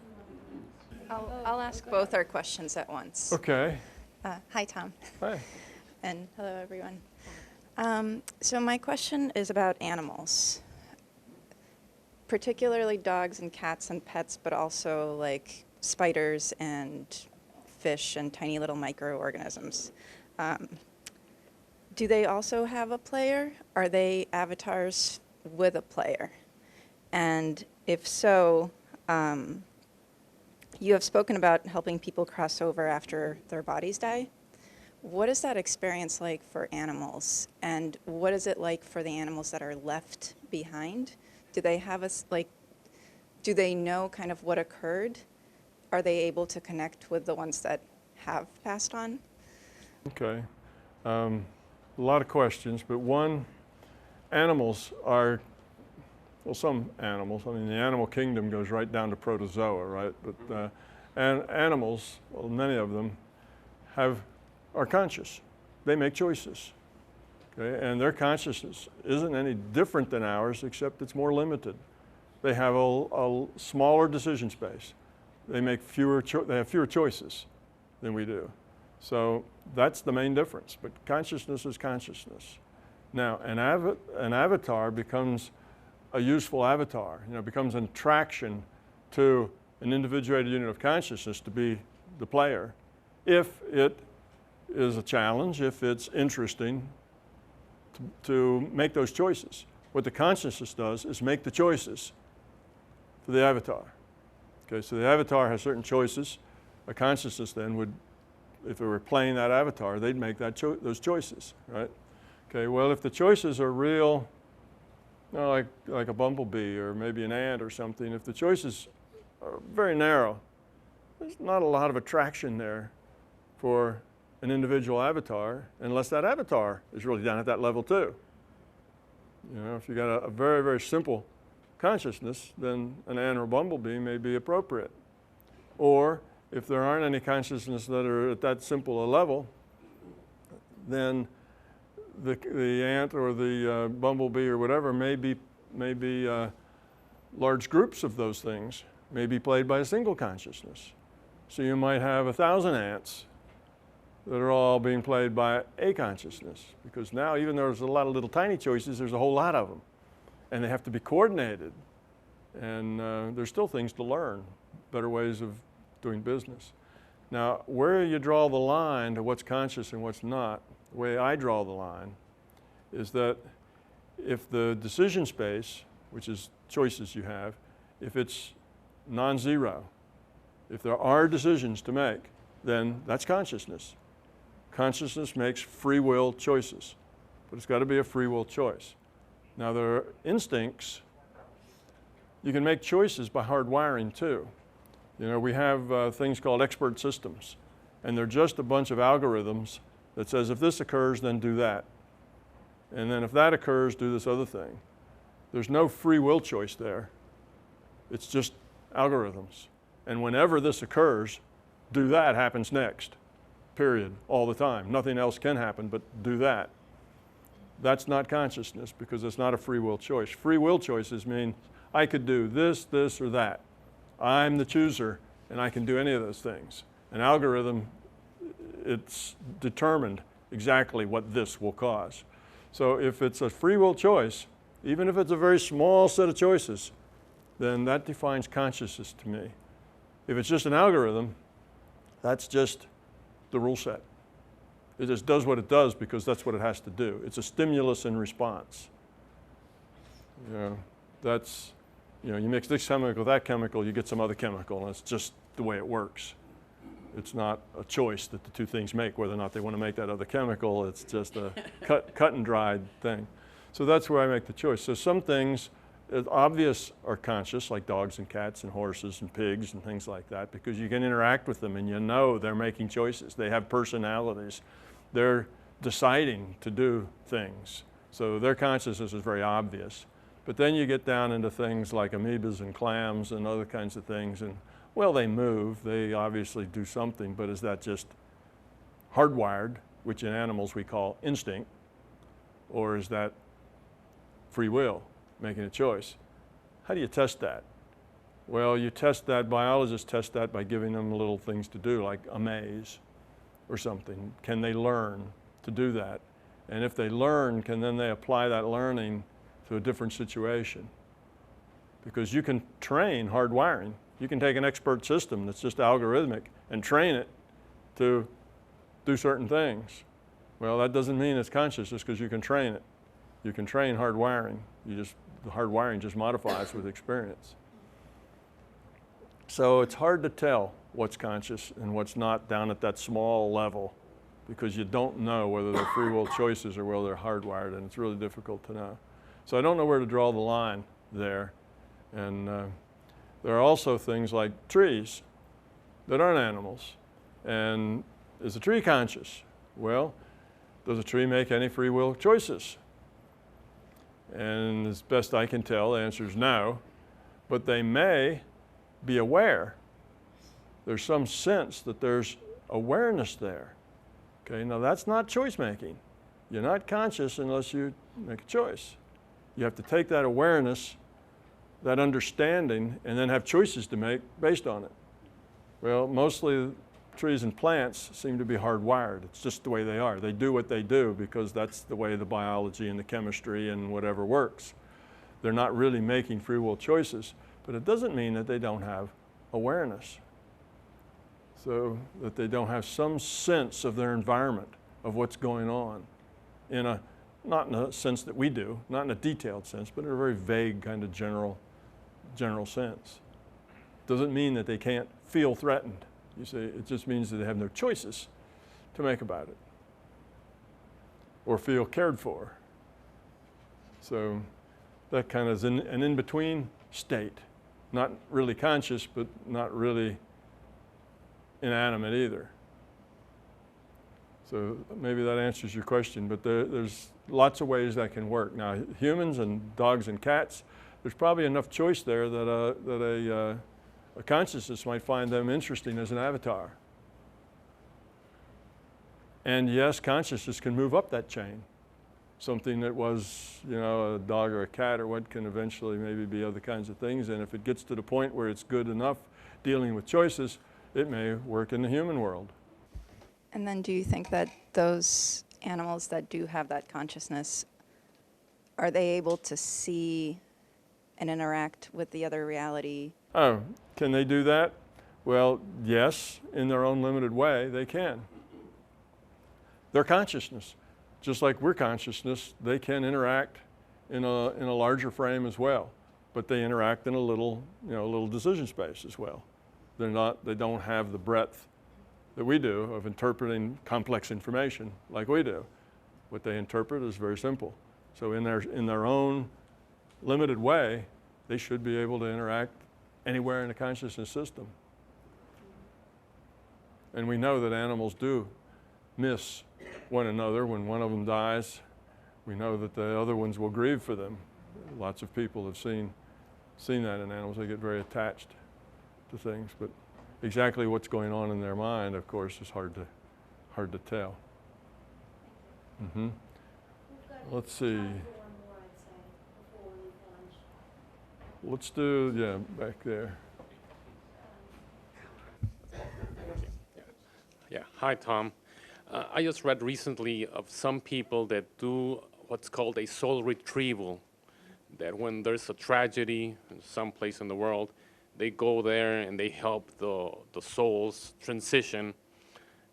I'll ask both our questions at once. Okay. Hi, Tom. Hi. And hello, everyone. So my question is about animals, particularly dogs and cats and pets, but also like spiders and fish and tiny little microorganisms. Do they also have a player? Are they avatars with a player? And if so, you have spoken about helping people cross over after their bodies die. What is that experience like for animals? And what is it like for the animals that are left behind? Do they have do they know kind of what occurred? Are they able to connect with the ones that have passed on? Okay. A lot of questions, but one, animals are, well, some animals, the animal kingdom goes right down to protozoa, right? But and animals, well, many of them are conscious. They make choices, okay? And their consciousness isn't any different than ours, except it's more limited. They have a smaller decision space. They have fewer choices than we do. So that's the main difference. But consciousness is consciousness. Now, an avatar becomes a useful avatar. Becomes an attraction to an individuated unit of consciousness to be the player, if it is a challenge, if it's interesting to make those choices. What the consciousness does is make the choices for the avatar. Okay, so the avatar has certain choices. A consciousness then would, if it were playing that avatar, they'd make those choices, right? Okay, well, if the choices are real, like a bumblebee or maybe an ant or something, if the choices are very narrow, there's not a lot of attraction there for an individual avatar unless that avatar is really down at that level too. If you got a very, very simple consciousness, then an ant or a bumblebee may be appropriate. Or if there aren't any consciousness that are at that simple a level, then the ant or the bumblebee or whatever may be large groups of those things, may be played by a single consciousness. So you might have 1,000 ants that are all being played by a consciousness, because now, even though there's a lot of little tiny choices, there's a whole lot of them, and they have to be coordinated, and there's still things to learn, better ways of doing business. Now, where you draw the line to what's conscious and what's not, the way I draw the line is that if the decision space, which is choices you have, if it's non-zero, if there are decisions to make, then that's consciousness. Consciousness makes free will choices, but it's got to be a free will choice. Now, there are instincts. You can make choices by hardwiring too. We have things called expert systems, and they're just a bunch of algorithms that says if this occurs, then do that. And then if that occurs, do this other thing. There's no free will choice there. It's just algorithms. And whenever this occurs, do that happens next, period, all the time. Nothing else can happen but do that. That's not consciousness because it's not a free will choice. Free will choices mean I could do this, this, or that. I'm the chooser and I can do any of those things. An algorithm, it's determined exactly what this will cause. So if it's a free will choice, even if it's a very small set of choices, then that defines consciousness to me. If it's just an algorithm, that's just the rule set. It just does what it does because that's what it has to do. It's a stimulus and response. You know, that's, you know, you mix this chemical with that chemical, you get some other chemical, and it's just the way it works. It's not a choice that the two things make, whether or not they want to make that other chemical. It's just a cut and dried thing. So that's where I make the choice. So some things, obvious, are conscious, like dogs and cats and horses and pigs and things like that, because you can interact with them and you know they're making choices. They have personalities. They're deciding to do things. So their consciousness is very obvious. But then you get down into things like amoebas and clams and other kinds of things, and well, they move, they obviously do something, but is that just hardwired, which in animals we call instinct, or is that free will, making a choice? How do you test that? Well, you test that, biologists test that by giving them little things to do, like a maze or something. Can they learn to do that? And if they learn, can then they apply that learning to a different situation? Because you can train hardwiring. You can take an expert system that's just algorithmic and train it to do certain things. Well, that doesn't mean it's conscious just because you can train it. You can train hardwiring. The hardwiring just modifies with experience. So it's hard to tell what's conscious and what's not down at that small level because you don't know whether they're free will choices or whether they're hardwired, and it's really difficult to know. So I don't know where to draw the line there. And there are also things like trees that aren't animals. And is a tree conscious? Well, does a tree make any free will choices? And as best I can tell, the answer is no. But they may be aware. There's some sense that there's awareness there. Okay, now that's not choice making. You're not conscious unless you make a choice. You have to take that awareness, that understanding, and then have choices to make based on it. Well, mostly trees and plants seem to be hardwired. It's just the way they are. They do what they do because that's the way the biology and the chemistry and whatever works. They're not really making free will choices, but it doesn't mean that they don't have awareness. So that they don't have some sense of their environment, of what's going on, not in a sense that we do, not in a detailed sense, but in a very vague kind of general sense. Doesn't mean that they can't feel threatened. You see, it just means that they have no choices to make about it or feel cared for. So that kind of is an in-between state, not really conscious, but not really inanimate either. So maybe that answers your question, but there's lots of ways that can work. Now, humans and dogs and cats, there's probably enough choice there that a consciousness might find them interesting as an avatar. And yes, consciousness can move up that chain. Something that was, you know, a dog or a cat or what can eventually maybe be other kinds of things. And if it gets to the point where it's good enough dealing with choices, it may work in the human world. And then do you think that those animals that do have that consciousness, are they able to see and interact with the other reality? Oh, can they do that? Well, yes, in their own limited way, they can. Their consciousness, just like we're consciousness, they can interact in a larger frame as well, but they interact in a little decision space as well. They don't have the breadth that we do of interpreting complex information like we do. What they interpret is very simple. So in their own limited way, they should be able to interact anywhere in the consciousness system. And we know that animals do miss one another. When one of them dies, we know that the other ones will grieve for them. Lots of people have seen seen that in animals. They get very attached to things, but exactly what's going on in their mind, of course, is hard to tell. Let's see. Let's do, yeah, back there. Yeah, hi Tom. I just read recently of some people that do what's called a soul retrieval, that when there's a tragedy in some place in the world, they go there and they help the souls transition,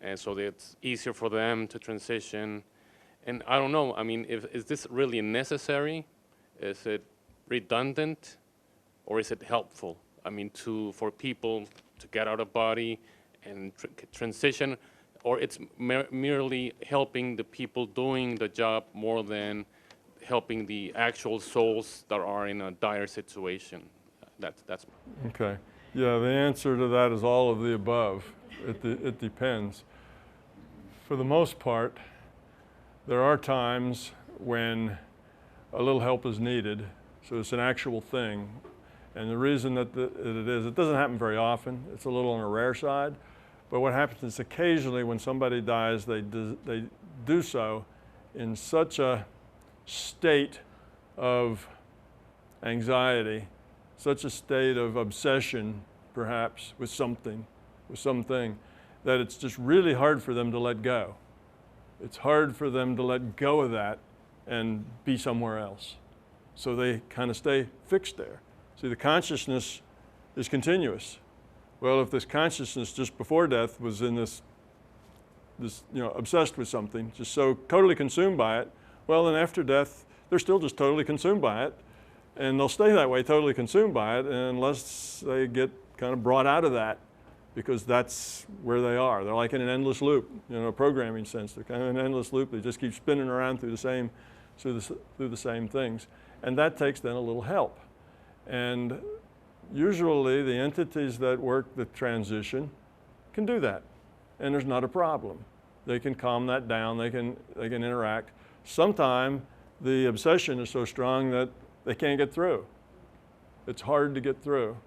and so that it's easier for them to transition. And I don't know, I mean, is this really necessary? Is it redundant? Or is it helpful? I mean, for people to get out of body and transition, or it's merely helping the people doing the job more than helping the actual souls that are in a dire situation? That's. Okay. Yeah, the answer to that is all of the above. It depends. For the most part, there are times when a little help is needed, so it's an actual thing. And the reason that it doesn't happen very often. It's a little on the rare side. But what happens is occasionally when somebody dies, they do so in such a state of anxiety, such a state of obsession, perhaps, with something, that it's just really hard for them to let go. It's hard for them to let go of that and be somewhere else. So they kind of stay fixed there. See, the consciousness is continuous. Well, if this consciousness just before death was in this obsessed with something, just so totally consumed by it, well, then after death, they're still just totally consumed by it, and they'll stay that way, totally consumed by it, unless they get kind of brought out of that, because that's where they are. They're like in an endless loop, a programming sense. They're kind of in an endless loop. They just keep spinning around through the same things, and that takes then a little help. And usually the entities that work the transition can do that, and there's not a problem. They can calm that down, they can interact. Sometimes the obsession is so strong that they can't get through. It's hard to get through.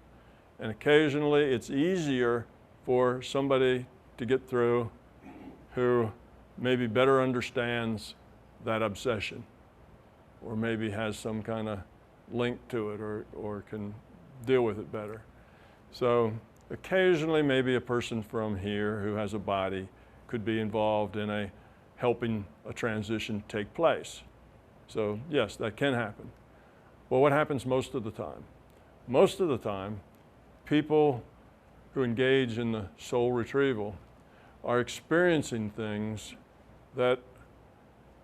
And occasionally it's easier for somebody to get through who maybe better understands that obsession, or maybe has some kind of link to it, or can deal with it better. So occasionally maybe a person from here who has a body could be involved in helping a transition take place. So yes, that can happen. Well, what happens most of the time? Most of the time, people who engage in the soul retrieval are experiencing things that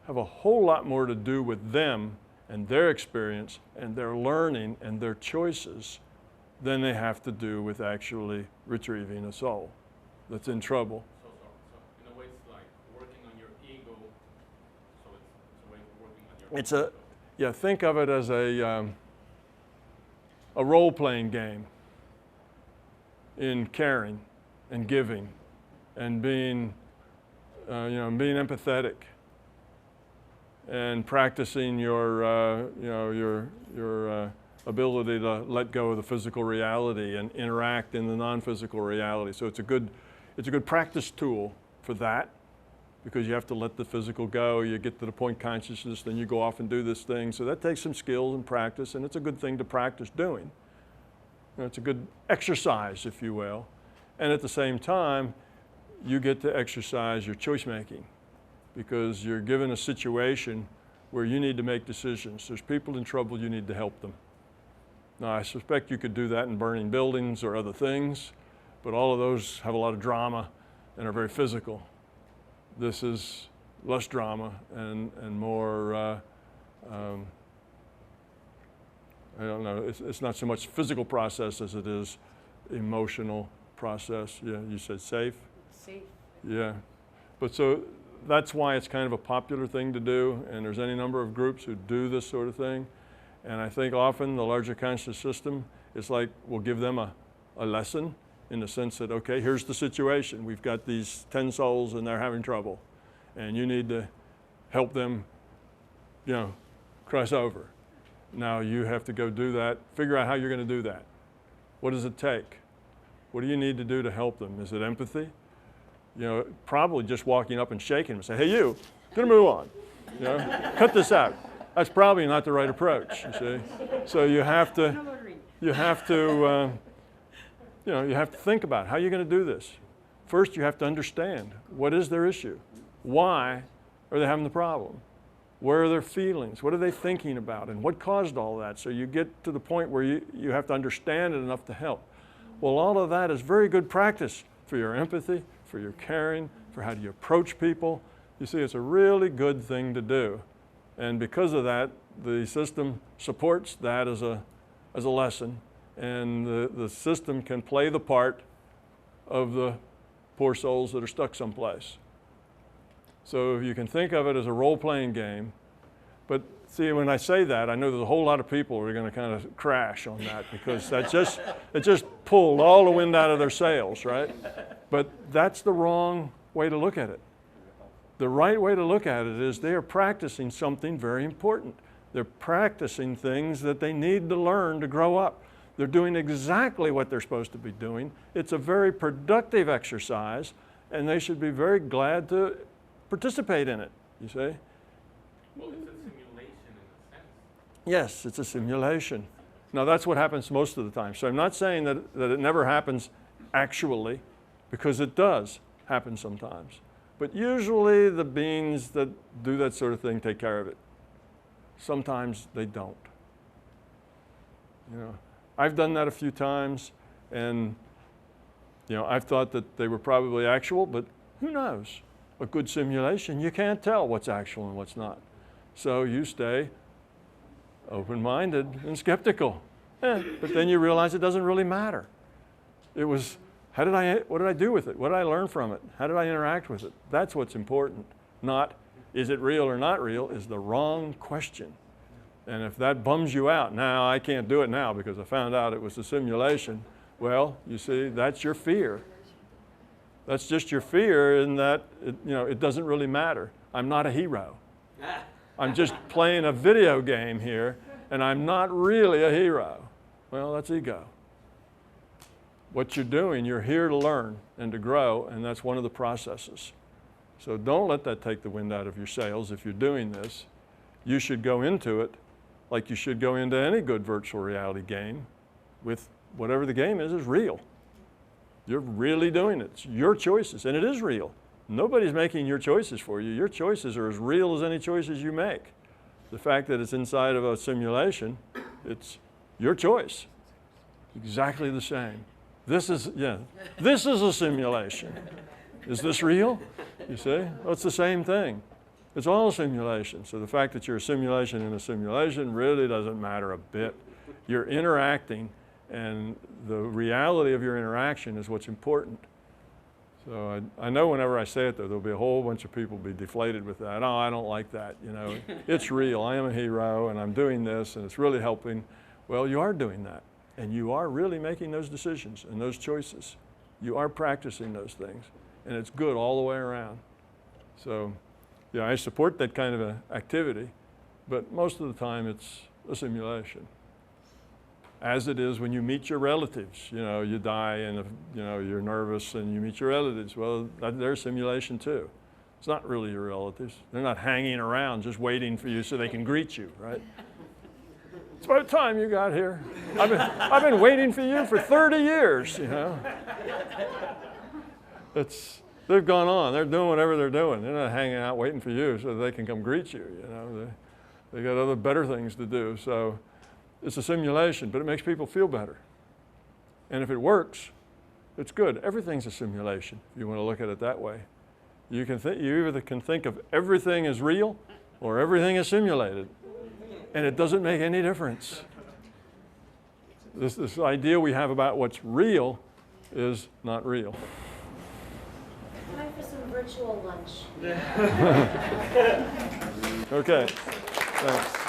have a whole lot more to do with them and their experience and their learning and their choices than they have to do with actually retrieving a soul that's in trouble. So in a way it's like working on your ego, so it's a way of working on your ego. Think of it as a role-playing game in caring and giving and being empathetic and practicing your ability to let go of the physical reality and interact in the non-physical reality. So it's a good practice tool for that, because you have to let the physical go. You get to the point consciousness, then you go off and do this thing. So that takes some skills and practice, and it's a good thing to practice doing. It's a good exercise, if you will. And at the same time, you get to exercise your choice making, because you're given a situation where you need to make decisions. There's people in trouble, you need to help them. Now, I suspect you could do that in burning buildings or other things, but all of those have a lot of drama and are very physical. This is less drama and more, I don't know, it's not so much physical process as it is emotional process. Yeah, you said safe? Safe. Yeah, but so that's why it's kind of a popular thing to do, and there's any number of groups who do this sort of thing. And I think often the larger conscious system is like, we'll give them a lesson in the sense that, okay, here's the situation. We've got these 10 souls and they're having trouble, and you need to help them, cross over. Now you have to go do that, figure out how you're going to do that. What does it take? What do you need to do to help them? Is it empathy? You know, probably just walking up and shaking them and say, hey, you, gonna move on. You know, cut this out. That's probably not the right approach, you see. So you have to think about how you're going to do this. First, you have to understand, what is their issue? Why are they having the problem? Where are their feelings? What are they thinking about? And what caused all that? So you get to the point where you have to understand it enough to help. Well, all of that is very good practice for your empathy, for your caring, for how do you approach people. You see, it's a really good thing to do. And because of that, the system supports that as a lesson. And the system can play the part of the poor souls that are stuck someplace. So you can think of it as a role-playing game. But see, when I say that, I know there's a whole lot of people who are going to kind of crash on that because it just pulled all the wind out of their sails, right? But that's the wrong way to look at it. The right way to look at it is they are practicing something very important. They're practicing things that they need to learn to grow up. They're doing exactly what they're supposed to be doing. It's a very productive exercise, and they should be very glad to participate in it, you see? Well, it's a simulation in a sense. Yes, it's a simulation. Now, that's what happens most of the time. So I'm not saying that it never happens actually, because it does happen sometimes. But usually the beings that do that sort of thing take care of it. Sometimes they don't. You know, I've done that a few times, and you know, I've thought that they were probably actual, but who knows? A good simulation, you can't tell what's actual and what's not. So you stay open-minded and skeptical. But then you realize it doesn't really matter. It was, what did I do with it? What did I learn from it? How did I interact with it? That's what's important. Not, is it real or not real, is the wrong question. And if that bums you out, now I can't do it now because I found out it was a simulation, well, you see, that's your fear. That's just your fear in that it doesn't really matter. I'm not a hero. I'm just playing a video game here, and I'm not really a hero. Well, that's ego. What you're doing, you're here to learn and to grow, and that's one of the processes. So don't let that take the wind out of your sails if you're doing this. You should go into it like you should go into any good virtual reality game with whatever the game is real. You're really doing it. It's your choices, and it is real. Nobody's making your choices for you. Your choices are as real as any choices you make. The fact that it's inside of a simulation, it's your choice. Exactly the same. This is a simulation. Is this real? You see? Well, it's the same thing. It's all a simulation. So the fact that you're a simulation in a simulation really doesn't matter a bit. You're interacting, and the reality of your interaction is what's important. So I know whenever I say it, though, there'll be a whole bunch of people be deflated with that. Oh, I don't like that, you know. It's real. I am a hero, and I'm doing this, and it's really helping. Well, you are doing that, and you are really making those decisions and those choices. You are practicing those things, and it's good all the way around. So, yeah, I support that kind of activity, but most of the time it's a simulation. As it is when you meet your relatives. You know, you die and you're nervous and you meet your relatives. Well, they're a simulation too. It's not really your relatives. They're not hanging around just waiting for you so they can greet you, right? It's about time you got here. I've been waiting for you for 30 years, you know. They've gone on. They're doing whatever they're doing. They're not hanging out waiting for you so they can come greet you, you know. They got other better things to do. So it's a simulation, but it makes people feel better. And if it works, it's good. Everything's a simulation, if you want to look at it that way. You either can think of everything as real or everything is simulated. And it doesn't make any difference. This idea we have about what's real is not real. Time for some virtual lunch. Okay, thanks.